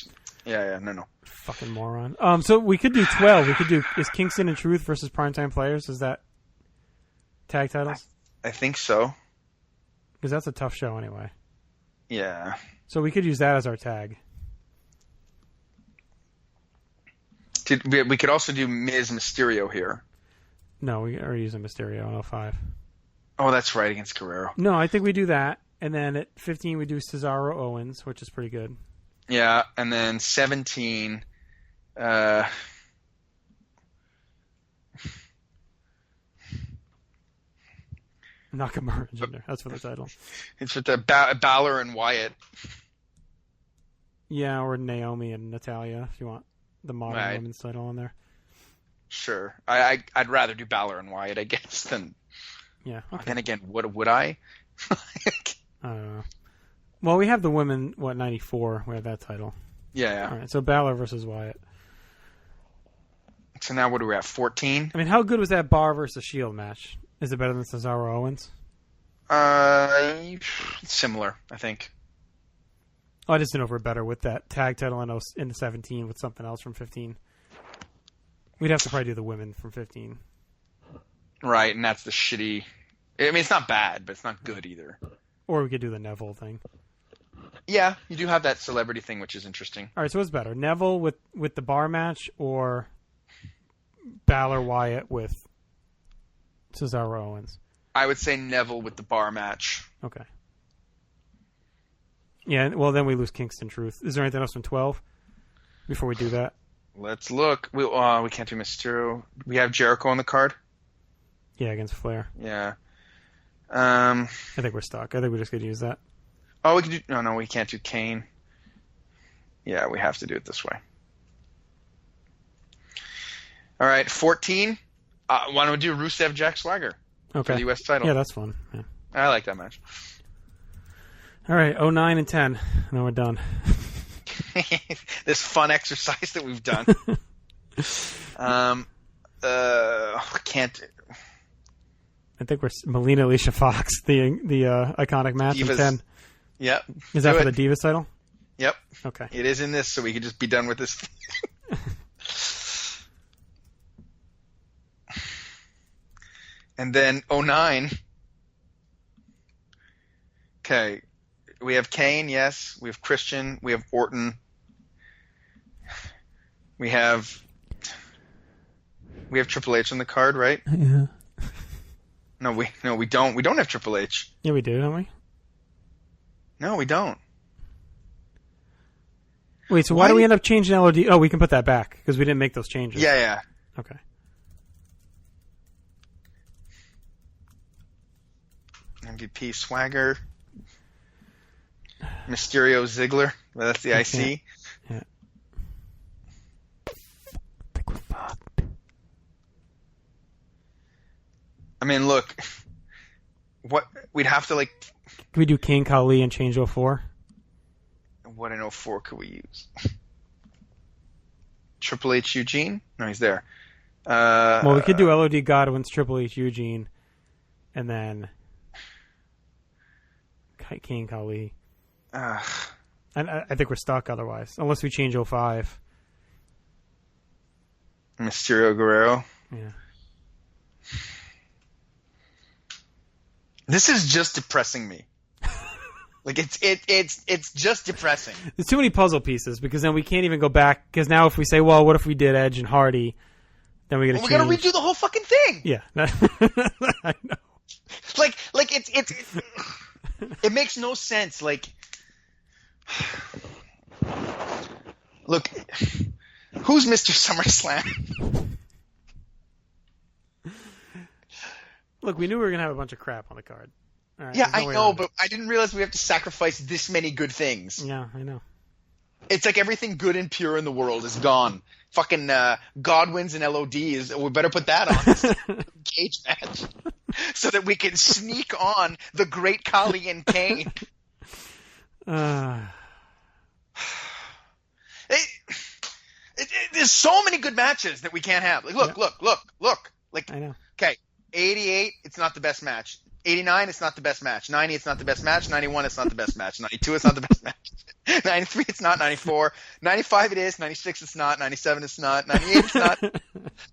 Yeah, no. Fucking moron. So we could do 12. We could do is Kingston and Truth versus Primetime Players. Is that tag titles? I think so. Because that's a tough show anyway. Yeah. So we could use that as our tag. We could also do Miz Mysterio here. No, we are using Mysterio in 05. Oh, that's right, against Guerrero. No, I think we do that. And then at 15 we do Cesaro Owens, which is pretty good. Yeah, and then 17... Nakamura and Jinder. That's for the title. It's with the Balor and Wyatt. Yeah, or Naomi and Natalia if you want the modern Right. women's title on there. Sure. I'd rather do Balor and Wyatt, I guess, than... Yeah. Okay. Then again, would I? I don't know. Well, we have the women, 94? We have that title. Yeah. All right, so Balor versus Wyatt. So now what are we at, 14? I mean, how good was that Bar versus Shield match? Is it better than Cesaro Owens? Similar, I think. Oh, I just didn't know if we're better with that tag title in 17 with something else from 15. We'd have to probably do the women from 15. Right, and that's the shitty... I mean, it's not bad, but it's not good either. Or we could do the Neville thing. Yeah, you do have that celebrity thing, which is interesting. All right, so what's better? Neville with the bar match or Balor Wyatt with Cesaro Owens? I would say Neville with the bar match. Okay. Yeah, well, then we lose Kingston Truth. Is there anything else from 12 before we do that? Let's look. We can't do Mysterio. We have Jericho on the card. Yeah, against Flair. Yeah. I think we're stuck. I think we just could use that. Oh, we could do... No, we can't do Kane. Yeah, we have to do it this way. All right, 14. Why don't we do Rusev Jack Swagger for the U.S. title? Yeah, that's fun. Yeah. I like that match. All right, 09 and 10. And then we're done. This fun exercise that we've done. Can't... I think we're Melina Alicia Fox, the iconic match in Divas. 10. Yep. Is that Do for it. the Divas title? Yep. Okay. It is in this, so we could just be done with this. And then 09. Okay. We have Kane, yes. We have Christian. We have Orton. We have Triple H on the card, right? Yeah. No, we don't. We don't have Triple H. Yeah, we do, don't we? No, we don't. Wait, so why do we end up changing LOD? Oh, we can put that back because we didn't make those changes. Yeah. Okay. MVP Swagger. Mysterio Ziggler. Well, that's the IC. Yeah. I mean, look. What we'd have to like. Can we do King Kali and change 04? What in 04 could we use? Triple H Eugene? No, he's there. Well, we could do LOD Godwin's Triple H Eugene, and then King Kali. And I think we're stuck otherwise, unless we change 05. Mysterio Guerrero. Yeah. This is just depressing me. Like it's just depressing. There's too many puzzle pieces because then we can't even go back. Because now if we say, well, what if we did Edge and Hardy, then we got to got to redo the whole fucking thing. Yeah, I know. Like it makes no sense. Like, look, who's Mr. SummerSlam? Look, we knew we were gonna have a bunch of crap on the card. All right, yeah, I know, but I didn't realize we have to sacrifice this many good things. Yeah, I know. It's like everything good and pure in the world is gone. Fucking Godwin's and LOD is. We better put that on cage match so that we can sneak on the Great Khali and Kane. There's so many good matches that we can't have. Like, look. Like, I know. Okay, 88, it's not the best match. 89, it's not the best match. 90, it's not the best match. 91, it's not the best match. 92, it's not the best match. 93, it's not. 94, 95, it is. 96, it's not. 97, it's not. 98, it's not.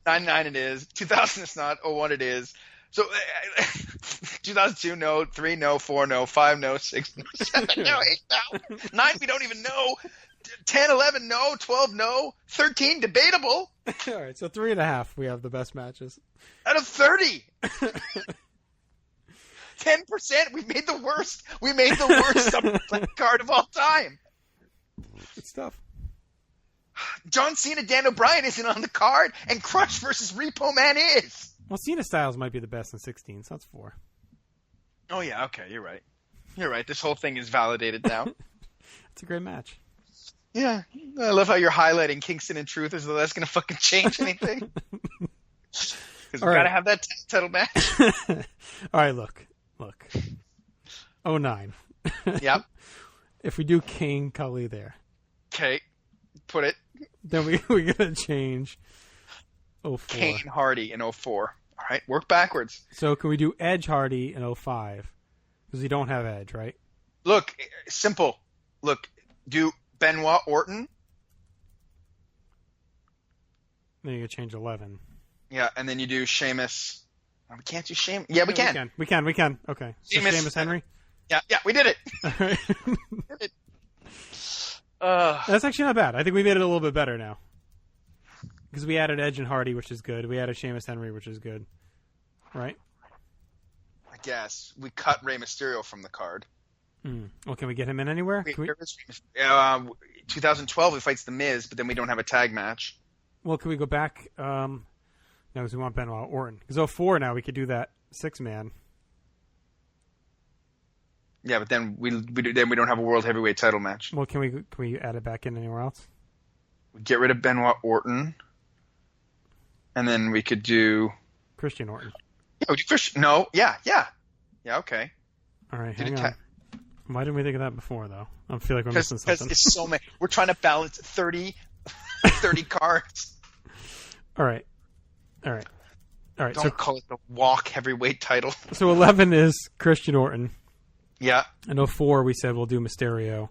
99, it is. 2000, it's not. 01, it is. So 2002, no. 3, no. 4, no. 5, no. 6, no. 7, no. 8, no. 9, we don't even know. 10, 11, no. 12, no. 13, debatable. All right, so 3.5, we have the best matches. Out of 30. 10%. We made the worst. We made the worst SummerSlam card of all time. Good stuff. John Cena, Dan O'Brien isn't on the card, and Crush versus Repo Man is. Well, Cena Styles might be the best in 16, so that's 4. Oh yeah, okay, you're right. You're right. This whole thing is validated now. It's a great match. Yeah, I love how you're highlighting Kingston and Truth as though that's gonna fucking change anything. Because we gotta have that title match. All right, look. 09. Yep. If we do King Kali there. Okay, put it. Then we gotta change 04. Kane Hardy in 04. All right, work backwards. So can we do Edge Hardy in 05? Because we don't have Edge, right? Look, simple. Look, do Benoit Orton. Then you gotta change 11. Yeah, and then you do Sheamus. We can't do Sheamus. Yeah, we can. We can. Okay. So Sheamus Henry? Yeah, we did it. All right. Did it. That's actually not bad. I think we made it a little bit better now. Because we added Edge and Hardy, which is good. We added Sheamus Henry, which is good. Right? I guess. We cut Rey Mysterio from the card. Well, can we get him in anywhere? 2012, he fights The Miz, but then we don't have a tag match. Well, can we go back? No, because we want Benoit Orton. Because 04 now, we could do that 6-man. Yeah, but then we don't have a world heavyweight title match. Well, can we add it back in anywhere else? Get rid of Benoit Orton, and then we could do Christian Orton. Yeah, we do Christian. No, yeah, okay. All right, hang on. Why didn't we think of that before, though? I feel like we're missing something. Because it's so many. We're trying to balance 30 cards. All right. Don't call it the walk heavyweight title. So 11 is Christian Orton. Yeah. And 04, we said we'll do Mysterio.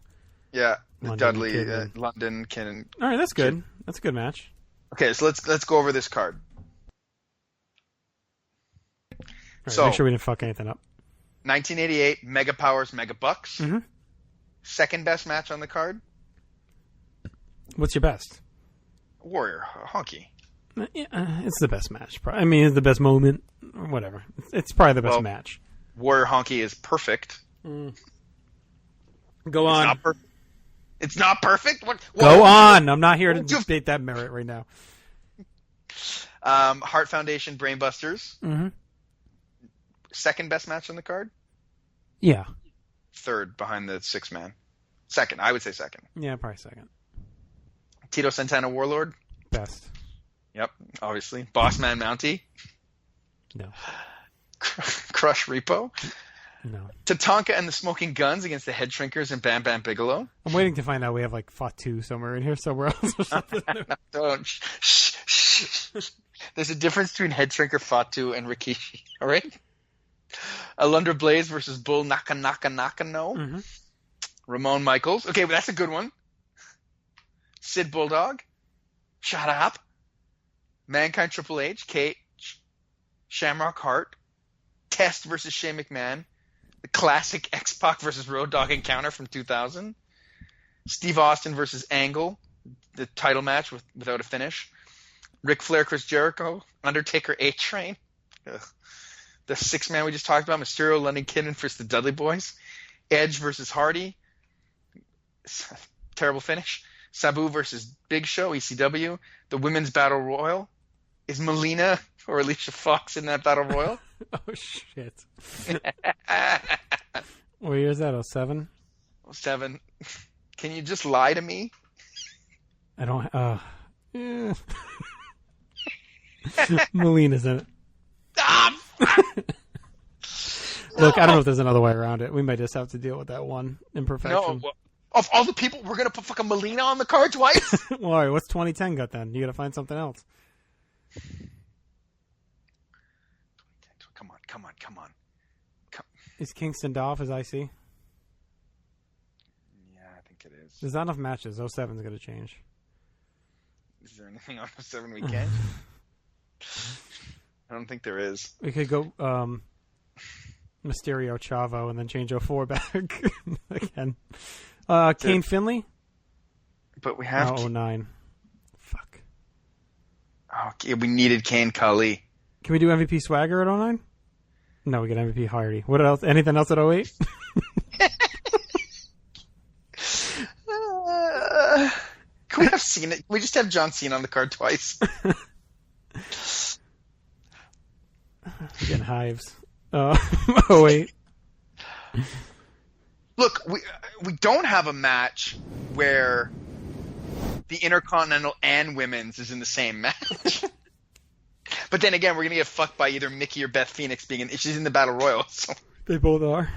Yeah. London, Dudley, London, Kinnan. All right, that's good. That's a good match. Okay, so let's go over this card. All right, make sure we didn't fuck anything up. 1988, Mega Powers, Mega Bucks. Mm-hmm. Second best match on the card. What's your best? Warrior, Honky. Yeah, it's the best match. I mean, it's the best moment. Or whatever. It's probably the best match. Warrior Honky is perfect. Go on. Not perfect. It's not perfect? What Go on. I'm not here to debate that merit right now. Heart Foundation Brainbusters. Mm-hmm. Second best match on the card? Yeah. Third behind the 6-man. Second. I would say second. Yeah, probably second. Tito Santana Warlord? Best. Yep, obviously. Bossman Mountie? No. Crush Repo? No. Tatanka and the Smoking Guns against the Head Shrinkers and Bam Bam Bigelow? I'm waiting to find out we have like Fatu somewhere in here somewhere else or something. Don't. Shh. There's a difference between Head Shrinker Fatu and Rikishi, all right? Alundra Blaze versus Bull Naka no. Mm-hmm. Ramon Michaels. Okay, but that's a good one. Sid Bulldog. Shut up. Mankind Triple H. Kate. Shamrock Hart. Test versus Shane McMahon. The classic X-Pac versus Road Dogg encounter from 2000. Steve Austin versus Angle. The title match without a finish. Ric Flair, Chris Jericho. Undertaker, A-Train. The 6-man we just talked about. Mysterio, London Kid versus the Dudley Boys. Edge versus Hardy. Terrible finish. Sabu versus Big Show, ECW. The Women's Battle Royal. Is Melina or Alicia Fox in that Battle Royal? Oh, shit. What year is that? 07? 07. Can you just lie to me? I don't... yeah. Melina's in it. Look, I don't know if there's another way around it. We might just have to deal with that one imperfection. No, of all the people, we're going to put fucking Melina on the card twice? Well, all right, what's 2010 got then? You got to find something else. Come on. Is Kingston Dolph as IC? Yeah, I think it is. There's not enough matches. 07's going to change. Is there anything on the 7 weekend? I don't think there is. We could go Mysterio, Chavo, and then change 04 back again. Kane Finley? But we have to... 09. Fuck. Okay, we needed Kane Khali. Can we do MVP Swagger at 09? No, we get MVP Hardy. What else? Anything else at 08? Can we have Cena? Can we just have John Cena on the card twice? Getting hives. 08. Look, we don't have a match where the Intercontinental and Women's is in the same match. But then again, we're going to get fucked by either Mickey or Beth Phoenix being she's in the Battle Royal. So. They both are.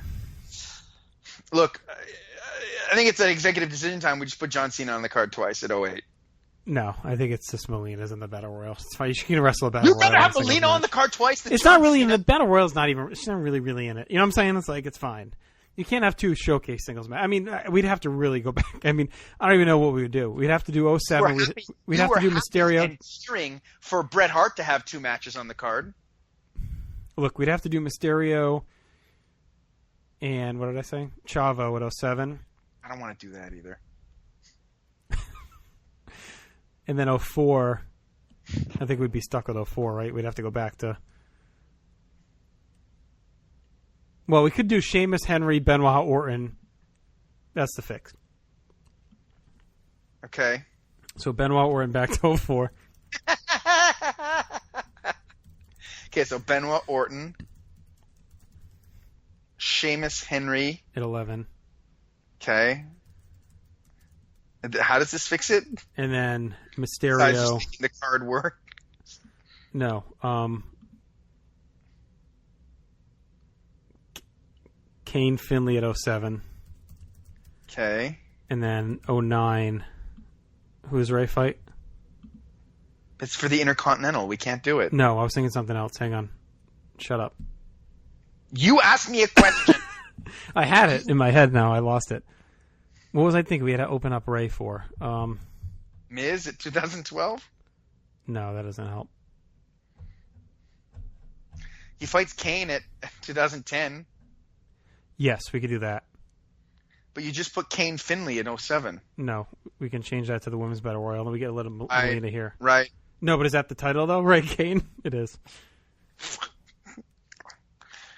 Look, I think it's an executive decision time. We just put John Cena on the card twice at 08. No, I think it's just Melina's in the Battle Royal. It's fine. You can wrestle a Battle Royal. You'd rather have Melina on the card twice than It's John not really Cena. in the Battle Royal's not even. She's not really in it. You know what I'm saying? It's like it's fine. You can't have two showcase singles matches. I mean, we'd have to really go back. I mean, I don't even know what we would do. We'd have to do 07. We'd have to do Mysterio. And cheering for Bret Hart to have two matches on the card. Look, we'd have to do Mysterio and what did I say? Chavo at 07. I don't want to do that either. And then 04. I think we'd be stuck with 04, right? We'd have to go back to... Well, we could do Sheamus, Henry, Benoit, Orton. That's the fix. Okay. So Benoit, Orton back to 04. Okay, so Benoit, Orton, Sheamus, Henry. At 11. Okay. How does this fix it? And then Besides Mysterio... just making the card work? No. Kane Finley at 07. Okay. And then 09. Who's Ray fight? It's for the Intercontinental. We can't do it. No, I was thinking something else. Hang on. Shut up. You asked me a question. I had it in my head now. I lost it. What was I thinking we had to open up Ray for? Miz at 2012? No, that doesn't help. He fights Kane at 2010. Yes, we could do that. But you just put Kane Finley at 07. No, we can change that to the Women's Battle Royal. Then we get a little Melina here. Right. No, but is that the title, though? Ray Kane? It is.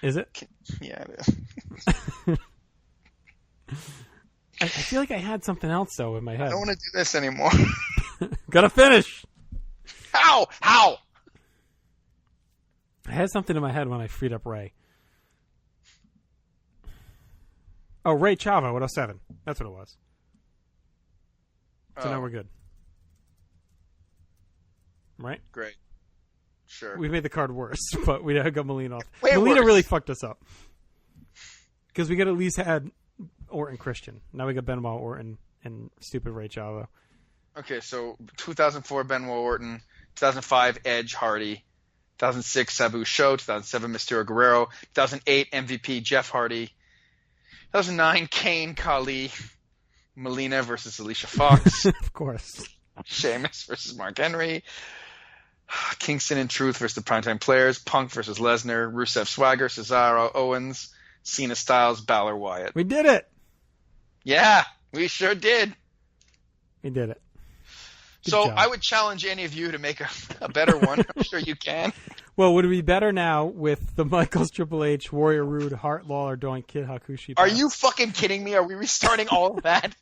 Is it? Yeah, it is. I feel like I had something else, though, in my head. I don't want to do this anymore. Gotta finish! How? I had something in my head when I freed up Ray. Oh, Ray Chavo at 07. That's what it was. So now we're good. Right? Great. Sure. We made the card worse, but we got Molina off. Way Molina worse. really fucked us up. Because we could at least had Orton Christian. Now we got Benoit Orton and stupid Ray Chavo. Okay, so 2004 Benoit Orton, 2005 Edge Hardy, 2006 Sabu Show, 2007 Mysterio Guerrero, 2008 MVP Jeff Hardy, 2009 Kane Khali, Melina versus Alicia Fox, Of course. Sheamus versus Mark Henry, Kingston and Truth versus the Primetime Players, Punk versus Lesnar, Rusev Swagger, Cesaro, Owens, Cena Styles, Balor Wyatt. We did it! Yeah, we sure did. We did it. Good So job. I would challenge any of you to make a better one. I'm sure you can. Well, would it be better now with the Michaels, Triple H, Warrior Rude, Hart, Lawler, Doink, Kid Hakushi? Are you fucking kidding me? Are we restarting all of that?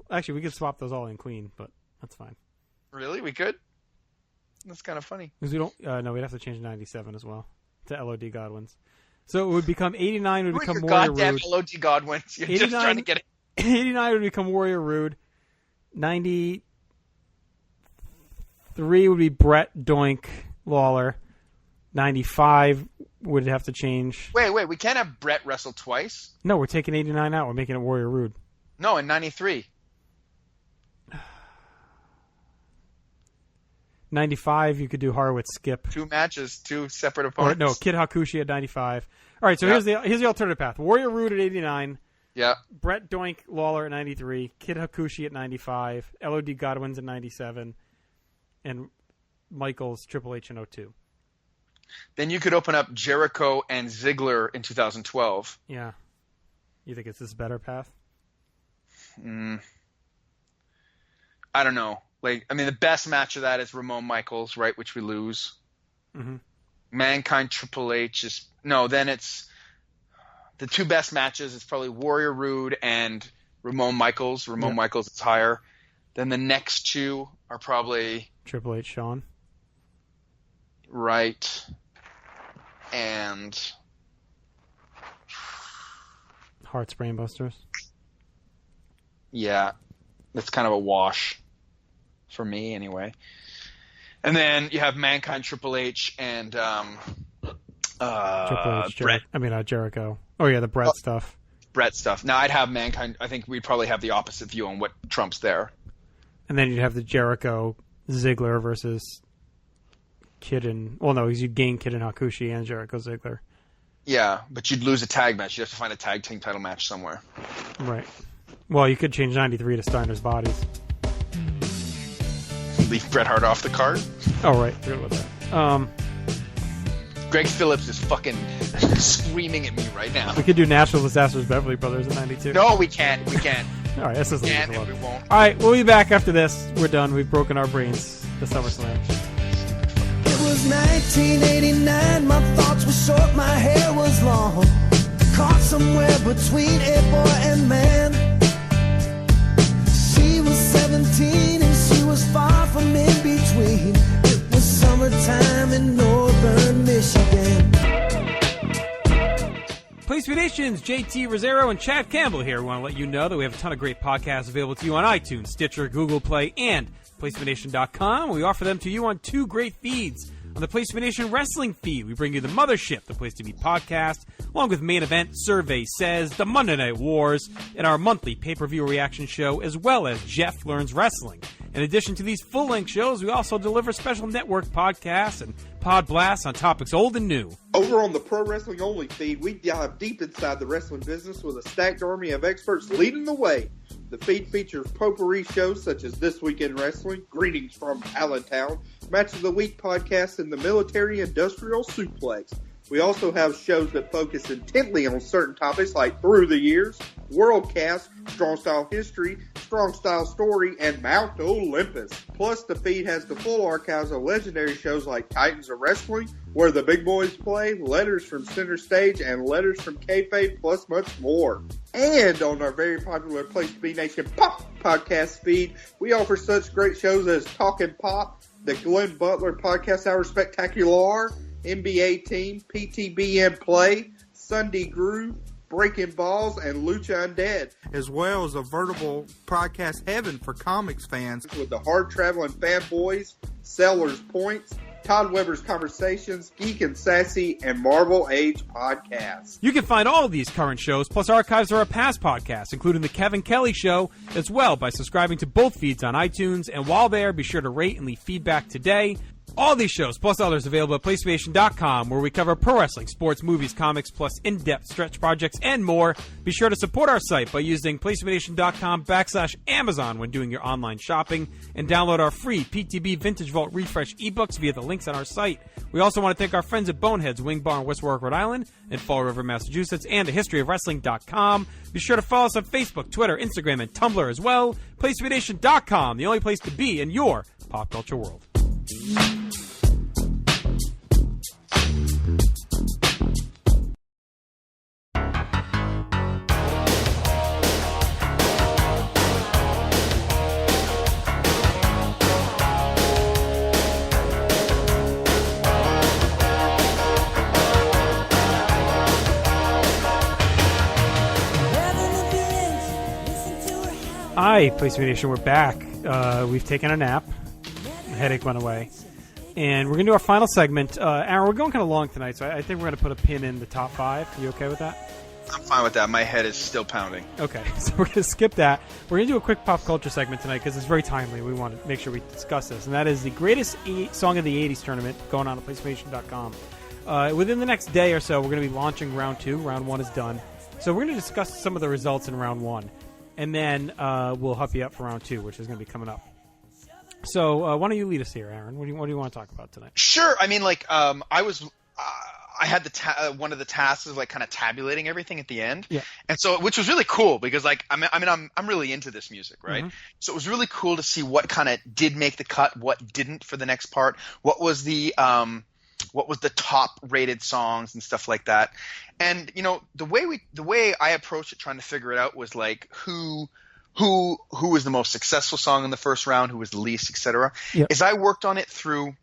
Actually, we could swap those all in clean, but that's fine. Really? We could? That's kind of funny. Because we don't. No, we'd have to change 97 as well to LOD Godwins. So it would become 89 would become Your Warrior goddamn Rude. LOD Godwins. You're just 89 trying to get it. 89 would become Warrior Rude. 93 would be Brett, Doink, Lawler. 95 would have to change. Wait. We can't have Brett wrestle twice. No, we're taking 89 out. We're making it Warrior Rude. No, in 93. 95, you could do Horowitz, Skip. 2 matches, 2 separate Or opponents. no, Kid Hakushi at 95. All right, so Yeah. here's the alternative path. Warrior Rude at 89. Yeah. Brett Doink Lawler at 93, Kid Hakushi at 95, LOD Godwins at 97, and Michaels Triple H in 02. Then you could open up Jericho and Ziggler in 2012. Yeah. You think it's this better path? I don't know. The best match of that is Ramon Michaels, right, which we lose. Mm-hmm. Mankind Triple H is... No, then it's... The 2 best matches is probably Warrior Rude and Ramon Michaels. Michaels is higher. Then the next 2 are probably... Triple H, Shawn. Right. And... Hearts Brainbusters. Yeah. That's kind of a wash. For me, anyway. And then you have Mankind Triple H and... Triple H, Brett. Jericho. Oh, yeah, the Brett stuff. Brett stuff. Now, I'd have Mankind. I think we'd probably have the opposite view on what trumps there. And then you'd have the Jericho Ziggler versus Kid and... Well, no, you gain Kid and Hakushi and Jericho Ziggler. Yeah, but you'd lose a tag match. You'd have to find a tag team title match somewhere. Right. Well, you could change 93 to Steiner's Bodies. Leave Bret Hart off the card. Oh, right. Forget about that. Greg Phillips is fucking screaming at me right now. We could do National Disasters Beverly Brothers in 92. No, we can't. We can't. All right, that's just We can't and we won't. All right, we'll be back after this. We're done. We've broken our brains. The SummerSlam. It was 1989, my thoughts were short, my hair was long. Caught somewhere between a boy and man. She was 17 and she was far from in between. It was summertime in northern Michigan. Police Nations, JT Rosero and Chad Campbell here. We want to let you know that we have a ton of great podcasts available to you on iTunes, Stitcher, Google Play, and PlacementNation.com. We offer them to you on 2 great feeds. On the Placement Nation Wrestling feed, we bring you the Mothership, the Place to Be podcast, along with Main Event, Survey Says, the Monday Night Wars, and our monthly pay-per-view reaction show, as well as Jeff Learns Wrestling. In addition to these full-length shows, we also deliver special network podcasts and pod blasts on topics old and new. Over on the Pro Wrestling Only feed, we dive deep inside the wrestling business with a stacked army of experts leading the way. The feed features potpourri shows such as This Week in Wrestling, Greetings from Allentown, Match of the Week podcast, and the Military Industrial Suplex. We also have shows that focus intently on certain topics like Through the Years, Worldcast, Strong Style History, Strong Style Story, and Mount Olympus. Plus, the feed has the full archives of legendary shows like Titans of Wrestling, Where the Big Boys Play, Letters from Center Stage, and Letters from Kayfabe, plus much more. And on our very popular Place to Be Nation Pop podcast feed, we offer such great shows as Talkin' Pop, the Glenn Butler Podcast Hour Spectacular, NBA Team, PTB in Play, Sunday Groove, Breaking Balls, and Lucha Undead. As well as a veritable podcast heaven for comics fans. With the hard-traveling fanboys, Sellers Points, Todd Weber's Conversations, Geek and Sassy, and Marvel Age Podcasts. You can find all of these current shows, plus archives of our past podcasts, including The Kevin Kelly Show, as well by subscribing to both feeds on iTunes. And while there, be sure to rate and leave feedback today. All these shows, plus others, available at PlayStation.com, where we cover pro wrestling, sports, movies, comics, plus in-depth stretch projects, and more. Be sure to support our site by using PlayStation.com/Amazon when doing your online shopping, and download our free PTB Vintage Vault Refresh ebooks via the links on our site. We also want to thank our friends at Boneheads Wing Bar in West Warwick, Rhode Island, and Fall River, Massachusetts, and historyofwrestling.com. Be sure to follow us on Facebook, Twitter, Instagram, and Tumblr as well. PlayStation.com, the only place to be in your pop culture world. Hi, PlayStation Nation, we're back. We've taken a nap. The headache went away. And we're going to do our final segment. Aaron, we're going kind of long tonight, so I think we're going to put a pin in the top 5. Are you okay with that? I'm fine with that. My head is still pounding. Okay, so we're going to skip that. We're going to do a quick pop culture segment tonight because it's very timely. We want to make sure we discuss this. And that is the greatest song of the 80s tournament going on at PlayStation.com. Within the next day or so, we're going to be launching Round 2. Round 1 is done. So we're going to discuss some of the results in Round 1. And then we'll help you up for Round 2, which is going to be coming up. So why don't you lead us here, Aaron? What do you want to talk about tonight? Sure. I mean, like, I had one of the tasks of like kind of tabulating everything at the end, yeah. And so which was really cool because like I'm really into this music, right? Mm-hmm. So it was really cool to see what kind of did make the cut, what didn't for the next part, what was the top rated songs and stuff like that, and you know the way I approached it, trying to figure it out was like who was the most successful song in the first round, who was the least, etc. Yep. As I worked on it through,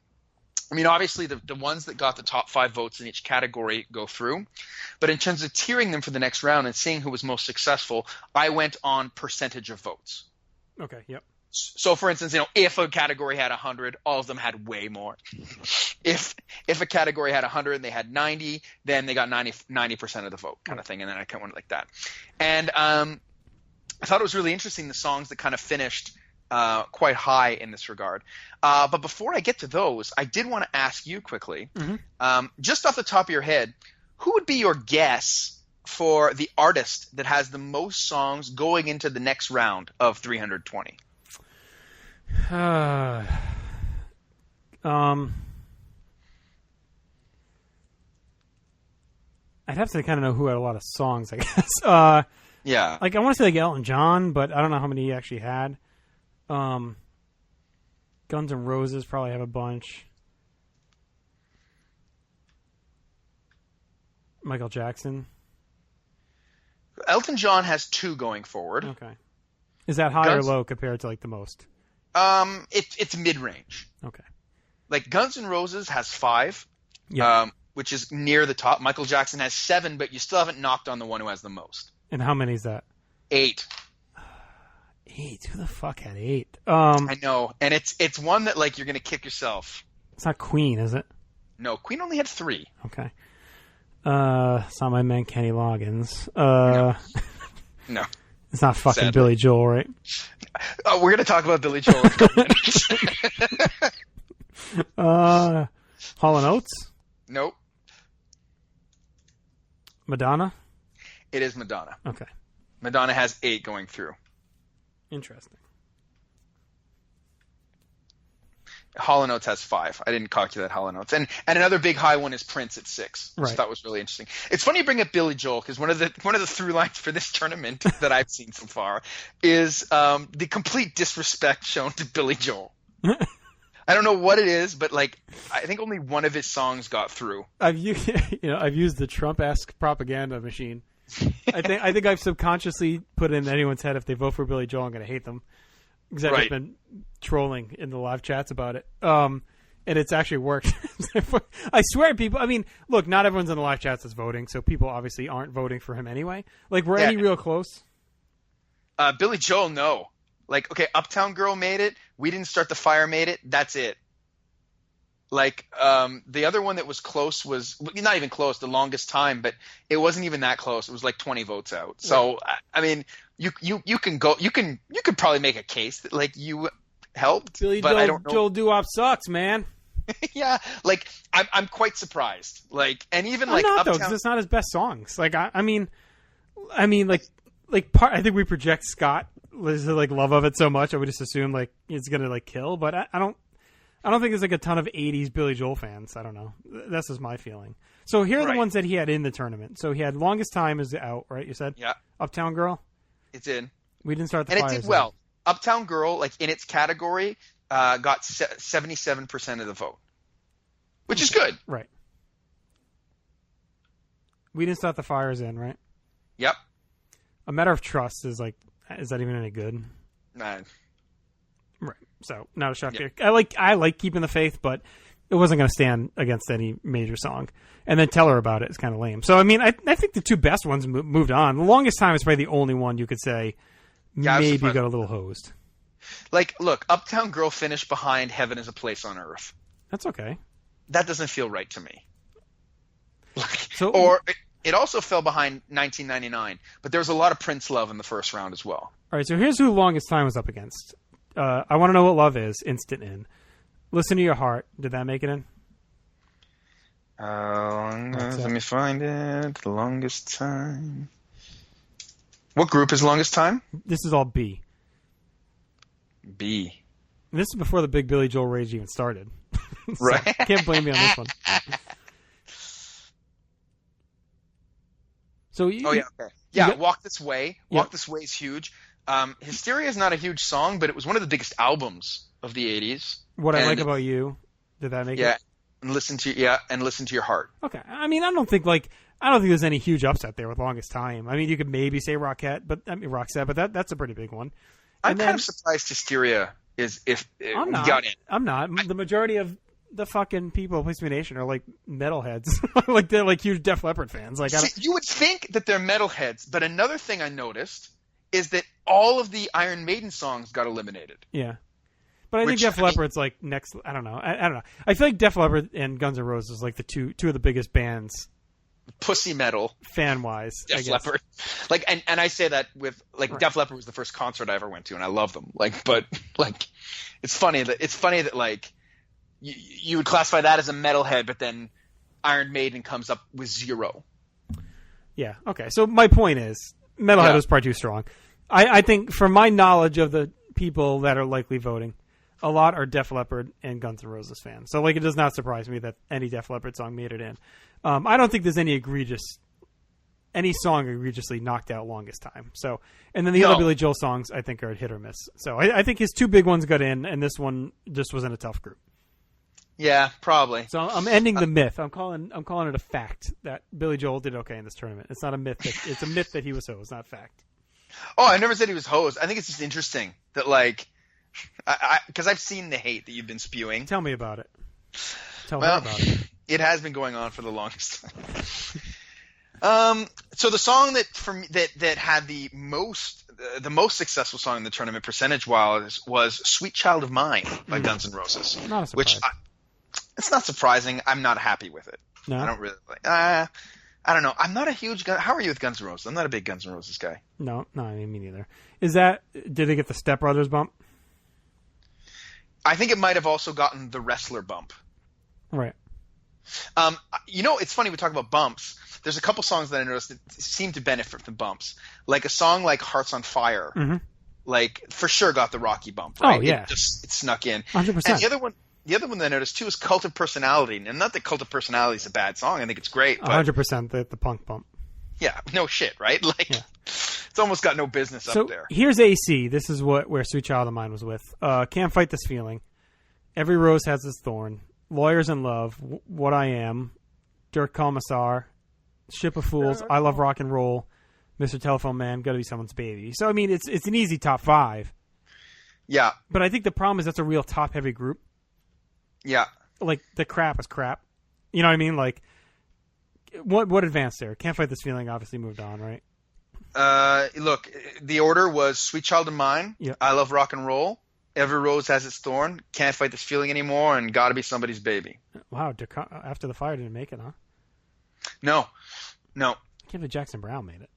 I mean, obviously the ones that got the top 5 votes in each category go through, but in terms of tiering them for the next round and seeing who was most successful, I went on percentage of votes. Okay, yep. So, for instance, you know, if a category had 100, all of them had way more. If a category had 100 and they had 90, then they got 90% of the vote, kind of thing, and then I kind of went like that. And I thought it was really interesting, the songs that kind of finished quite high in this regard. But before I get to those, I did want to ask you quickly, just off the top of your head, who would be your guess for the artist that has the most songs going into the next round of 320? I'd have to kind of know who had a lot of songs, I guess. Yeah. Like, I want to say like Elton John, but I don't know how many he actually had. Guns N' Roses probably have a bunch. Michael Jackson. Elton John has 2 going forward. Okay. Is that high or low compared to like the most? It's mid-range. Okay. Like Guns N' Roses has 5. Yeah. Which is near the top. Michael Jackson has 7, but you still haven't knocked on the one who has the most. And how many is that? 8. 8? Who the fuck had 8? I know, and it's one that like you're gonna kick yourself. It's not Queen, is it? No, Queen only had 3. Okay. It's not my man Kenny Loggins. No. It's not fucking Sadly. Billy Joel, right? We're gonna talk about Billy Joel in a couple minutes. Hall & Oates? Nope. Madonna? It is Madonna. Okay. Madonna has 8 going through. Interesting. Hall & Oates has 5. I didn't calculate Hall & Oates. And another big high one is Prince at 6. Which I thought was really interesting. It's funny you bring up Billy Joel, because one of the through lines for this tournament that I've seen so far is the complete disrespect shown to Billy Joel. I don't know what it is, but like I think only one of his songs got through. I've used the Trump-esque propaganda machine. I think I've subconsciously put in anyone's head, if they vote for Billy Joel, I'm going to hate them. Because I've just been trolling in the live chats about it. And it's actually worked. I swear, people. I mean, look, not everyone's in the live chats that's voting, so people obviously aren't voting for him anyway. Like, were any real close? Billy Joel, no. Like, okay, Uptown Girl made it. We Didn't Start the Fire made it. That's it. Like, the other one that was close was not even close, The Longest Time, but it wasn't even that close. It was like 20 votes out. So, I mean, you can go, you could probably make a case that like you helped, Billy but I don't know. Joel Doo-Wop sucks, man. Yeah, like I'm quite surprised. Like, and even I'm like not, Uptown, though, 'cause it's not his best songs. Like, I mean, I think we project Scott was like love of it so much. I would just assume like it's gonna like kill, but I don't think there's like a ton of 80s Billy Joel fans. I don't know. That's just my feeling. So here are the ones that he had in the tournament. So he had Longest Time is out, right? You said? Yeah. Uptown Girl? It's in. We Didn't Start the And Fire. it did well. Uptown Girl, like in its category, got 77% of the vote, which is good. Right. We Didn't Start the Fire is in, right? Yep. A Matter of Trust is like, is that even any good? Nah. Right. So not a shock there. I like Keeping the Faith, but it wasn't going to stand against any major song. And then Tell Her About It is kind of lame. So I mean, I think the two best ones moved on. The Longest Time is probably the only one you could say maybe got a little hosed. Like, look, Uptown Girl finished behind Heaven Is a Place on Earth. That's okay. That doesn't feel right to me. Or it also fell behind 1999, but there was a lot of Prince love in the first round as well. All right, so here's who Longest Time was up against. I Want to Know What Love Is, instant in. Listen to Your Heart, did that make it in? Let me find it. The Longest Time. What group is Longest Time? This is all B. B. And this is before the big Billy Joel rage even started. So right. Can't blame me on this one. So okay. Yeah, Walk This Way. Walk This Way is huge. Hysteria is not a huge song, but it was one of the biggest albums of the 80s. What I Like About You, did that make it? And Listen to Your Heart. Okay. I mean, I don't think there's any huge upset there with Longest Time. I mean, you could maybe say Roxette, but that's a pretty big one. I'm kind of surprised Hysteria is got in. I'm not. The majority of the fucking people at Place to Be Nation are like metalheads. Like they're like huge Def Leppard fans. Like you would think that they're metalheads, but another thing I noticed is that all of the Iron Maiden songs got eliminated. Yeah. But I think Def Leppard's like next. I don't know. I don't know. I feel like Def Leppard and Guns N' Roses like the two of the biggest bands. Pussy metal, fan wise. Def Leppard, like, and I say that with like Def Leppard was the first concert I ever went to, and I love them. Like, but like, it's funny that like you would classify that as a metalhead, but then Iron Maiden comes up with 0. Yeah. Okay. So my point is, metalhead was probably too strong. I think from my knowledge of the people that are likely voting, a lot are Def Leppard and Guns N' Roses fans. So like, it does not surprise me that any Def Leppard song made it in. I don't think there's any song egregiously knocked out Longest Time. So, and then the other Billy Joel songs I think are hit or miss. So I think his two big ones got in, and this one just was in a tough group. Yeah, probably. So I'm ending the myth. I'm calling it a fact that Billy Joel did okay in this tournament. It's not a myth. It's a myth that he was hosed, not fact. Oh, I never said he was hosed. I think it's just interesting that like, because I've seen the hate that you've been spewing. Tell me about it. Tell her about it. It has been going on for the longest time. So the song that for me that had the most successful song in the tournament percentage wise was "Sweet Child of Mine" by Guns N' Roses. Not a surprise. It's not surprising. I'm not happy with it. No? I don't really like. I don't know. I'm not a huge Gun. How are you with Guns N' Roses? I'm not a big Guns N' Roses guy. No, I mean, me neither. Did they get the Step Brothers bump? I think it might have also gotten the Wrestler bump. Right. It's funny we talk about bumps. There's a couple songs that I noticed that seem to benefit from bumps. Like a song like Hearts on Fire, like for sure got the Rocky bump, right? Oh, yeah. It snuck in. 100%. And the other one that I noticed too is Cult of Personality. And not that Cult of Personality is a bad song. I think it's great. But 100% the punk bump. yeah, no shit, right? Like, it's almost got no business So up there. here's AC. This is where Sweet Child of Mine was with. Can't Fight This Feeling. Every Rose Has Its Thorn. Lawyers in Love. What I Am. Dirk Commissar. Ship of Fools. I Love Rock and Roll. Mr. Telephone Man. Gotta Be Someone's Baby. So, I mean, it's an easy top 5. Yeah. But I think the problem is that's a real top-heavy group. Yeah. Like, the crap is crap. You know what I mean? Like, what advanced there? Can't Fight This Feeling obviously moved on, right? Look, the order was Sweet Child of Mine, I Love Rock and Roll, Every Rose Has Its Thorn, Can't Fight This Feeling Anymore, and Gotta Be Somebody's Baby. Wow, After the Fire didn't make it, huh? No. I can't believe Jackson Browne made it.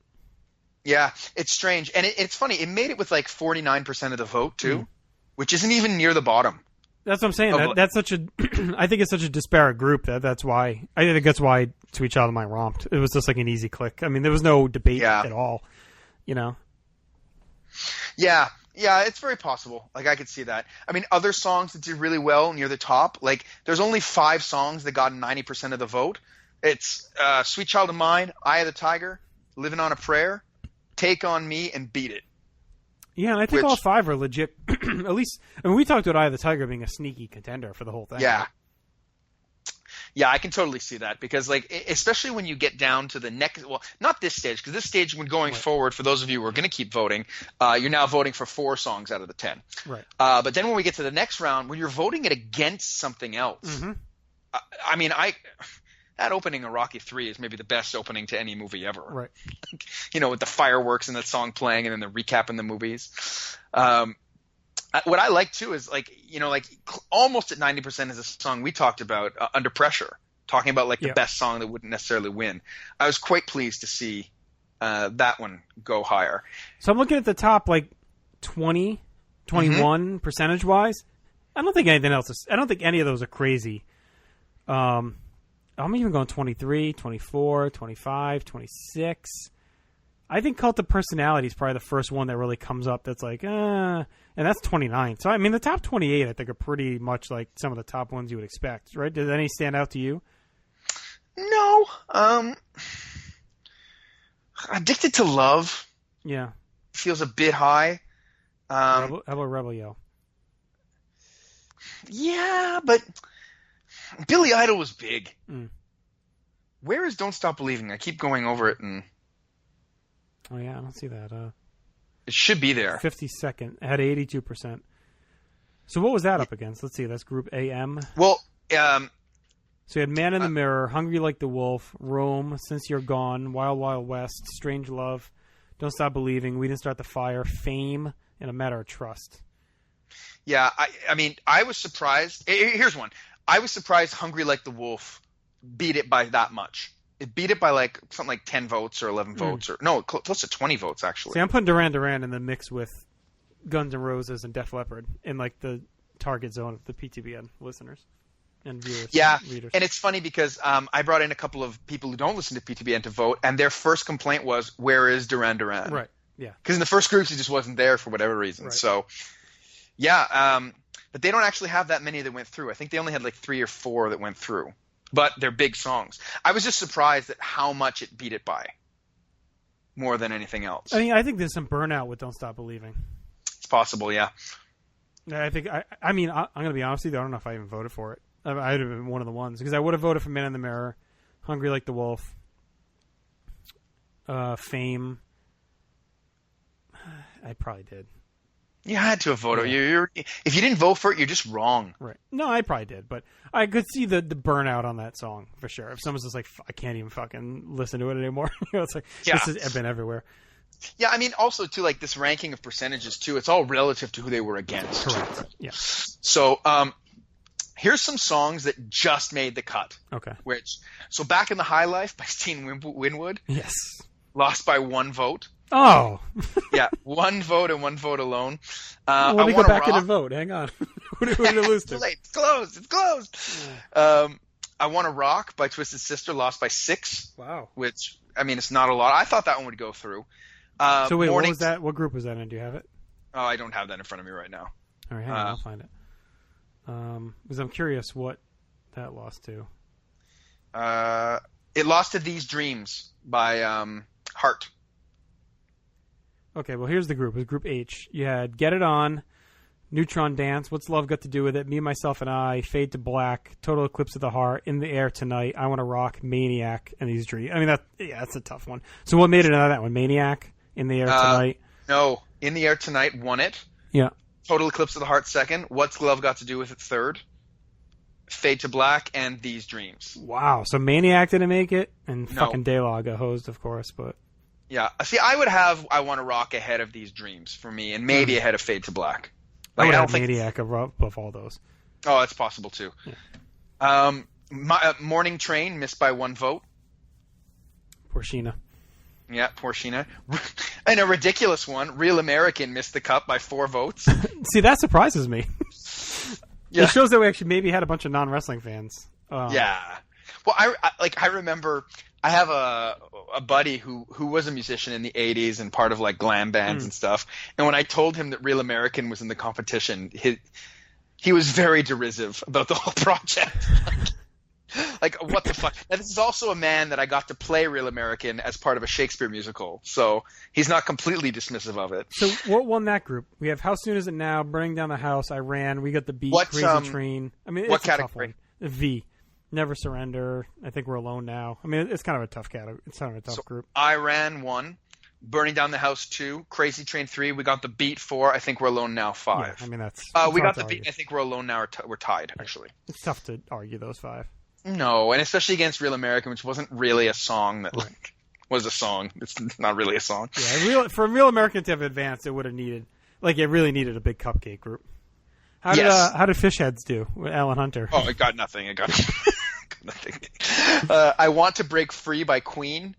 Yeah, it's strange. And it's funny, it made it with like 49% of the vote, too, which isn't even near the bottom. That's what I'm saying. That's such a. I think it's such a disparate group that's why. I think that's why Sweet Child of Mine romped. It was just like an easy click. I mean, there was no debate at all. You know. Yeah, it's very possible. Like, I could see that. I mean, other songs that did really well near the top. Like, there's only 5 songs that got 90% of the vote. It's Sweet Child of Mine, Eye of the Tiger, Living on a Prayer, Take on Me, and Beat It. Yeah, and I think all 5 are legit. At least, I mean, we talked about Eye of the Tiger being a sneaky contender for the whole thing. Yeah. Yeah, I can totally see that because, like, especially when you get down to the next – well, not this stage because this stage when going forward, for those of you who are going to keep voting, you're now voting for 4 songs out of the 10. Right. But then when we get to the next round, when you're voting it against something else, I mean, that opening of Rocky III is maybe the best opening to any movie ever. Right. You know, with the fireworks and that song playing and then the recap in the movies. What I like, too, is, like, you know, like almost at 90% is a song we talked about, Under Pressure, talking about, like, the best song that wouldn't necessarily win. I was quite pleased to see that one go higher. So I'm looking at the top, like, 20, 21 percentage-wise. I don't think anything else is – I don't think any of those are crazy. I'm even going 23, 24, 25, 26. I think Cult of Personality is probably the first one that really comes up that's like, and that's 29. So, I mean, the top 28, I think, are pretty much like some of the top ones you would expect, right? Did any stand out to you? No. Addicted to Love. Yeah. Feels a bit high. How about Rebel Yell? Yeah, but Billy Idol was big. Where is Don't Stop Believing? I keep going over it and... Oh, yeah, I don't see that. It should be there. 52nd. It had 82%. So what was that up against? Let's see. That's Group AM. Well, so you had Man in the Mirror, Hungry Like the Wolf, Rome, Since You're Gone, Wild Wild West, Strange Love, Don't Stop Believing, We Didn't Start the Fire, Fame, and A Matter of Trust. Yeah, I mean, I was surprised. Here's one. I was surprised Hungry Like the Wolf beat it by that much. It beat it by like something like 10 votes or 11 votes or no, close to 20 votes actually. See, I'm putting Duran Duran in the mix with Guns N' Roses and Def Leppard in like the target zone of the PTBN listeners and viewers. Yeah, and readers. And it's funny because I brought in a couple of people who don't listen to PTBN to vote, and their first complaint was, "Where is Duran Duran?" Right. Yeah. Because in the first groups he just wasn't there for whatever reason. Right. So, yeah, but they don't actually have that many that went through. I think they only had like 3 or 4 that went through. But they're big songs. I was just surprised at how much it beat it by, more than anything else. I mean, I think there's some burnout with Don't Stop Believing. It's possible, yeah. I think. I mean, I'm going to be honest with you. I don't know if I even voted for it. I'd have been one of the ones because I would have voted for Man in the Mirror, Hungry Like the Wolf, Fame. I probably did. You had to have voted. Yeah. If you didn't vote for it, you're just wrong. Right. No, I probably did, but I could see the burnout on that song for sure. If someone's just like, I can't even fucking listen to it anymore. It's like, this has been everywhere. Yeah, I mean, also, too, like, this ranking of percentages, too, it's all relative to who they were against. Correct. Yeah. So, here's some songs that just made the cut. Okay. So, Back in the High Life by Steen Winwood. Yes. Lost by 1 vote. Oh. Yeah, 1 vote and 1 vote alone. Let me go back in and vote. Hang on. Who did I lose to? Too late. It's closed. I Want to Rock by Twisted Sister lost by 6. Wow. Which, I mean, it's not a lot. I thought that one would go through. So wait, what was that? What group was that in? Do you have it? Oh, I don't have that in front of me right now. All right, hang on. I'll find it. Because I'm curious what that lost to. It lost to These Dreams by Heart. Okay, well, here's the group. It was Group H. You had Get It On, Neutron Dance, What's Love Got to Do with It, Me, Myself, and I, Fade to Black, Total Eclipse of the Heart, In the Air Tonight, I Want to Rock, Maniac, and These Dreams. I mean, that's a tough one. So what made it out of that one? Maniac, In the Air Tonight? No, In the Air Tonight won it. Yeah. Total Eclipse of the Heart second. What's Love Got to Do with It third. Fade to Black and These Dreams. Wow. So Maniac didn't make it, and fucking Daylog got hosed, of course, but... Yeah. See, I would have I Want to Rock ahead of These Dreams for me, and maybe ahead of Fade to Black. I would don't have think Maniac above all those. Oh, that's possible too. Yeah. Morning Train missed by 1 vote. Poor Sheena. Yeah, poor Sheena. And a ridiculous one, Real American missed the cut by 4 votes. See, that surprises me. Yeah. It shows that we actually maybe had a bunch of non-wrestling fans. Yeah. Well, I remember I have a buddy who was a musician in the 80s and part of like glam bands and stuff. And when I told him that Real American was in the competition, he was very derisive about the whole project. Like, what the fuck? Now, this is also a man that I got to play Real American as part of a Shakespeare musical, so he's not completely dismissive of it. So what won that group? We have How Soon Is It Now, Burning Down the House, I Ran, we got The Beat, Crazy Train. I mean, what it's a tough category? one. V. Never Surrender. I think We're Alone Now. I mean, it's kind of a tough category. It's kind of a tough group. I Ran 1, Burning Down the House 2, Crazy Train 3. We got The Beat 4. I think We're Alone Now 5. Yeah, I mean, that's we got The Beat. I think We're Alone Now. We're tied, actually. It's tough to argue those 5. No, and especially against Real American, which wasn't really a song that like was a song. It's not really a song. Yeah, for Real American to have advanced, it would have needed it really needed a big cupcake group. How did Fishheads do with Alan Hunter? Oh, it got nothing. It got nothing. I Want to Break Free by Queen,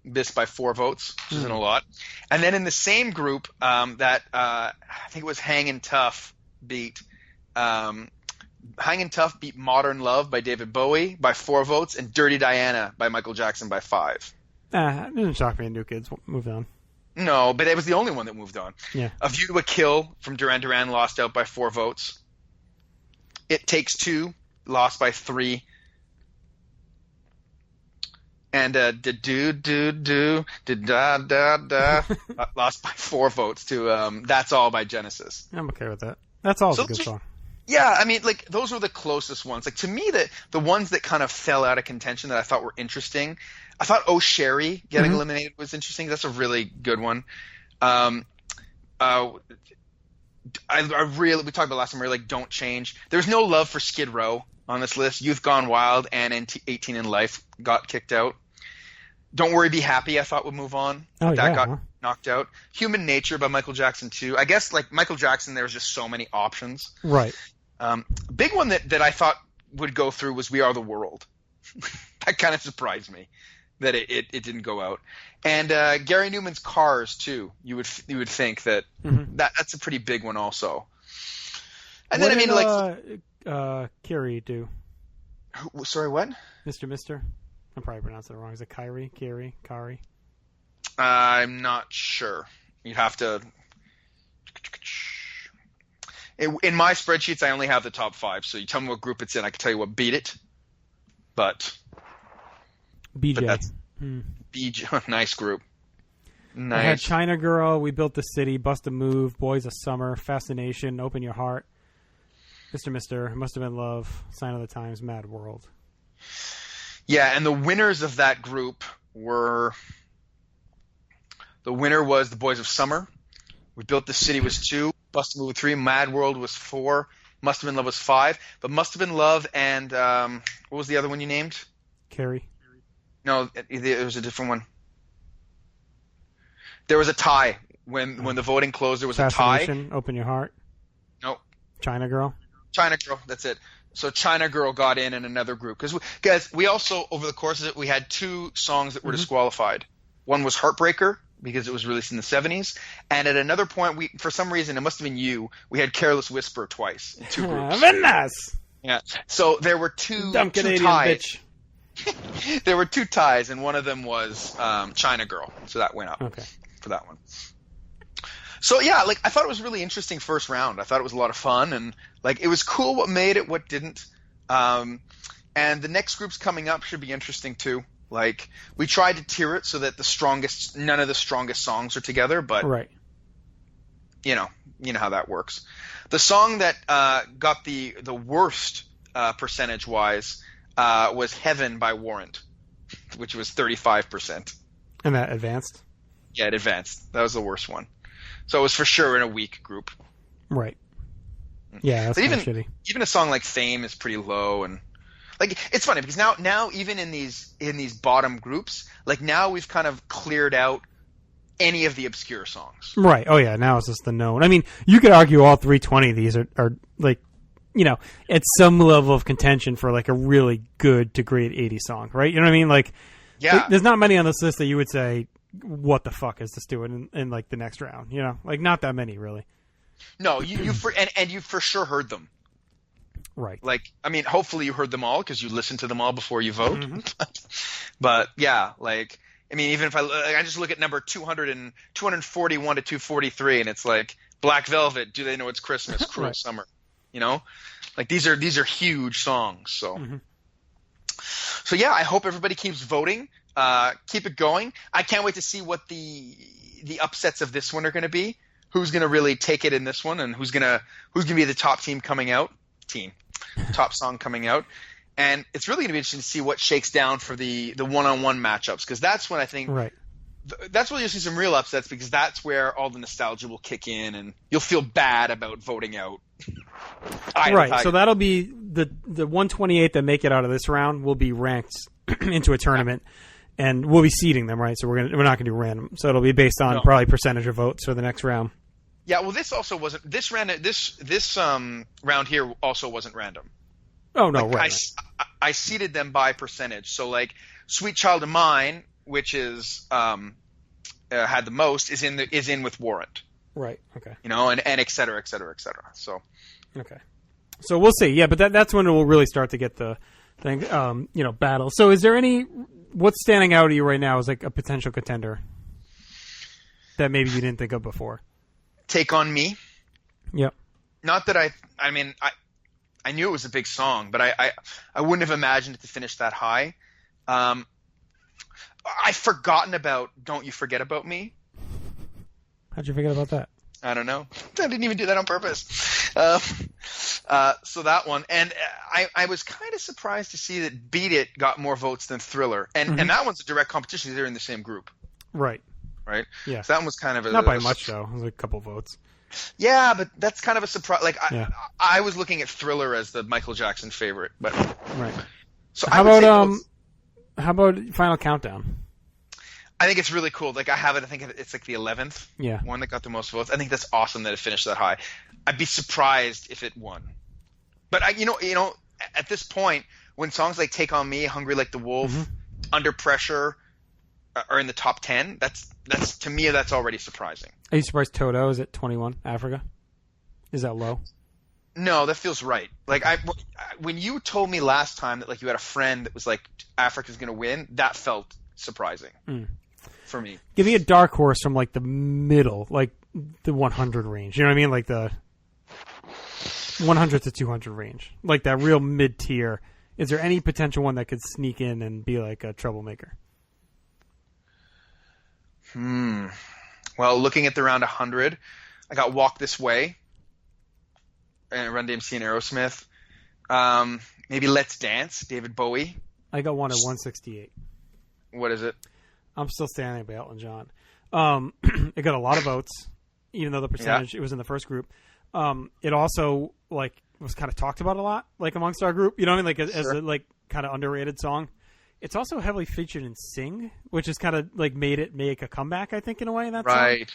missed by 4 votes, which isn't a lot. And then in the same group, that I think it was Hangin' Tough beat. Hangin' Tough beat Modern Love by David Bowie by 4 votes, and Dirty Diana by Michael Jackson by 5. It didn't shock me. New Kids moved on. No, but it was the only one that moved on. Yeah. A View to a Kill from Duran Duran lost out by 4 votes. It Takes Two lost by 3. And lost by 4 votes to That's All by Genesis. I'm okay with that. That's all a good song. Yeah, I mean, like, those were the closest ones. Like, to me, the ones that kind of fell out of contention that I thought were interesting, I thought Oh Sherry getting eliminated was interesting. That's a really good one. We talked about last time, like, Don't Change. There's no love for Skid Row on this list. Youth Gone Wild and 18 in Life got kicked out. Don't Worry, Be Happy, I thought would move on. Oh, that got knocked out. Human Nature by Michael Jackson, too. I guess, like, Michael Jackson, there was just so many options. Right. Big one that I thought would go through was We Are the World. That kind of surprised me that it didn't go out. And Gary Newman's Cars, too. You would think that that's a pretty big one also. And what then, Kyrie do? Sorry, what? Mr. I'm probably pronouncing it wrong. Is it Kyrie? Kari? I'm not sure. You'd have to... In my spreadsheets, I only have the top 5. So you tell me what group it's in. I can tell you what beat it. But BJ. BJ, nice group. Nice. I had China Girl, We Built the City, Bust a Move, Boys of Summer, Fascination, Open Your Heart, Mr. Must Have Been Love, Sign of the Times, Mad World. Yeah, and the winners of that group were... The winner was the Boys of Summer. We Built the City was 2. Bust a Move 3. Mad World was 4. Must Have Been Love was 5. But Must Have Been Love and what was the other one you named? Carrie. No, it was a different one. There was a tie. When the voting closed, there was a tie. Open Your Heart. Nope. China Girl. China Girl, that's it. So China Girl got in another group. Because, guys, we also, over the course of it, we had 2 songs that were disqualified. One was Heartbreaker, because it was released in the 70s. And at another point, for some reason, it must have been you, we had Careless Whisper twice in 2 groups. Nice. Yeah. So there were two Canadian ties. Bitch. There were 2 ties, and one of them was China Girl. So that went up for that one. So yeah, like I thought it was a really interesting first round. I thought it was a lot of fun, and like it was cool what made it, what didn't. And the next groups coming up should be interesting too. Like we tried to tier it so that none of the strongest songs are together, but Right. you know how that works. The song that got the worst percentage wise was "Heaven" by Warrant, which was 35%. And that advanced? Yeah, it advanced. That was the worst one. So it was for sure in a weak group. Right. Yeah, that's kind of shitty. Even a song like "Fame" is pretty low, and like it's funny because now even in these bottom groups, like now we've kind of cleared out any of the obscure songs. Right. Oh yeah. Now it's just the known. I mean, you could argue all 320 of these are like, at some level of contention for like a really good to great 80 song, right? You know what I mean? Like, yeah. There's not many on this list that you would say, what the fuck is this doing in like the next round? Like not that many really. No, you've for sure heard them. Right. Like, I mean, hopefully you heard them all because you listened to them all before you vote. Mm-hmm. But yeah, like, I mean, even if I just look at number 241 to 243, and it's like Black Velvet, Do They Know It's Christmas, Cruel Right. Summer, like these are huge songs. So, So yeah, I hope everybody keeps voting. Keep it going. I can't wait to see what the upsets of this one are going to be. Who's going to really take it in this one, and who's gonna be the top team coming out? Top song coming out. And it's really going to be interesting to see what shakes down for the one-on-one matchups, because that's when I think that's where you'll see some real upsets, because that's where all the nostalgia will kick in, and you'll feel bad about voting out. Right. So that'll be the 128 that make it out of this round will be ranked into a tournament, and we'll be seeding them, right? So we're not going to do random. So it'll be based on probably percentage of votes for the next round. Yeah. Well, this also wasn't this round here also wasn't random. Oh no, like, right. I seeded them by percentage. So like Sweet Child of Mine, which is had the most, is in with Warrant. Right. Okay. And et cetera, et cetera, et cetera. So. Okay. So we'll see. Yeah, but that's when we'll really start to get the thing, battle. So is there what's standing out to you right now as like a potential contender that maybe you didn't think of before? Take On Me. Yep. Not that I mean, I knew it was a big song, but I wouldn't have imagined it to finish that high. I've forgotten about Don't You Forget About Me. How'd you forget about that? I don't know. I didn't even do that on purpose. So that one. And I was kind of surprised to see that Beat It got more votes than Thriller. And that one's a direct competition. They're in the same group. Right. Right? Yeah. So that one was kind of not by much, though. It was like a couple votes. Yeah, but that's kind of a surprise. Like, I was looking at Thriller as the Michael Jackson favorite. But right. So how about Final Countdown? I think it's really cool. Like I think it's like the 11th one that got the most votes. I think that's awesome that it finished that high. I'd be surprised if it won. But at this point, when songs like Take On Me, Hungry Like the Wolf, Under Pressure are in the top 10, that's to me that's already surprising. Are you surprised Toto is at 21? Africa? Is that low? No, that feels right. Like when you told me last time that like you had a friend that was like Africa's going to win, that felt surprising. For me. Give me a dark horse from like the middle, like the 100 range. You know what I mean? Like the 100 to 200 range. Like that real mid-tier. Is there any potential one that could sneak in and be like a troublemaker? Well, looking at the round 100, I got Walk This Way and Run DMC and Aerosmith. Maybe Let's Dance, David Bowie. I got one at 168. What is it? I'm still standing by Elton John. It got a lot of votes, even though the percentage it was in the first group. It also like was kind of talked about a lot, like amongst our group. You know what I mean? Like as a like kind of underrated song. It's also heavily featured in Sing, which is kind of like made it make a comeback, I think, in a way. That right.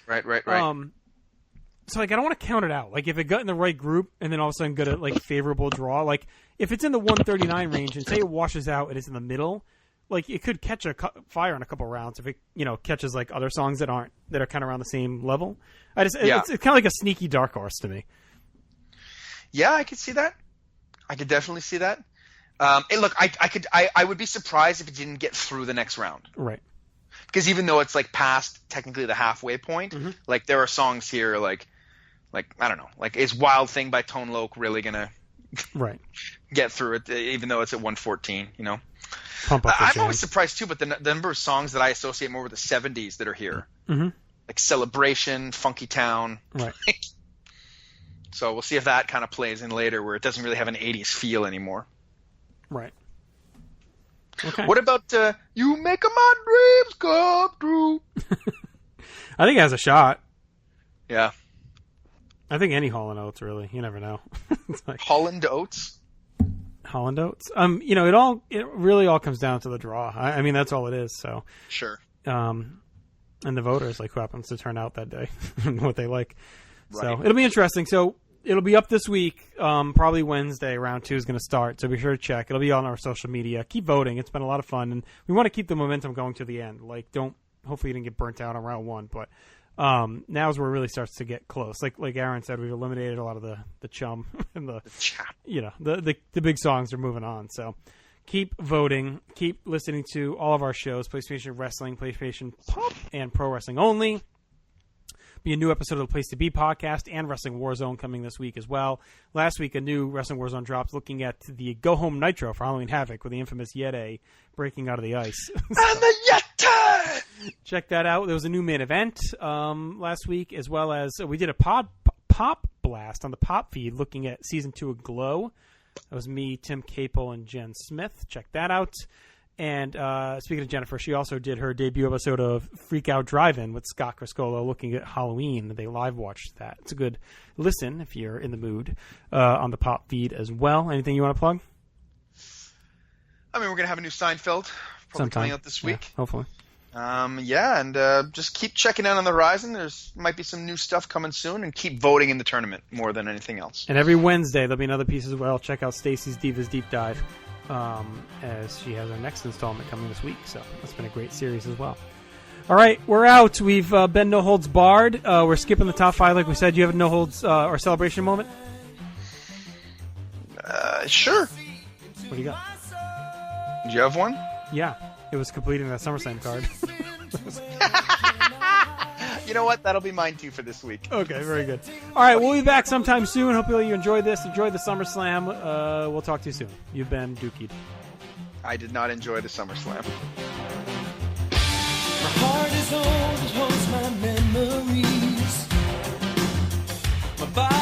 So like I don't want to count it out. Like if it got in the right group and then all of a sudden got a like favorable draw, like if it's in the 139 range and say it washes out and it's in the middle. Like it could catch a fire in a couple rounds if it catches like other songs that are kind of around the sime level. It's kind of like a sneaky dark horse to me. Yeah, I could see that. I could definitely see that. Look, I would be surprised if it didn't get through the next round. Right. because even though it's like past technically the halfway point, like there are songs here like I don't know, like is Wild Thing by Tone Loc really gonna get through it, even though it's at 114, you know? Pump up the I'm jam. always surprised too, but the number of songs that I associate more with the 70s that are here, like Celebration, Funky Town, right? So we'll see if that kind of plays in later, where it doesn't really have an 80s feel anymore. Right. Okay. What about You Make My Dreams Come True? I think it has a shot. Yeah. I think any Hall & Oates, really. You never know. It's like Holland Oates? Holland Oates. You know, it really all comes down to the draw. I mean, that's all it is. So sure. And the voters, like who happens to turn out that day, and what they like. Right. So it'll be interesting. So it'll be up this week. Probably Wednesday. Round 2 is going to start. So be sure to check. It'll be on our social media. Keep voting. It's been a lot of fun, and we want to keep the momentum going to the end. Like, hopefully you didn't get burnt out on round 1, but. Now is where it really starts to get close. Like Aaron said, we've eliminated a lot of the chum and the big songs are moving on. So keep voting, keep listening to all of our shows: PlayStation Wrestling, PlayStation Pop, and Pro Wrestling Only. Be a new episode of the Place to Be podcast and Wrestling Warzone coming this week as well. Last week, a new Wrestling Warzone dropped looking at the Go Home Nitro for Halloween Havoc with the infamous Yeti breaking out of the ice. And the Yeti! Check that out. There was a new main event last week, as well as we did a pop blast on the pop feed looking at Season 2 of Glow. That was me, Tim Capel, and Jen Smith. Check that out. And speaking of Jennifer, she also did her debut episode of Freak Out Drive-In with Scott Criscolo looking at Halloween. They live watched that. It's a good listen if you're in the mood on the pop feed as well. Anything you want to plug? I mean, we're going to have a new Seinfeld probably coming out this week. Yeah, hopefully. And just keep checking out on the horizon. There's might be some new stuff coming soon, and keep voting in the tournament more than anything else. And every Wednesday there'll be another piece as well. Check out Stacy's Divas Deep Dive as she has her next installment coming this week. So that's been a great series as well. All right, we're out. We've been No Holds Barred. We're skipping the top 5 like we said. Do you have a No Holds or celebration moment? Sure. What do you got? Do you have one? Yeah. It was completing that SummerSlam card. You know what? That'll be mine too for this week. Okay, very good. All right, we'll be back sometime soon. Hopefully you enjoyed this. Enjoy the SummerSlam. We'll talk to you soon. You've been Dookied. I did not enjoy the SummerSlam. My heart is old, it holds my memories. My body